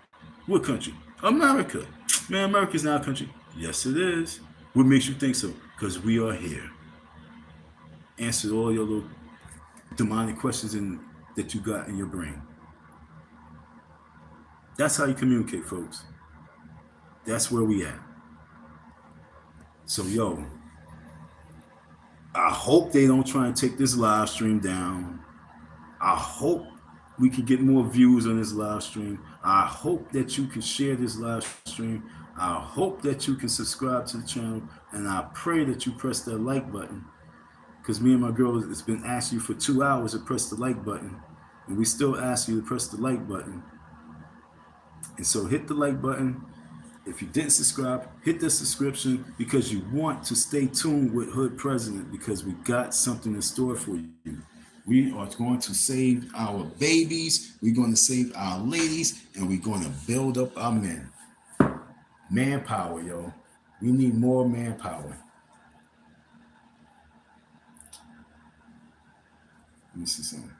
What country? America. Man, America's not a country. Yes, it is. What makes you think so? Because we are here. Answer all your little demonic questions that you got in your brain. That's how you communicate, folks. That's where we at. So, yo, I hope they don't try and take this live stream down. I hope we can get more views on this live stream. I hope that you can share this live stream. I hope that you can subscribe to the channel. And I pray that you press that like button. Because me and my girl, it's been asking you for 2 hours to press the like button. And we still ask you to press the like button. And so hit the like button. If you didn't subscribe, hit the subscription because you want to stay tuned with Hood President because we got something in store for you. We are going to save our babies, we're going to save our ladies, and we're going to build up our men. Manpower, yo. We need more manpower. Let me see something.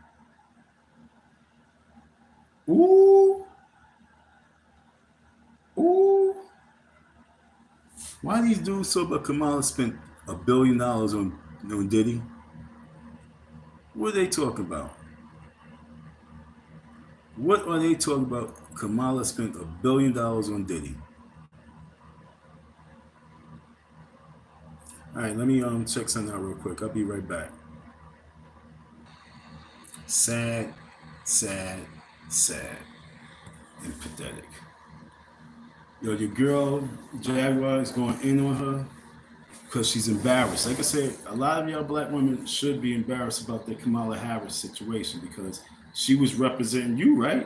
Ooh. Ooh. Why these dudes so about Kamala spent $1 billion on Diddy? What are they talking about? What are they talking about? Kamala spent $1 billion on Diddy. All right, let me check something out real quick. I'll be right back. Sad, sad, sad, and pathetic. Yo, your girl Jaguar is going in on her because she's embarrassed. Like I said, a lot of y'all black women should be embarrassed about the Kamala Harris situation because she was representing you, right?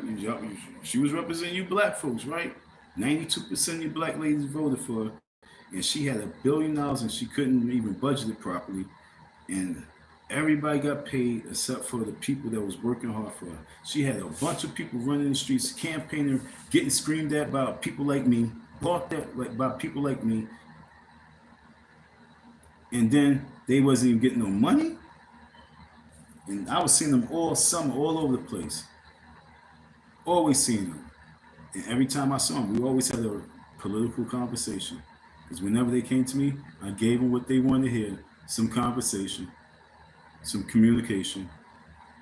She was representing you black folks, right? 92% of you black ladies voted for her, and she had $1 billion and she couldn't even budget it properly. And everybody got paid except for the people that was working hard for her. She had a bunch of people running the streets, campaigning, getting screamed at by people like me, bought that like by people like me, and then they wasn't even getting no money. And I was seeing them all summer, all over the place. Always seeing them. And every time I saw them, we always had a political conversation. Because whenever they came to me, I gave them what they wanted to hear, some conversation, some communication.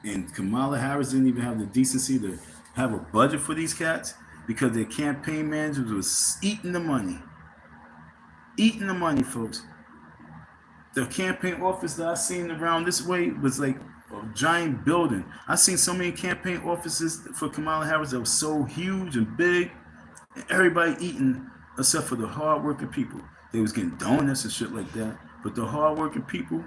And Kamala Harris didn't even have the decency to have a budget for these cats because their campaign managers was eating the money. Eating the money, folks. The campaign office that I seen around this way was like a giant building. I seen so many campaign offices for Kamala Harris that was so huge and big, and everybody eating except for the hardworking people. They was getting donuts and shit like that, but the hardworking people,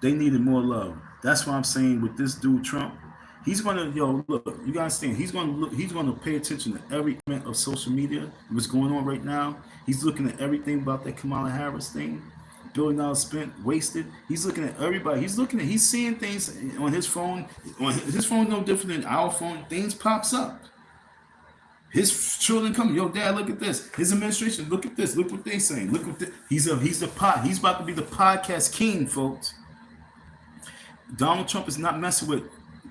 they needed more love. That's why I'm saying with this dude Trump, he's gonna look. You gotta understand. He's gonna pay attention to every element of social media. What's going on right now? He's looking at everything about that Kamala Harris thing. $1 billion spent, wasted. He's looking at everybody. He's seeing things on his phone. On his phone, no different than our phone. Things pops up. His children come, yo, dad, look at this. His administration, look at this. Look what they saying. Look what he's about to be the podcast king, folks. Donald Trump is not messing with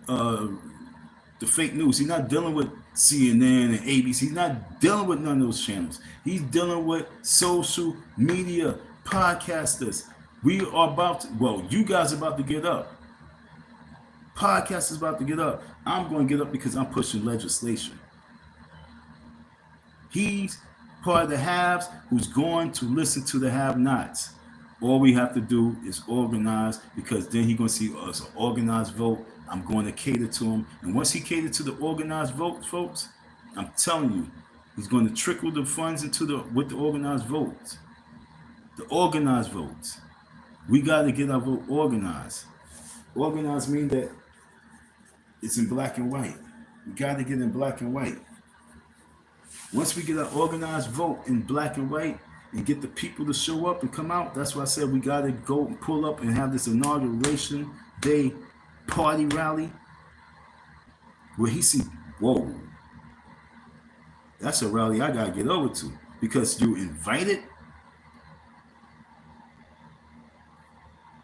the fake news. He's not dealing with CNN and ABC. He's not dealing with none of those channels. He's dealing with social media podcasters. We are about to, you guys are about to get up. Podcast is about to get up. I'm going to get up because I'm pushing legislation. He's part of the haves who's going to listen to the have-nots. All we have to do is organize, because then he's going to see us an organized vote. I'm going to cater to him. And once he caters to the organized vote, folks, I'm telling you, he's going to trickle the funds with the organized votes. The organized votes. We got to get our vote organized. Organized means that it's in black and white. We got to get in black and white. Once we get our organized vote in black and white and get the people to show up and come out, that's why I said we got to go and pull up and have this inauguration day party rally where he see, whoa, that's a rally I got to get over to, because you invited.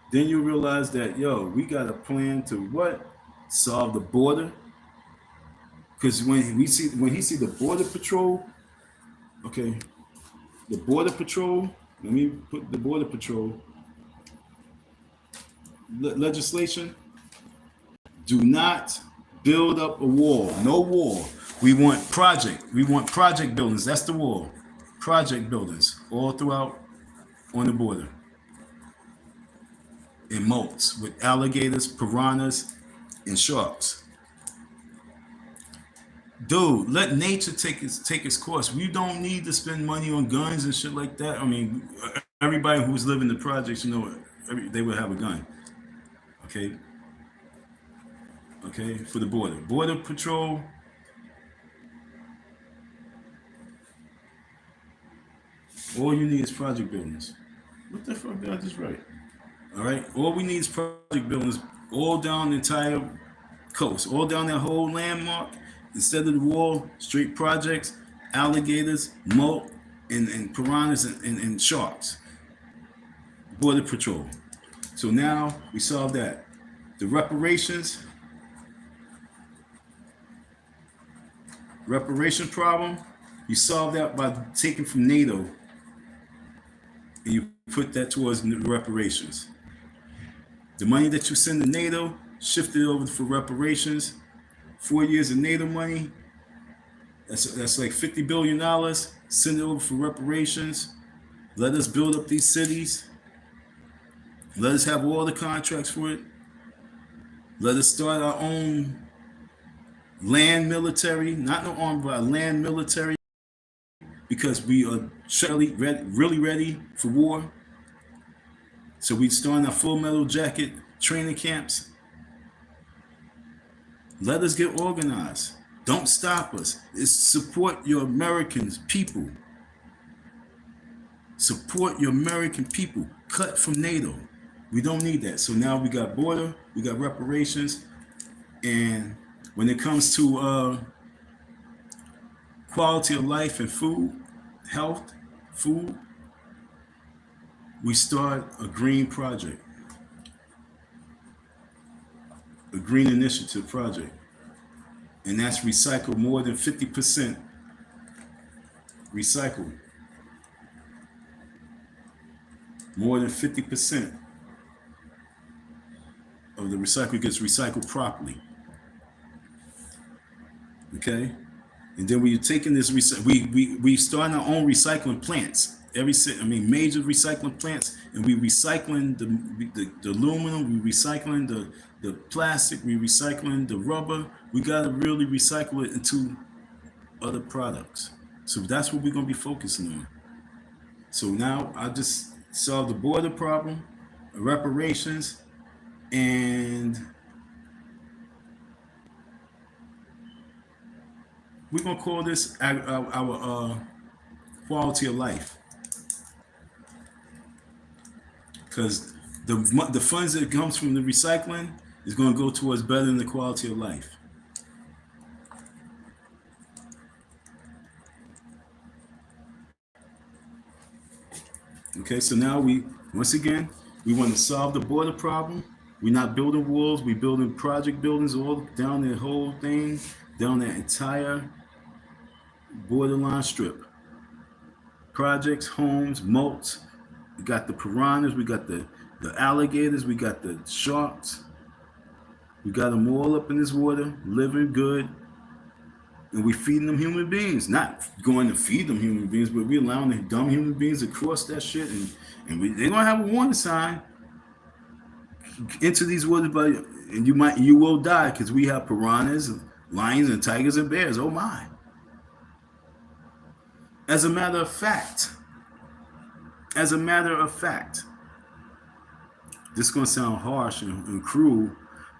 Then you realize that, we got a plan to what? Solve the border. Because when he see the border patrol, okay, the border patrol, let me put the border patrol legislation. Do not build up a wall. No wall. We want project buildings. That's the wall. Project buildings all throughout on the border. In moats with alligators, piranhas, and sharks. Dude, let nature take its course. We don't need to spend money on guns and shit like that. I mean, everybody who's living the projects, they would have a gun. Okay, for the border patrol. All you need is project buildings. What the fuck did I just write? All right, all we need is project buildings all down the entire coast, all down that whole landmark. Instead of the wall, straight projects, alligators, moat, and piranhas and sharks. Border patrol. So now we solved that. The reparation problem, you solve that by taking from NATO and you put that towards the reparations. The money that you send to NATO, shift it over for reparations. 4 years of NATO money, that's like $50 billion. Send it over for reparations. Let us build up these cities. Let us have all the contracts for it. Let us start our own land military, not no army, but land military, because we are really ready for war. So we start our Full Metal Jacket training camps. Let us get organized. Don't stop us. It's support your Americans, people. Support your American people. Cut from NATO. We don't need that. So now we got border, we got reparations, and when it comes to quality of life and food, health, food, we start a green project, a green initiative project, and that's recycle more than 50%. Recycle more than 50% of the recycle gets recycled properly. Okay, and then when you're taking this, we starting our own recycling plants. Major recycling plants, and we recycling the aluminum, we recycling the plastic, we recycling the rubber. We gotta really recycle it into other products. So that's what we're gonna be focusing on. So now I just solved the border problem, reparations, and we're gonna call this our quality of life. Because the funds that comes from the recycling is going to go towards bettering the quality of life. Okay, so now once again, we want to solve the border problem. We're not building walls, we're building project buildings all down the whole thing, down that entire borderline strip. Projects, homes, moats. We got the piranhas, we got the alligators, we got the sharks. We got them all up in this water, living good. And we feeding them human beings. Not going to feed them human beings, but we allowing the dumb human beings to cross that shit. And they're going to have a warning sign. Into these waters, and you will die, because we have piranhas, lions, and tigers, and bears. Oh my. As a matter of fact, this is going to sound harsh and cruel,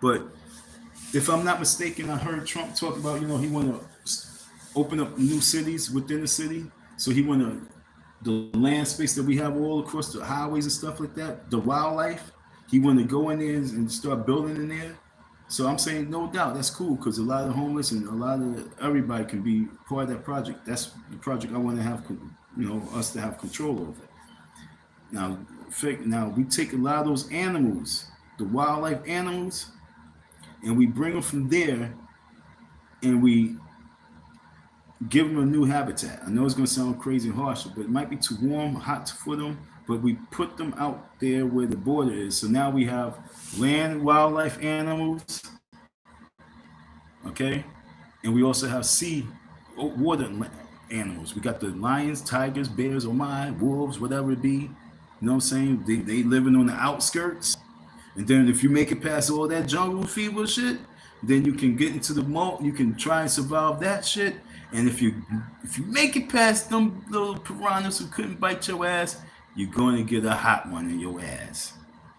but if I'm not mistaken, I heard Trump talk about, he want to open up new cities within the city. So he want to, the land space that we have all across the highways and stuff like that, the wildlife, he want to go in there and start building in there. So I'm saying, no doubt, that's cool, because a lot of the homeless and a lot of everybody can be part of that project. That's the project I want to have, us to have control over. Now we take a lot of those animals, the wildlife animals, and we bring them from there, and we give them a new habitat. I know it's going to sound crazy and harsh, but it might be too warm, hot for them, but we put them out there where the border is. So now we have land, wildlife animals, okay? And we also have water animals. We got the lions, tigers, bears, wolves, whatever it be. You know what I'm saying? They living on the outskirts. And then if you make it past all that jungle fever shit, then you can get into the moat. You can try and survive that shit. And if you make it past them little piranhas who couldn't bite your ass, you're going to get a hot one in your ass,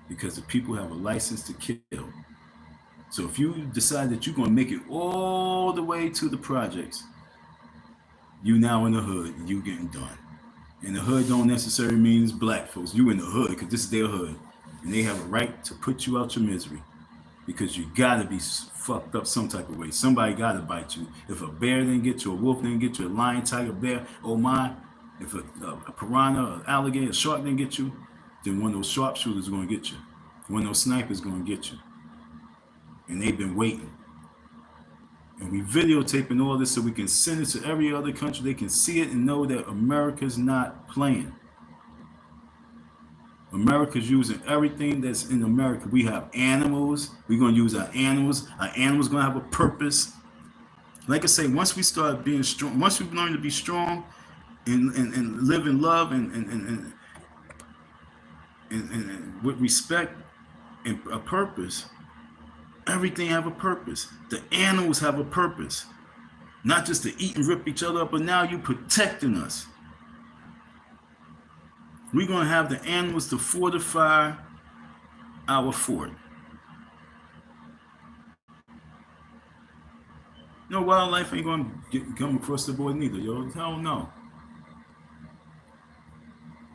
because the people have a license to kill. So if you decide that you're going to make it all the way to the projects, you now in the hood and you getting done. And the hood don't necessarily mean it's black folks. You in the hood because this is their hood. And they have a right to put you out your misery, because you gotta be fucked up some type of way. Somebody gotta bite you. If a bear didn't get you, a wolf didn't get you, a lion, tiger, bear, oh my. If a piranha, an alligator, a shark didn't get you, then one of those sharpshooters is gonna get you. One of those snipers is gonna get you. And they've been waiting. And we videotaping all this so we can send it to every other country. They can see it and know that America's not playing. America's using everything that's in America. We have animals. We're going to use our animals. Our animals going to have a purpose. Like I say, once we start being strong, once we learn to be strong and live in love and and with respect and a purpose, everything have a purpose. The animals have a purpose. Not just to eat and rip each other up, but now you protecting us. We're going to have the animals to fortify our fort. No, wildlife ain't going to come across the board neither, yo. Hell no.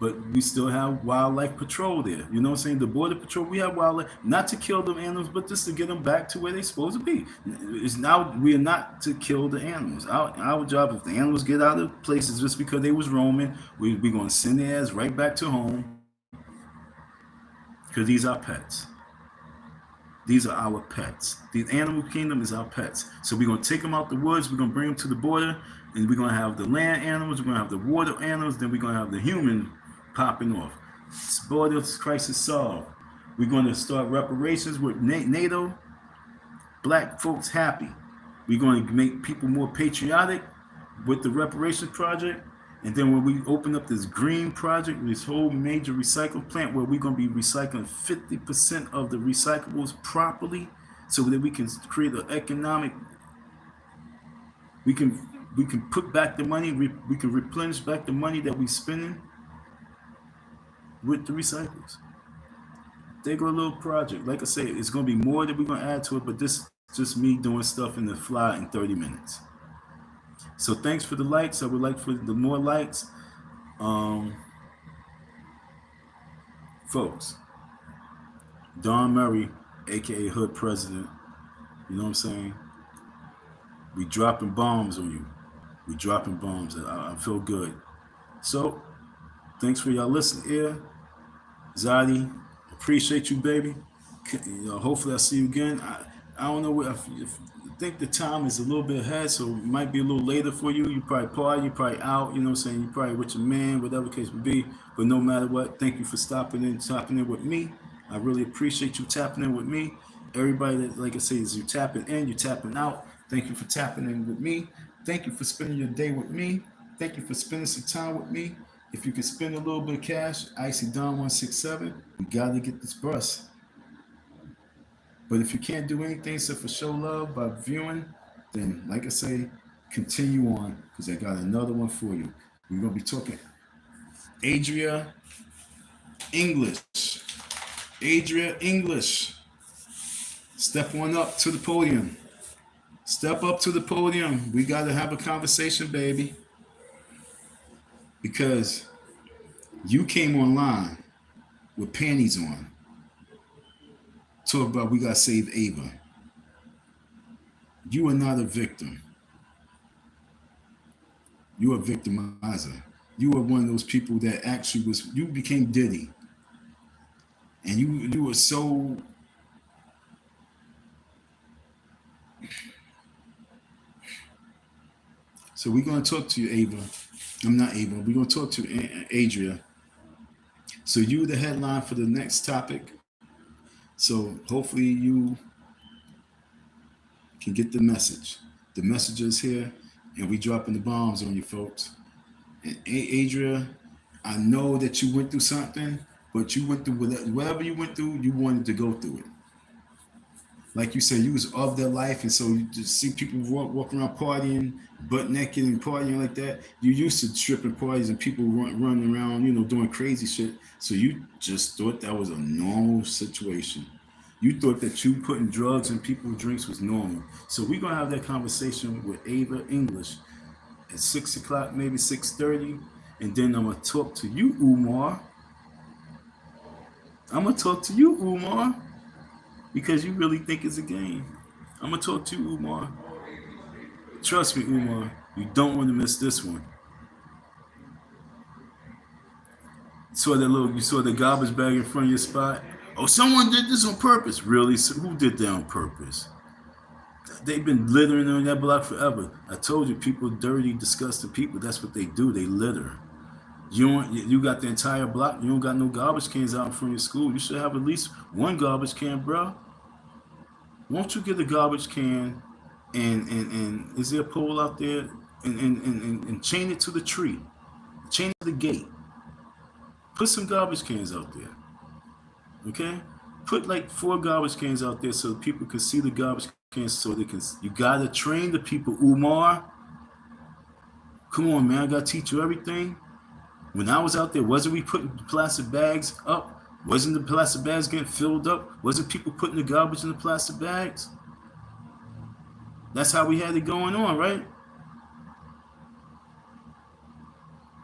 But we still have wildlife patrol there. You know what I'm saying? The border patrol, we have wildlife, not to kill the animals, but just to get them back to where they're supposed to be. It's now, we are not to kill the animals. Our job, if the animals get out of places just because they was roaming, we're going to send their ass right back to home, because these are pets. These are our pets. The animal kingdom is our pets. So we're going to take them out the woods. We're going to bring them to the border. And we're going to have the land animals. We're going to have the water animals. Then we're going to have the human popping off. Border crisis solved. We're going to start reparations with NATO. Black folks happy. We're going to make people more patriotic with the reparations project. And then when we open up this green project, this whole major recycle plant where we're going to be recycling 50% of the recyclables properly, so that we can create an economic, we can put back the money, we can replenish back the money that we're spending with the recycles. They go a little project. Like I say, it's going to be more that we're going to add to it, but this is just me doing stuff in the fly in 30 minutes. So thanks for the likes. I would like for the more likes. Folks, Don Murray, aka Hood President, you know what I'm saying? We dropping bombs on you. We dropping bombs. I feel good. So thanks for y'all listening here. Zadi, appreciate you, baby. You know, hopefully I'll see you again. I don't know if I think the time is a little bit ahead, so it might be a little later for you. You probably party, you probably out, you know what I'm saying? You probably with your man, whatever the case would be. But no matter what, thank you for tapping in with me. I really appreciate you tapping in with me. Everybody that, like I say, is you tapping in, you tapping out. Thank you for tapping in with me. Thank you for spending your day with me. Thank you for spending some time with me. If you can spend a little bit of cash, Icy Don 167, we gotta get this bus. But if you can't do anything except for show love by viewing, then like I say, continue on, because I got another one for you. We're gonna be talking Adria English. Adria English. Step on up to the podium. Step up to the podium. We gotta have a conversation, baby. Because you came online with panties on. Talk about we gotta save Ava. You are not a victim. You are a victimizer. You are one of those people that actually was, you became Diddy. And you were so, so we're gonna talk to you, Ava. I'm not Ava, we're gonna talk to Adria. So you the headline for the next topic. So hopefully you can get the message. The message is here, and we dropping the bombs on you folks. And Adria, I know that you went through something, but you went through whatever you went through, you wanted to go through it. Like you said, you was of their life, and so you just see people walk around partying, butt naked and partying like that. You used to stripping parties and people running around, you know, doing crazy shit. So you just thought that was a normal situation. You thought that you putting drugs in people's drinks was normal. So we're gonna have that conversation with Ava English at 6 o'clock, maybe 6:30, and then I'm gonna talk to you, Umar. I'm gonna talk to you, Umar. Because you really think it's a game. I'm gonna talk to you, Umar. Trust me, Umar. You don't want to miss this one. You saw the garbage bag in front of your spot. Oh, someone did this on purpose. Really? So who did that on purpose? They've been littering on that block forever. I told you, people, dirty, disgusting people. That's what they do. They litter. You got the entire block. You don't got no garbage cans out in front of your school. You should have at least one garbage can, bro. Won't you get a garbage can and is there a pole out there and chain it to the tree, chain it to the gate, put some garbage cans out there. Okay? Put like 4 garbage cans out there so people can see the garbage cans so they can. You gotta train the people, Umar. Come on, man. I gotta teach you everything. When I was out there, wasn't we putting plastic bags up? Wasn't the plastic bags getting filled up? Wasn't people putting the garbage in the plastic bags? That's how we had it going on, right?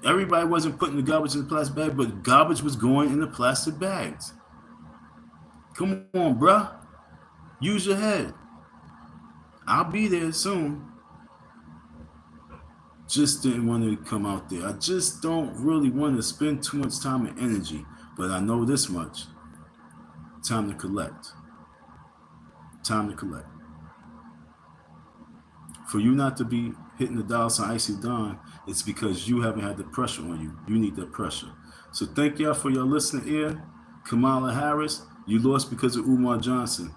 Everybody wasn't putting the garbage in the plastic bag, but garbage was going in the plastic bags. Come on, bruh. Use your head. I'll be there soon. Just didn't want to come out there. I just don't really want to spend too much time and energy. But I know this much. Time to collect. Time to collect. For you not to be hitting the dial sign Icy Dawn, it's because you haven't had the pressure on you. You need that pressure. So thank y'all for your listening ear. Kamala Harris, you lost because of Umar Johnson.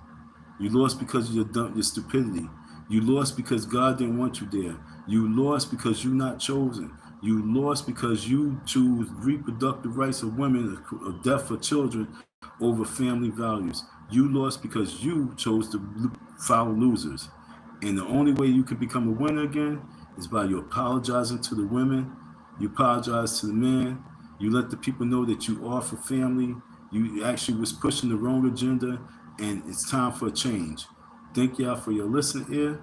You lost because of your stupidity. You lost because God didn't want you there. You lost because you're not chosen. You lost because you choose reproductive rights of women, of death for children over family values. You lost because you chose to follow losers. And the only way you can become a winner again is by you apologizing to the women. You apologize to the men. You let the people know that you are for family. You actually was pushing the wrong agenda, and it's time for a change. Thank y'all for your listening ear.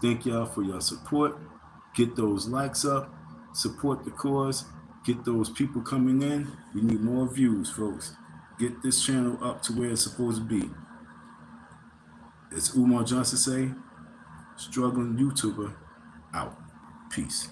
Thank y'all for your support. Get those likes up. Support the cause. Get those people coming in. We need more views, folks. Get this channel up to where it's supposed to be. As Umar Johnson say, struggling YouTuber out. Peace.